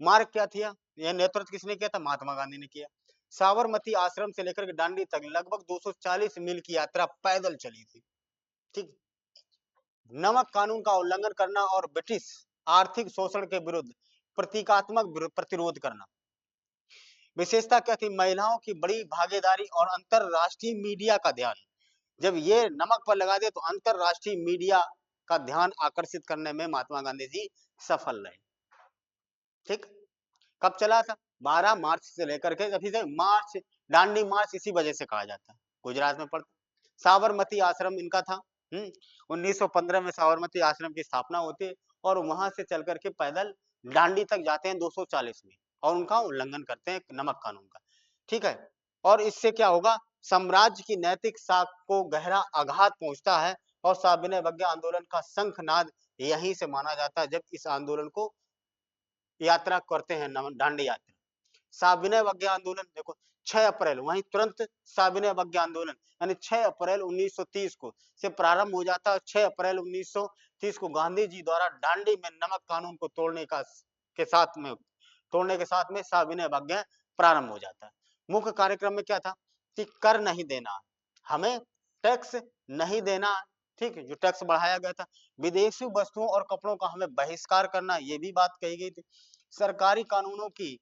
मार्ग क्या था? यह नेतृत्व किसने किया था? महात्मा गांधी ने किया। साबरमती आश्रम से लेकर के दांडी तक लगभग 240 मील की यात्रा पैदल चली थी। ठीक, नमक कानून का उल्लंघन करना और ब्रिटिश आर्थिक शोषण के विरुद्ध प्रतीकात्मक प्रतिरोध करना। विशेषता क्या थी? महिलाओं की बड़ी भागीदारी और अंतरराष्ट्रीय मीडिया का ध्यान। जब ये नमक पर लगा दिया तो अंतरराष्ट्रीय मीडिया का ध्यान आकर्षित करने में महात्मा गांधी जी सफल रहे। ठीक, कब चला था? 12 मार्च से लेकर के, अभी से मार्च, दांडी मार्च इसी वजह से कहा जाता है, गुजरात में पड़ता। साबरमती आश्रम इनका था। 1915 में साबरमती आश्रम की स्थापना होती है और वहां से चल करके पैदल दांडी तक जाते हैं 240 में, और उनका उल्लंघन करते हैं नमक कानून का। ठीक है, और इससे क्या होगा? साम्राज्य की नैतिक साख को गहरा आघात पहुंचता है और साविनय अवज्ञा आंदोलन का शंखनाद यहीं से माना जाता है, जब इस आंदोलन को यात्रा करते हैं, दांडी यात्रा। साविनय अवज्ञा आंदोलन देखो 6 अप्रैल, वहीं तुरंत साविनय अवज्ञा आंदोलन यानी 6 अप्रैल 1930 को से प्रारंभ हो जाता है। 6 अप्रैल 1930 को गांधी जी द्वारा दांडी में नमक कानून को तोड़ने के साथ में साविनय अवज्ञा प्रारंभ हो जाता है। मुख्य कार्यक्रम में क्या था कि कर नहीं देना, हमें टैक्स नहीं देना। ठीक है, जो टैक्स बढ़ाया गया था, विदेशी वस्तुओं और कपड़ों का हमें बहिष्कार करना, ये भी बात कही गई थी। सरकारी कानूनों की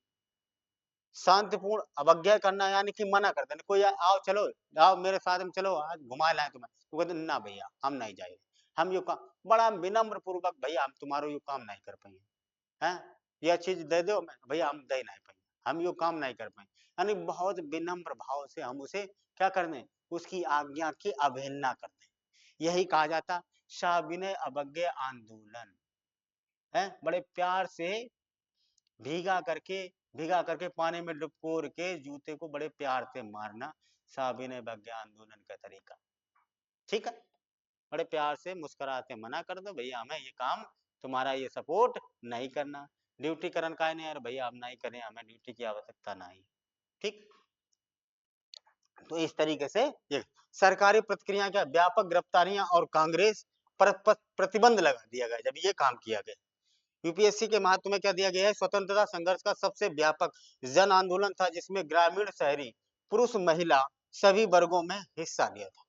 शांतिपूर्ण अवज्ञा करना, यानी कि मना कर देना। कोई आओ चलो, आओ मेरे साथ में चलो, आज घुमा लाए तुम्हें, तो कहते ना भैया हम नहीं जाएंगे, हम यो काम बड़ा विनम्र पूर्वक, भैया हम तुम्हारो यो काम नहीं कर पाएंगे, हैं यह चीज दे दो, भैया हम दे नहीं पाएंगे, हम यो काम नहीं कर पाएंगे। यानी बहुत विनम्र भाव से हम उसे क्या कर दें, उसकी आज्ञा की अवहेलना कर दें। यही कहा जाता साविनय अवज्ञा आंदोलन है। बड़े प्यार से भीगा करके भिगा करके पानी में डुबोर के जूते को बड़े प्यार से मारना, साविनय अवज्ञा आंदोलन का तरीका। ठीक है, बड़े प्यार से मुस्कुराते मना कर दो, भैया हमें ये काम तुम्हारा ये सपोर्ट नहीं करना। ड्यूटी करन का नहीं यार, भैया हम नहीं करें, हमें ड्यूटी की आवश्यकता नहीं। ठीक, तो इस तरीके से ये सरकारी प्रतिक्रिया क्या, व्यापक गिरफ्तारियां और कांग्रेस पर प्रतिबंध लगा दिया गया जब ये काम किया गया। यूपीएससी के महत्व में क्या दिया गया है? स्वतंत्रता संघर्ष का सबसे व्यापक जन आंदोलन था, जिसमें ग्रामीण, शहरी, पुरुष, महिला सभी वर्गों में हिस्सा लिया था।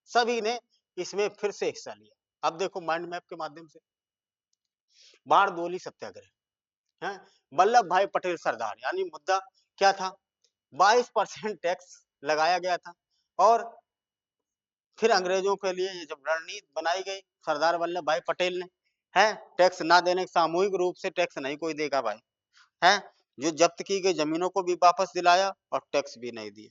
सभी ने इसमें फिर से हिस्सा लिया। अब देखो माइंड मैप के माध्यम से, बारडोली सत्याग्रह है, वल्लभ भाई पटेल सरदार, यानी मुद्दा क्या था? 22% टैक्स लगाया गया था। और फिर अंग्रेजों के लिए ये जब रणनीति बनाई गई सरदार वल्लभ भाई पटेल ने, है टैक्स ना देने, सामूहिक रूप से टैक्स नहीं कोई देगा भाई, है जो जब्त की गई जमीनों को भी वापस दिलाया और टैक्स भी नहीं दिए।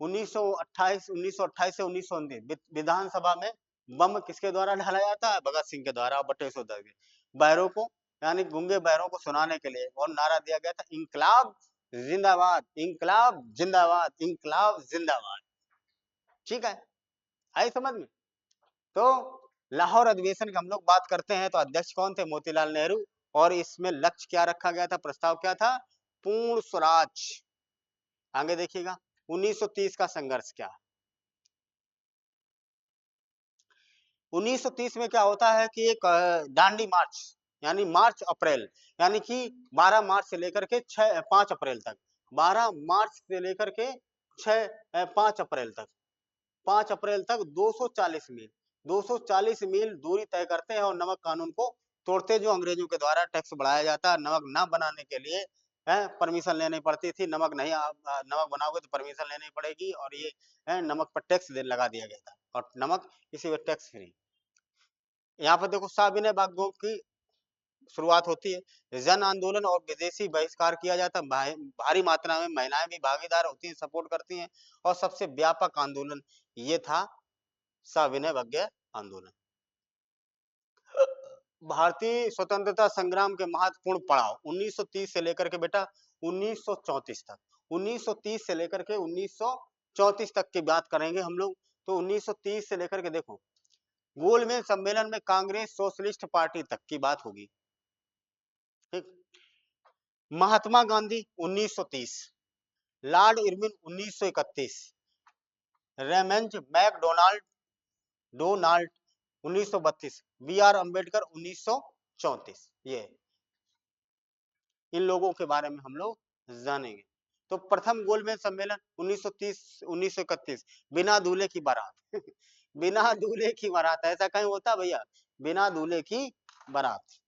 1928 से 1929 विधानसभा में बम किसके द्वारा ढाला जाता है? भगत सिंह के द्वारा, बटेश्वर दत्त के बहरों को, यानी गूंगे बहरों को सुनाने के लिए, और नारा दिया गया था इंकलाब जिंदाबाद, इंकलाब जिंदाबाद, इंकलाब जिंदाबाद। ठीक है, आई समझ में? तो लाहौर अधिवेशन की हम लोग बात करते हैं तो अध्यक्ष कौन थे? मोतीलाल नेहरू। और इसमें लक्ष्य क्या रखा गया था? प्रस्ताव क्या था? पूर्ण स्वराज। आगे देखिएगा 1930 का संघर्ष क्या है। 1930 में क्या होता है कि एक दांडी मार्च, यानी मार्च अप्रैल, यानी कि 12 मार्च से लेकर के 5 अप्रैल तक, 12 मार्च से लेकर के 5 अप्रैल तक, 5 अप्रैल तक 240 मील, 240 मील दूरी तय करते हैं और नमक कानून को तोड़ते, जो अंग्रेजों के द्वारा टैक्स बढ़ाया जाता है। नमक ना बनाने के लिए परमिशन लेनी पड़ती थी, नमक नहीं नमक बनाओगे तो परमिशन लेनी पड़ेगी, और ये नमक पर टैक्स लगा दिया गया था, और नमक इसी में टैक्स फ्री। यहाँ पर देखो साविनय बागों की शुरुआत होती है, जन आंदोलन और विदेशी बहिष्कार किया जाता है, भारी मात्रा में महिलाएं भी भागीदार होती हैं, सपोर्ट करती हैं, और सबसे व्यापक आंदोलन ये था सविनय अवज्ञा आंदोलन। भारतीय स्वतंत्रता संग्राम के महत्वपूर्ण पड़ाव 1930 से लेकर के बेटा 1934 तक, 1930 से लेकर के 1934 तक की बात करेंगे हम लोग। तो 1930 से लेकर के देखो गोलमेज सम्मेलन में कांग्रेस सोशलिस्ट पार्टी तक की बात होगी। ठीक। Mahatma Gandhi 1930, Lord Irwin 1931, Raymond MacDonald Donald 1932, B R Ambedkar 1934। ये इन लोगों के बारे में हम लोग जानेंगे। तो प्रथम गोलमेज सम्मेलन 1930 1931, बिना दूल्हे की बारात बिना दूल्हे की बारात, ऐसा कहीं होता भैया? बिना दूल्हे की बारात।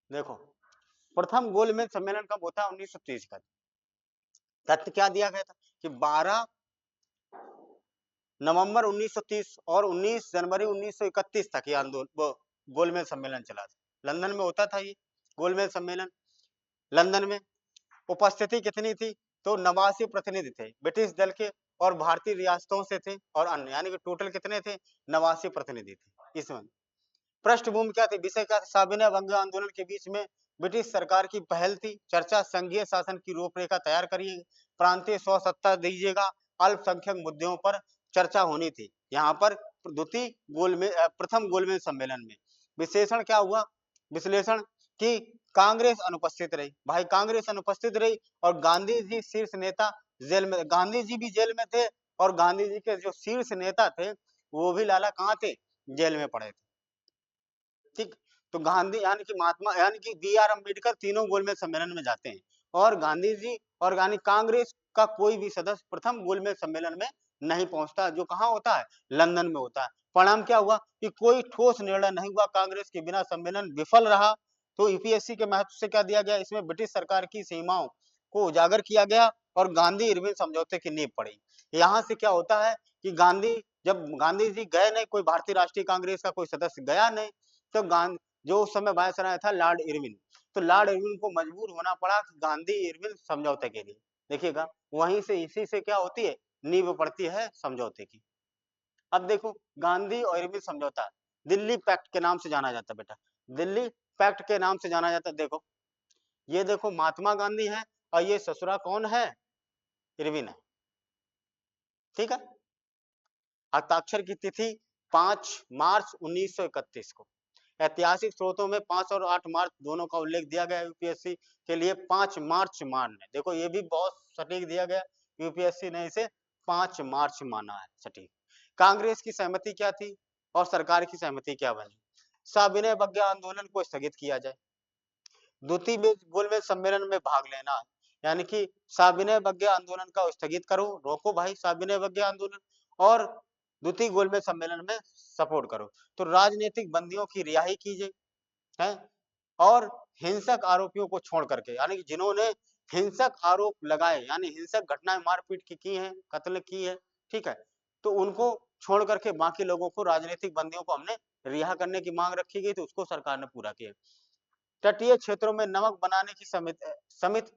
देखो प्रथम गोलमेज सम्मेलन कब होता है? 1930 का। तथ्य क्या दिया गया था कि 12 नवंबर 1930 और 19 जनवरी 1931 तक ये आंदोलन गोलमेज सम्मेलन चला था। लंदन में होता था ये गोलमेज सम्मेलन। लंदन में उपस्थिति कितनी थी? तो 89 प्रतिनिधि थे ब्रिटिश दल के और भारतीय रियासतों से थे और अन्य, यानी कि टोटल कितने थे? 89 प्रतिनिधि थे इसमें। पृष्ठभूमि क्या थी? विषय क्या था? साविनय अवज्ञा आंदोलन के बीच में ब्रिटिश सरकार की पहल थी। चर्चा संघीय शासन की रूपरेखा तैयार करिए, प्रांतीय स्वसत्ता दीजिएगा, अल्पसंख्यक मुद्दों पर चर्चा होनी थी। यहाँ पर द्वितीय प्रथम गोलमेज सम्मेलन में विशेषण क्या हुआ? विश्लेषण की कांग्रेस अनुपस्थित रही। भाई कांग्रेस अनुपस्थित रही और गांधी जी शीर्ष नेता जेल में, गांधी जी भी जेल में थे और गांधी जी के जो शीर्ष नेता थे वो भी लाला कहाँ थे? जेल में पड़े थे। ठीक। तो गांधी यानी कि महात्मा यानी कि बी आर अम्बेडकर तीनों गोलमेज सम्मेलन में जाते हैं और गांधी जी और यानी कांग्रेस का कोई भी सदस्य प्रथम गोलमेज सम्मेलन में नहीं पहुंचता, जो कहाँ होता है? लंदन में होता है। परिणाम क्या हुआ कि कोई ठोस निर्णय नहीं हुआ, कांग्रेस के बिना सम्मेलन विफल रहा। तो यूपीएससी के महत्व से क्या दिया गया? इसमें ब्रिटिश सरकार की सीमाओं को उजागर किया गया और गांधी इरविन समझौते की नींव पड़ी। यहाँ से क्या होता है कि जब गांधी जी गए नहीं, कोई भारतीय राष्ट्रीय कांग्रेस का कोई सदस्य गया नहीं, तो जो उस समय वायसराय था लॉर्ड इरविन, तो लॉर्ड इरविन को मजबूर होना पड़ा गांधी इरविन समझौते के लिए। देखिएगा वहीं से इसी से क्या होती है? नींव पड़ती है समझौते की। अब देखो गांधी और इरविन समझौता दिल्ली पैक्ट के नाम से जाना जाता है बेटा, दिल्ली पैक्ट के नाम से जाना जाता है। देखो ये देखो महात्मा गांधी है और ये ससुरा कौन है? इरविन है। ठीक है। हस्ताक्षर की तिथि 5 मार्च 1931 को। ऐतिहासिक स्रोतों में 5 और 8 मार्च दोनों का उल्लेख दिया गया है। यूपीएससी के लिए 5 मार्च मान है। देखो ये भी बहुत सटीक दिया गया, यूपीएससी ने इसे 5 मार्च माना है सटीक। कांग्रेस की सहमति क्या थी और सरकार की सहमति क्या बनी? सविनय अवज्ञा आंदोलन को स्थगित किया जाए, द्वितीय गोलमेज सम्मेलन में भाग लेना, यानी कि सविनय अवज्ञा आंदोलन का स्थगित करो, रोको भाई सविनय अवज्ञा आंदोलन, और द्वितीय गोलमेज सम्मेलन में सपोर्ट करो। तो राजनीतिक बंदियों की रिहाई कीजिए है और हिंसक आरोपियों को छोड़ करके, यानी कि जिन्होंने हिंसक आरोप लगाए, यानी हिंसक घटनाएं मारपीट की है, कत्ल की है, ठीक है, तो उनको छोड़ करके बाकी लोगों को, राजनीतिक बंदियों को हमने रिहा करने की मांग रखी गई, तो उसको सरकार ने पूरा किया। तटीय क्षेत्रों में नमक बनाने की समित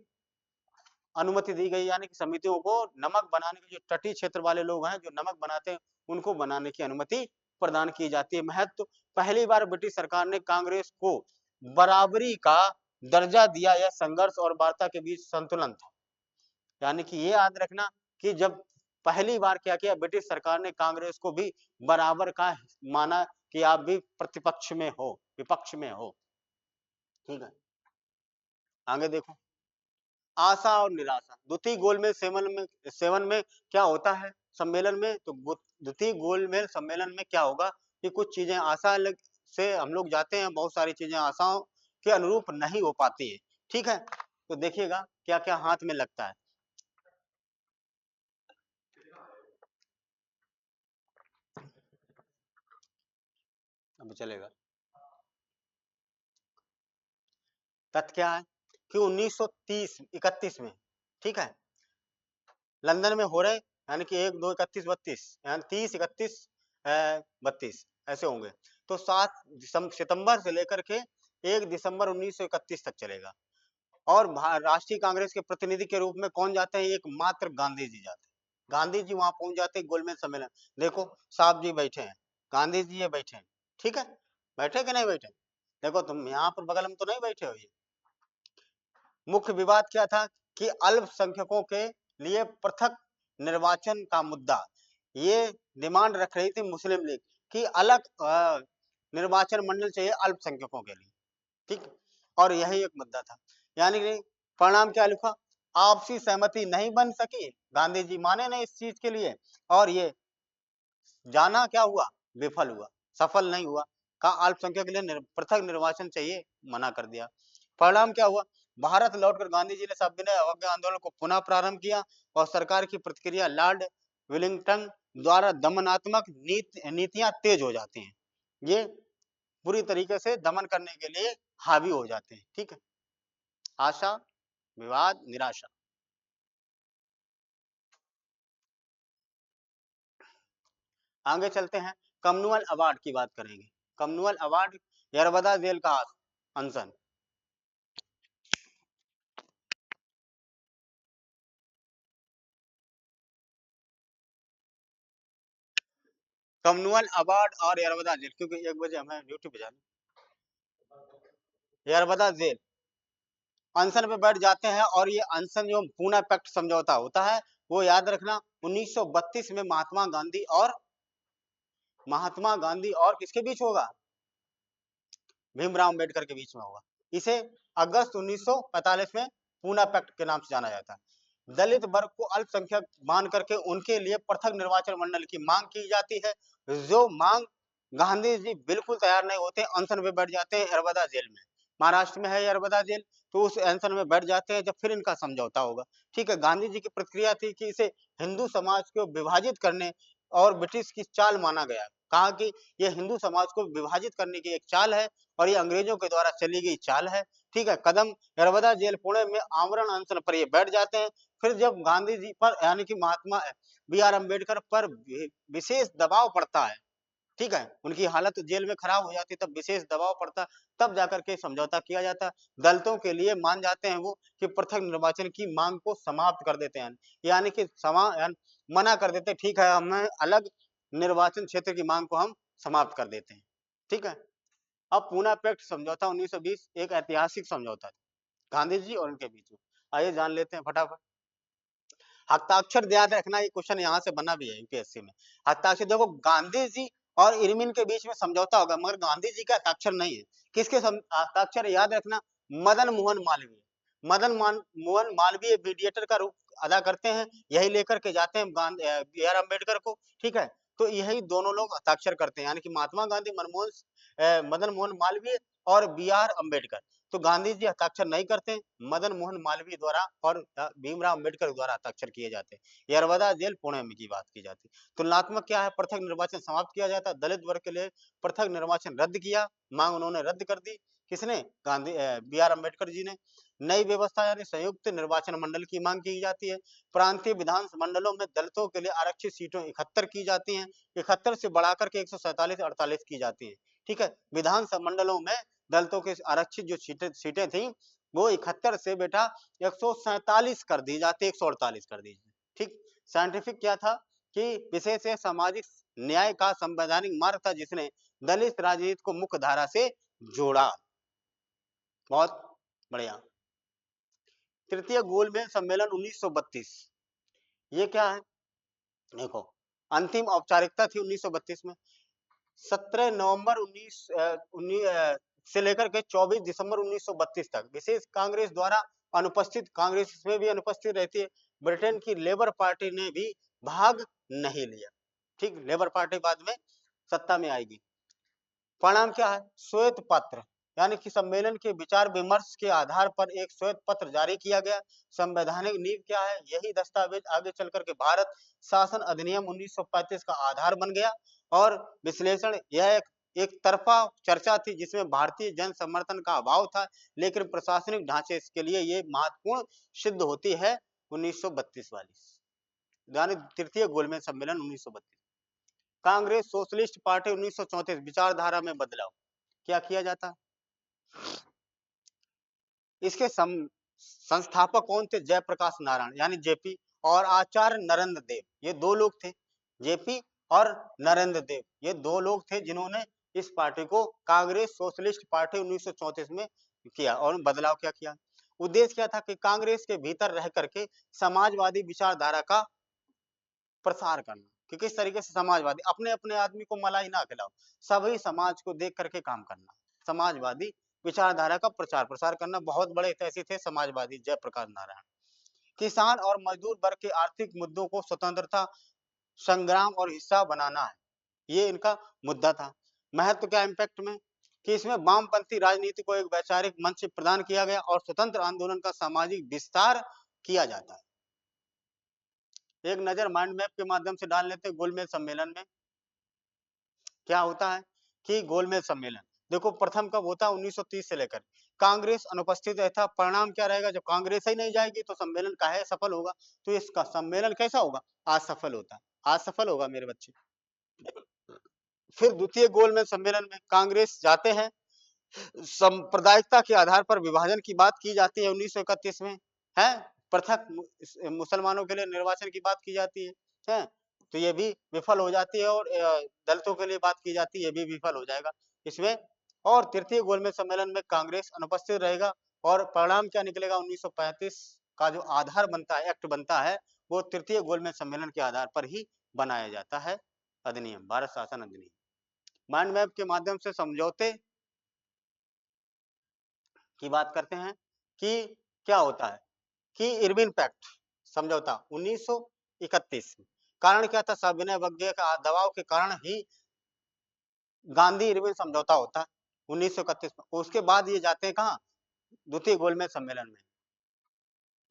अनुमति दी गई, यानी कि समितियों को नमक बनाने के, जो तटीय क्षेत्र वाले लोग हैं जो नमक बनाते हैं उनको बनाने की अनुमति प्रदान की जाती है। महत्व, पहली बार ब्रिटिश सरकार ने कांग्रेस को बराबरी का दर्जा दिया। यह संघर्ष और वार्ता के बीच संतुलन था, यानी कि ये याद रखना कि जब पहली बार क्या किया ब्रिटिश सरकार ने, कांग्रेस को भी बराबर का माना कि आप भी प्रतिपक्ष में हो, विपक्ष में हो। ठीक है, आगे देखो आशा और निराशा। द्वितीय गोलमेज सेवन में क्या होता है सम्मेलन में? तो द्वितीय गोलमेज सम्मेलन में क्या होगा कि कुछ चीजें आशा से हम लोग जाते हैं, बहुत सारी चीजें आशाओं के अनुरूप नहीं हो पाती है। ठीक है, तो देखिएगा क्या क्या हाथ में लगता है। अब चलेगा। तथ्य क्या है कि 1930-31 में, ठीक है, लंदन में हो रहे, यानी कि 1 2 31 32, यानी 30 31 32 ऐसे होंगे। तो 7 सितंबर से लेकर के 1 दिसंबर 1931 तक चलेगा। और राष्ट्रीय कांग्रेस के प्रतिनिधि के रूप में कौन जाते हैं? एकमात्र गांधी जी जाते हैं। गांधी जी वहां पहुंच जाते हैं गोलमेज सम्मेलन। देखो साहब जी बैठे हैं, गांधी जी ये बैठे हैं, ठीक है, बैठे कि नहीं बैठे? देखो तुम यहाँ पर बगल में तो नहीं बैठे हो। ये मुख्य विवाद क्या था कि अल्पसंख्यकों के लिए पृथक निर्वाचन का मुद्दा, ये डिमांड रख रही थी मुस्लिम लीग कि अलग निर्वाचन मंडल चाहिए अल्पसंख्यकों के लिए, ठीक। और यही एक मुद्दा था, यानी कि परिणाम क्या लिखा? आपसी सहमति नहीं बन सकी, गांधी जी माने नहीं इस चीज के लिए, और ये जाना क्या हुआ? विफल हुआ, सफल नहीं हुआ। कहा अल्पसंख्यक के लिए पृथक निर्वाचन चाहिए, मना कर दिया। परिणाम क्या हुआ? भारत लौटकर गांधी जी ने सविनय अवज्ञा आंदोलन को पुनः प्रारंभ किया और सरकार की प्रतिक्रिया लॉर्ड विलिंगटन द्वारा दमनात्मक नीतियां तेज हो जाती हैं। ये पूरी तरीके से दमन करने के लिए हावी हो जाते हैं, ठीक है। आशा, विवाद, निराशा। आगे चलते हैं, कम्युअल अवार्ड की बात करेंगे। कम्युअल अवार्ड, यरबदा जेल का अनशन। कम्युअल अवार्ड और यरबदा जेल, क्योंकि 1 बजे हमें ड्यूटी पे जाना। यरबदा जेल अनशन पे बैठ जाते हैं, और ये अनशन जो पूना पैक्ट समझौता होता है, वो याद रखना 1932 में महात्मा गांधी और किसके बीच होगा? भीमराव अंबेडकर के बीच में होगा। इसे अगस्त 1945 में पूना पैक्ट के नाम से जाना जाता है। दलित वर्ग को अल्पसंख्यक मान करके उनके लिए पृथक निर्वाचन मंडल की मांग की जाती है, जो मांग गांधी जी बिल्कुल तैयार नहीं होते, अनशन में बैठ जाते हैं यरबदा जेल में। महाराष्ट्र में है यरबदा जेल, तो उस अनशन में बैठ जाते हैं जब फिर इनका समझौता होगा, ठीक है। गांधी जी की प्रक्रिया थी कि इसे हिंदू समाज को विभाजित करने और ब्रिटिश की चाल माना गया। कहा कि ये हिंदू समाज को विभाजित करने की एक चाल है, और ये अंग्रेजों के द्वारा चली गई चाल है, ठीक है। कदम नर्मदा जेल पुणे में आमरण अनशन पर ये बैठ जाते हैं। फिर जब गांधी जी पर यानी कि महात्मा बी आर अम्बेडकर पर विशेष दबाव पड़ता है, ठीक है, उनकी हालत जेल में खराब हो जाती है, तब विशेष दबाव पड़ता, तब जाकर के समझौता किया जाता है। दलितों के लिए मान जाते हैं वो कि पृथक निर्वाचन की मांग को समाप्त कर देते हैं, यानी कि मना कर देते हैं, ठीक है, हमें अलग निर्वाचन क्षेत्र की मांग को हम समाप्त कर देते हैं, ठीक है। अब पूना पैक्ट समझौता 1920 एक ऐतिहासिक समझौता था गांधी जी और उनके बीच में। आइए जान लेते हैं फटाफट। हस्ताक्षर याद रखना, ये क्वेश्चन यहाँ से बना भी है यूपीएससी में। हस्ताक्षर देखो, गांधी जी और इरविन के बीच में समझौता होगा, मगर गांधी जी का हस्ताक्षर नहीं है। किसके हस्ताक्षर याद रखना? मदन मोहन मालवीय। मोहन मालवीय मीडिएटर का रूप अदा करते हैं, यही लेकर के जाते हैं बी आर अम्बेडकर को, ठीक है। तो यही दोनों लोग हस्ताक्षर करते हैं, यानी कि महात्मा गांधी, मदन मोहन मालवीय और बी आर अम्बेडकर। तो गांधी जी हस्ताक्षर नहीं करते, मदन मोहन मालवीय द्वारा और भीमराव अम्बेडकर द्वारा हस्ताक्षर किए जाते हैं। यरवदा जेल पुणे में की बात की जाती है। तुलनात्मक क्या है? पृथक निर्वाचन समाप्त किया जाता है, दलित वर्ग के लिए पृथक निर्वाचन रद्द किया, मांग उन्होंने रद्द कर दी। किसने? बी आर अम्बेडकर जी ने। नई व्यवस्था यानी संयुक्त निर्वाचन मंडल की मांग की जाती है। प्रांतीय विधान मंडलों में दलितों के लिए आरक्षित सीटों 71 की जाती हैं, 71 से बढ़ाकर के 147 48 की जाती है, ठीक है। विधान मंडलों में दलितों के आरक्षित जो सीटें थी, वो 71 से बेटा 147 कर दी जाती, 148 कर दी, ठीक। साइंटिफिक क्या था कि विशेष सामाजिक न्याय का संवैधानिक मार्ग था, जिसने दलित राजनीति को मुख्य धारा से जोड़ा। बहुत बढ़िया। तृतीय गोलमेज सम्मेलन 1932, ये क्या है? देखो, अंतिम औपचारिकता थी 1932 में। 17 नवंबर 19 से लेकर के 24 दिसंबर 1932 तक विशेष कांग्रेस द्वारा अनुपस्थित, कांग्रेस इसमें भी अनुपस्थित रहती है। ब्रिटेन की लेबर पार्टी ने भी भाग नहीं लिया, ठीक। लेबर पार्टी बाद में सत्ता में आएगी। परिणाम क्या है? श्वेत पत्र, यानी कि सम्मेलन के विचार विमर्श के आधार पर एक श्वेत पत्र जारी किया गया। संवैधानिक नींव क्या है? यही दस्तावेज आगे चल करके भारत शासन अधिनियम 1935 का आधार बन गया। और विश्लेषण, यह एक तरफा चर्चा थी, जिसमें भारतीय जन समर्थन का अभाव था, लेकिन प्रशासनिक ढांचे के लिए ये महत्वपूर्ण सिद्ध होती है 1932 वाली, यानी तृतीय गोलमेज सम्मेलन 1932। कांग्रेस सोशलिस्ट पार्टी 1934 विचारधारा में बदलाव, क्या किया जाता? इसके संस्थापक कौन थे? जयप्रकाश नारायण यानी जेपी और आचार्य नरेंद्र देव, ये दो लोग थे। जेपी और नरेंद्र देव ये दो लोग थे जिन्होंने इस पार्टी को कांग्रेस सोशलिस्ट पार्टी 1934 में किया और बदलाव क्या किया। उद्देश्य क्या था कि कांग्रेस के भीतर रह करके समाजवादी विचारधारा का प्रसार करना, कि किस तरीके से समाजवादी अपने अपने आदमी को मलाई ना खिलाओ, सभी समाज को देख करके काम करना, समाजवादी विचारधारा का प्रचार प्रसार करना। बहुत बड़े ऐसे थे समाजवादी जयप्रकाश नारायण। किसान और मजदूर वर्ग के आर्थिक मुद्दों को स्वतंत्रता संग्राम और हिस्सा बनाना है, ये इनका मुद्दा था। महत्व क्या इम्पैक्ट में कि इसमें वामपंथी राजनीति को एक वैचारिक मंच प्रदान किया गया और स्वतंत्र आंदोलन का सामाजिक विस्तार किया जाता है। एक नजर माइंड मैप के माध्यम से डाल लेते हैं गोलमेज सम्मेलन में क्या होता है कि गोलमेज सम्मेलन देखो प्रथम कब होता है 1930 से लेकर कांग्रेस अनुपस्थित रहता, परिणाम क्या रहेगा? जब कांग्रेस ही नहीं जाएगी तो सम्मेलन काहे सफल होगा? तो इसका सम्मेलन कैसा होगा? असफल होता है, असफल होगा मेरे बच्चे। फिर द्वितीय गोलमेज सम्मेलन में कांग्रेस जाते हैं, सांप्रदायिकता के आधार पर विभाजन की बात की जाती है 1931 में, है पृथक मुसलमानों के लिए निर्वाचन की बात की जाती है, तो ये भी विफल हो जाती है और दलितों के लिए बात की जाती है, ये भी विफल हो जाएगा इसमें। और तृतीय गोलमेज सम्मेलन में कांग्रेस अनुपस्थित रहेगा और परिणाम क्या निकलेगा? 1935 का जो आधार बनता है, एक्ट बनता है, वो तृतीय गोलमेज सम्मेलन के आधार पर ही बनाया जाता है, अधिनियम, भारत शासन अधिनियम। माइंड मैप के माध्यम से समझौते की बात करते हैं कि क्या होता है कि इरविन पैक्ट समझौता 1931 में कारण क्या था? सविनय अवज्ञा का दबाव के कारण ही गांधी इरविन समझौता होता है 1931 में। उसके बाद ये जाते हैं कहाँ? द्वितीय गोलमेज सम्मेलन में।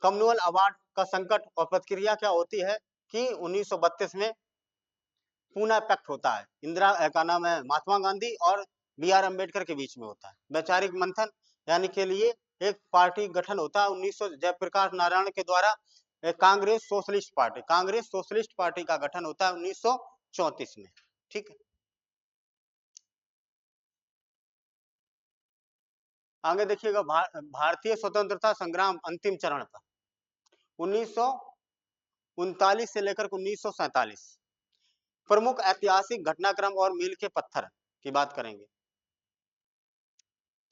कम्युनल अवार्ड का संकट और प्रतिक्रिया क्या होती है कि 1932 में पूना पैक्ट होता है, इंदिरा का नाम है महात्मा गांधी और बी आर अम्बेडकर के बीच में होता है। वैचारिक मंथन यानी के लिए एक पार्टी गठन होता है 1900 जयप्रकाश नारायण के द्वारा, Congress socialist party, Congress socialist party का गठन होता है 1934 में। ठीक है, आगे देखिएगा भारतीय स्वतंत्रता संग्राम अंतिम चरण पर 1939 से लेकर 1947 प्रमुख ऐतिहासिक घटनाक्रम और मील के पत्थर की बात करेंगे।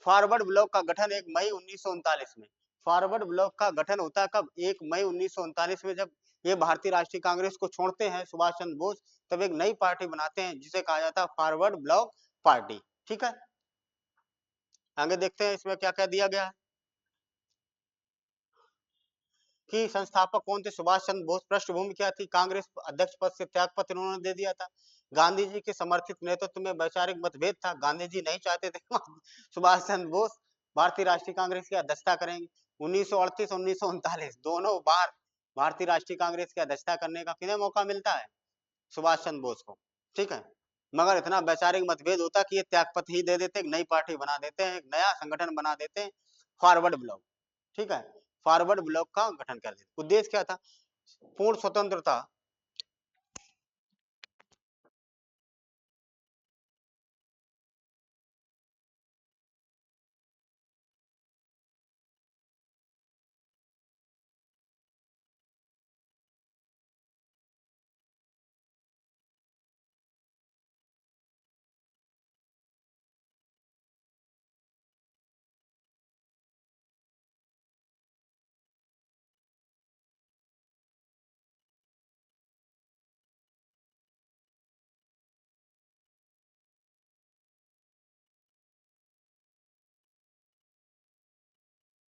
फॉरवर्ड ब्लॉक का गठन 1 मई 1939 में, फॉरवर्ड ब्लॉक का गठन होता है कब? 1 मई 1939 में, जब ये भारतीय राष्ट्रीय कांग्रेस को छोड़ते हैं सुभाष चंद्र बोस, तब एक नई पार्टी बनाते हैं जिसे कहा जाता है फॉरवर्ड ब्लॉक पार्टी। ठीक है, आगे देखते हैं इसमें क्या क्या दिया गया है कि संस्थापक कौन थे? सुभाष चंद्र बोस। पृष्ठभूमि क्या थी? कांग्रेस अध्यक्ष पद से त्याग पत्र उन्होंने दे दिया था। गांधी जी के समर्थित नेतृत्व में वैचारिक मतभेद था, गांधी जी नहीं चाहते थे सुभाष चंद्र बोस भारतीय राष्ट्रीय कांग्रेस की अध्यक्षता करेंगे। 1938 1939 दोनों बार भारतीय राष्ट्रीय कांग्रेस की अध्यक्षता करने का किन्हें मौका मिलता है? सुभाष चंद्र बोस को। ठीक है, मगर इतना वैचारिक मतभेद होता कि ये त्यागपत्र ही दे देते, एक नई पार्टी बना देते हैं, एक नया संगठन बना देते हैं, फॉरवर्ड ब्लॉक। ठीक है, फॉरवर्ड ब्लॉक का गठन कर देते। उद्देश्य क्या था? पूर्ण स्वतंत्रता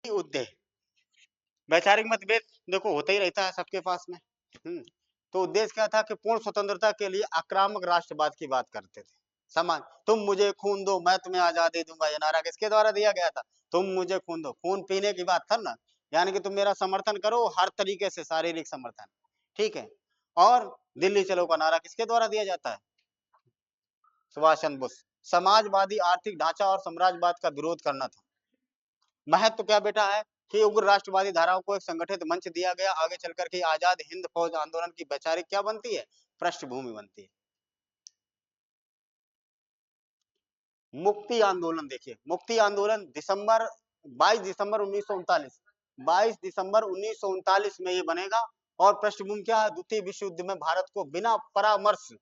उद्देश्य वैचारिक मतभेद देखो होता ही रहता है सबके पास में। तो उद्देश्य क्या था कि पूर्ण स्वतंत्रता के लिए आक्रामक राष्ट्रवाद की बात करते थे। समान, तुम मुझे खून दो मैं तुम्हें आजादी दूंगा, ये नारा किसके द्वारा दिया गया था? तुम मुझे खून दो, खून पीने की बात था ना, यानी कि तुम मेरा समर्थन करो हर तरीके से, शारीरिक समर्थन। ठीक है, और दिल्ली चलो का नारा किसके द्वारा दिया जाता है? सुभाष चंद्र बोस। समाजवादी आर्थिक ढांचा और साम्राज्यवाद का विरोध करना था। महत्व क्या बेटा है कि उग्र राष्ट्रवादी धाराओं को एक संगठित मंच दिया गया, आगे चलकर के आजाद हिंद फौज आंदोलन की वैचारिक क्या बनती है? पृष्ठभूमि बनती है। मुक्ति आंदोलन देखिए, मुक्ति आंदोलन 22 दिसंबर 1939 22 दिसंबर 1939 में ये बनेगा। और पृष्ठभूमि क्या है, द्वितीय विश्व युद्ध में भारत को बिना परामर्श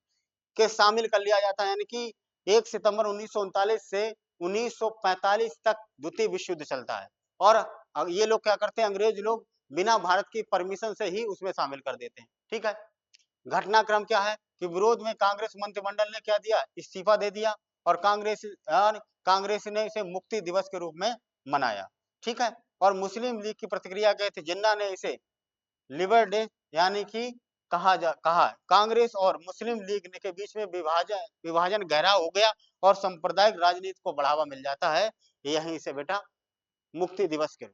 के शामिल कर लिया जाता है, यानी कि 1 सितंबर 1939 से 1945 तक द्वितीय विश्व युद्ध चलता है। और ये लोग क्या करते हैं, अंग्रेज लोग बिना भारत की परमिशन से ही उसमें शामिल कर देते हैं। ठीक है। घटनाक्रम क्या है कि विरोध में कांग्रेस मंत्रिमंडल ने क्या दिया, इस्तीफा दे दिया, और कांग्रेस ने इसे मुक्ति दिवस के रूप में मनाया। ठीक है। और मुस्लिम लीग की प्रतिक्रिया क्या थी, जिन्ना ने इसे लिबर डे यानी कि कहा। कांग्रेस और मुस्लिम लीग के बीच में विभाजन गहरा हो गया और सांप्रदायिक राजनीति को बढ़ावा मिल जाता है यहीं से बेटा, मुक्ति दिवस के।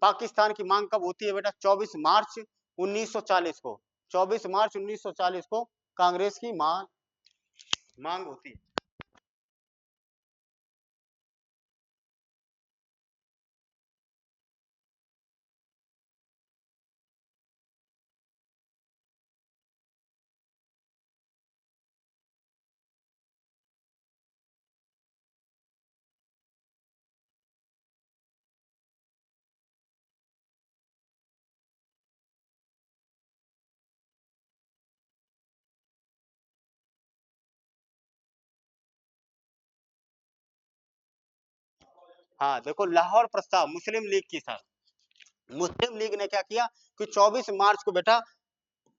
पाकिस्तान की मांग कब होती है बेटा, 24 मार्च 1940 को। 24 मार्च 1940 को कांग्रेस की मांग होती है। हाँ देखो, लाहौर प्रस्ताव मुस्लिम लीग की था। मुस्लिम लीग ने क्या किया कि 24 मार्च को बेटा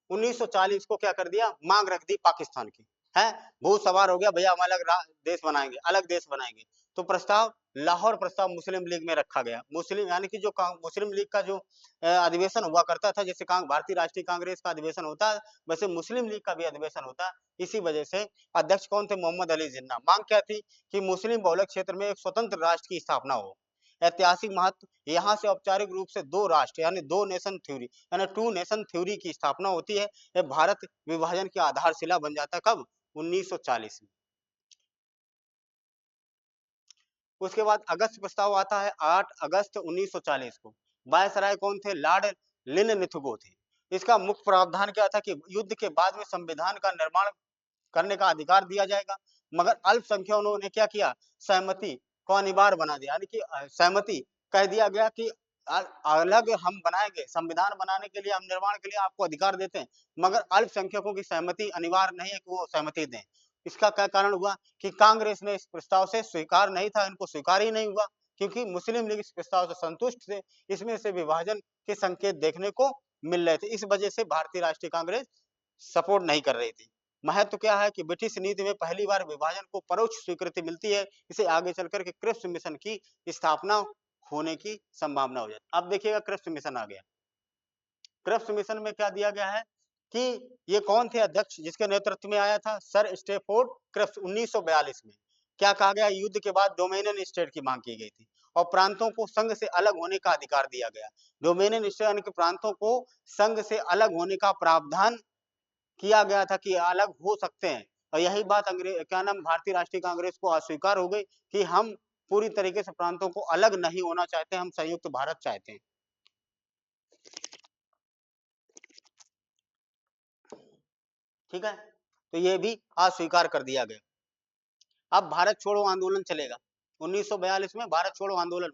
1940 को क्या कर दिया, मांग रख दी पाकिस्तान की। है, भूत सवार हो गया भैया, हम अलग देश बनाएंगे, अलग देश बनाएंगे। तो प्रस्ताव, लाहौर प्रस्ताव मुस्लिम लीग में रखा गया। मुस्लिम यानी कि जो मुस्लिम लीग का जो अधिवेशन हुआ करता था, जैसे भारतीय राष्ट्रीय कांग्रेस का अधिवेशन होता है, वैसे मुस्लिम लीग का भी अधिवेशन होता है। इसी वजह से अध्यक्ष कौन थे, मोहम्मद अली जिन्ना। मांग क्या थी कि मुस्लिम बहुलक क्षेत्र में एक स्वतंत्र राष्ट्र की स्थापना हो। ऐतिहासिक महत्व, यहाँ से औपचारिक रूप से दो राष्ट्र यानी दो नेशन थ्योरी यानी टू नेशन थ्योरी की स्थापना होती है। यह भारत विभाजन की आधारशिला बन जाता है कब, 1940 में। उसके बाद अगस्त प्रस्ताव आता है 8 अगस्त 1940 को। वायसराय कौन थे, लॉर्ड लिनलिथगो थे। इसका मुख्य प्रावधान क्या था कि युद्ध के बाद में संविधान का निर्माण करने का अधिकार दिया जाएगा, मगर अल्पसंख्यकों ने क्या किया, सहमति को अनिवार्य बना दिया, यानी कि सहमति कह दिया गया कि अलग हम बनाएंगे, संविधान बनाने के लिए, हम निर्माण के लिए आपको अधिकार देते हैं, मगर अल्पसंख्यकों की सहमति अनिवार्य नहीं है कि वो सहमति दें। इसका क्या कारण हुआ कि कांग्रेस ने इस प्रस्ताव से स्वीकार नहीं था, इनको स्वीकार ही नहीं हुआ, क्योंकि मुस्लिम लीग इस प्रस्ताव से संतुष्ट थे। इसमें से विभाजन के संकेत देखने को मिल रहे थे, इस वजह से भारतीय राष्ट्रीय कांग्रेस सपोर्ट नहीं कर रही थी। महत्व क्या है कि ब्रिटिश नीति में पहली बार विभाजन को परोक्ष स्वीकृति मिलती है। इसे आगे चलकर के क्रिप्स मिशन की स्थापना होने की संभावना हो जाती है। अब देखिएगा, क्रिप्स मिशन आ गया। क्रिप्स मिशन में क्या दिया गया है कि ये कौन थे अध्यक्ष, जिसके नेतृत्व में आया था, सर स्टेफोर्ड क्रिप्स 1942 में। क्या कहा गया, युद्ध के बाद डोमिनियन स्टेट की मांग की गई थी और प्रांतों को संघ से अलग होने का अधिकार दिया गया। डोमिनियन स्टेट यानी कि प्रांतों को संघ से अलग होने का प्रावधान किया गया था कि अलग हो सकते हैं। और यही बात अंग्रेज क्या नाम भारतीय राष्ट्रीय कांग्रेस को अस्वीकार हो गई कि हम पूरी तरीके से प्रांतों को अलग नहीं होना चाहते, हम संयुक्त भारत चाहते हैं। ठीक है, तो ये भी अस्वीकार कर दिया गया। अब भारत छोड़ो आंदोलन चलेगा। 1942 में भारत छोड़ो आंदोलन,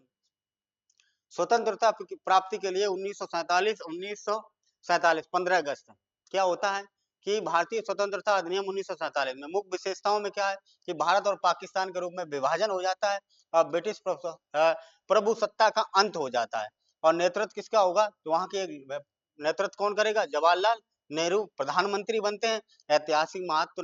स्वतंत्रता प्राप्ति के लिए 1947 15 अगस्त क्या होता है कि भारतीय स्वतंत्रता अधिनियम 1947 में मुख्य विशेषताओं में क्या है कि भारत और पाकिस्तान के रूप में विभाजन हो जाता है और ब्रिटिश प्रभुसत्ता का अंत हो जाता है। और नेतृत्व किसका होगा, तो वहां के नेतृत्व कौन करेगा, जवाहरलाल नेहरू प्रधानमंत्री बनते हैं। ऐतिहासिक महत्व,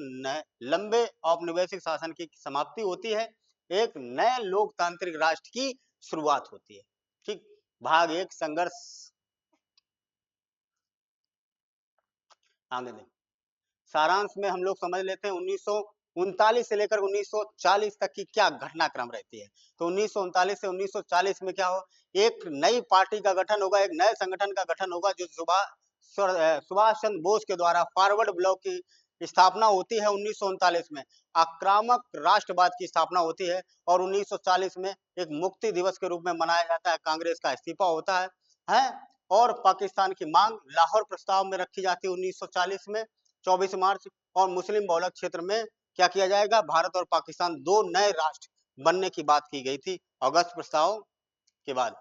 लंबे औपनिवेशिक शासन की समाप्ति होती है, एक नए लोकतांत्रिक राष्ट्र की शुरुआत होती है। ठीक, भाग एक संघर्ष। आगे दें, सारांश में हम लोग समझ लेते हैं 1939 से लेकर 1940 तक की क्या घटनाक्रम रहती है। तो 1939 से 1940 में क्या हो, एक नई पार्टी का गठन होगा, एक नए संगठन का गठन होगा, जो सुभाष चंद्र बोस के द्वारा फॉरवर्ड ब्लॉक की स्थापना होती है। 1939 में आक्रामक राष्ट्रवाद की स्थापना होती है और 1940 में एक मुक्ति दिवस के रूप में मनाया जाता है, कांग्रेस का इस्तीफा होता है। और पाकिस्तान की मांग लाहौर प्रस्ताव में रखी जाती है 1940 में 24 मार्च। और मुस्लिम बहुलक क्षेत्र में क्या किया जाएगा, भारत और पाकिस्तान दो नए राष्ट्र बनने की बात की गई थी अगस्त प्रस्ताव के बाद।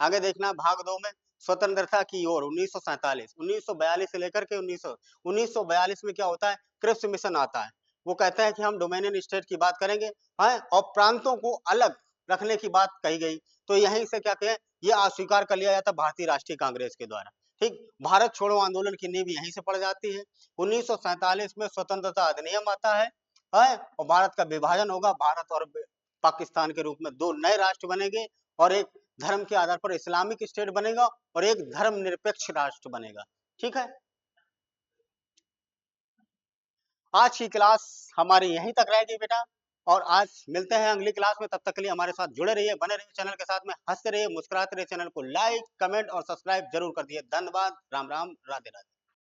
आगे देखना भाग 2 में स्वतंत्रता की ओर 1947 1942 से लेकर के 1942 में क्या होता है, क्रिप्स मिशन आता है। वो कहता है कि हम डोमिनियन स्टेट की बात करेंगे, हैं, और प्रांतों को अलग रखने की बात कही गई। तो यहीं से क्या कहें, ये अस्वीकार कर लिया जाता भारतीय राष्ट्रीय कांग्रेस के द्वारा। ठीक, भारत छोड़ो आंदोलन की नींव यहीं से पड़ जाती है। 1947 में स्वतंत्रता अधिनियम आता है, और भारत का विभाजन होगा, भारत और पाकिस्तान के रूप में दो नए राष्ट्र बनेंगे, और एक धर्म के आधार पर इस्लामिक स्टेट बनेगा और एक धर्मनिरपेक्ष राष्ट्र बनेगा। ठीक है, आज की क्लास हमारी यहीं तक रहेगी बेटा, और आज मिलते हैं अगली क्लास में। तब तक के लिए हमारे साथ जुड़े रहिए, बने रहिए चैनल के साथ में, हंसते रहिए, मुस्कुराते रहिए। चैनल को लाइक, कमेंट और सब्सक्राइब जरूर कर दिए। धन्यवाद। राम राम, राधे राधे।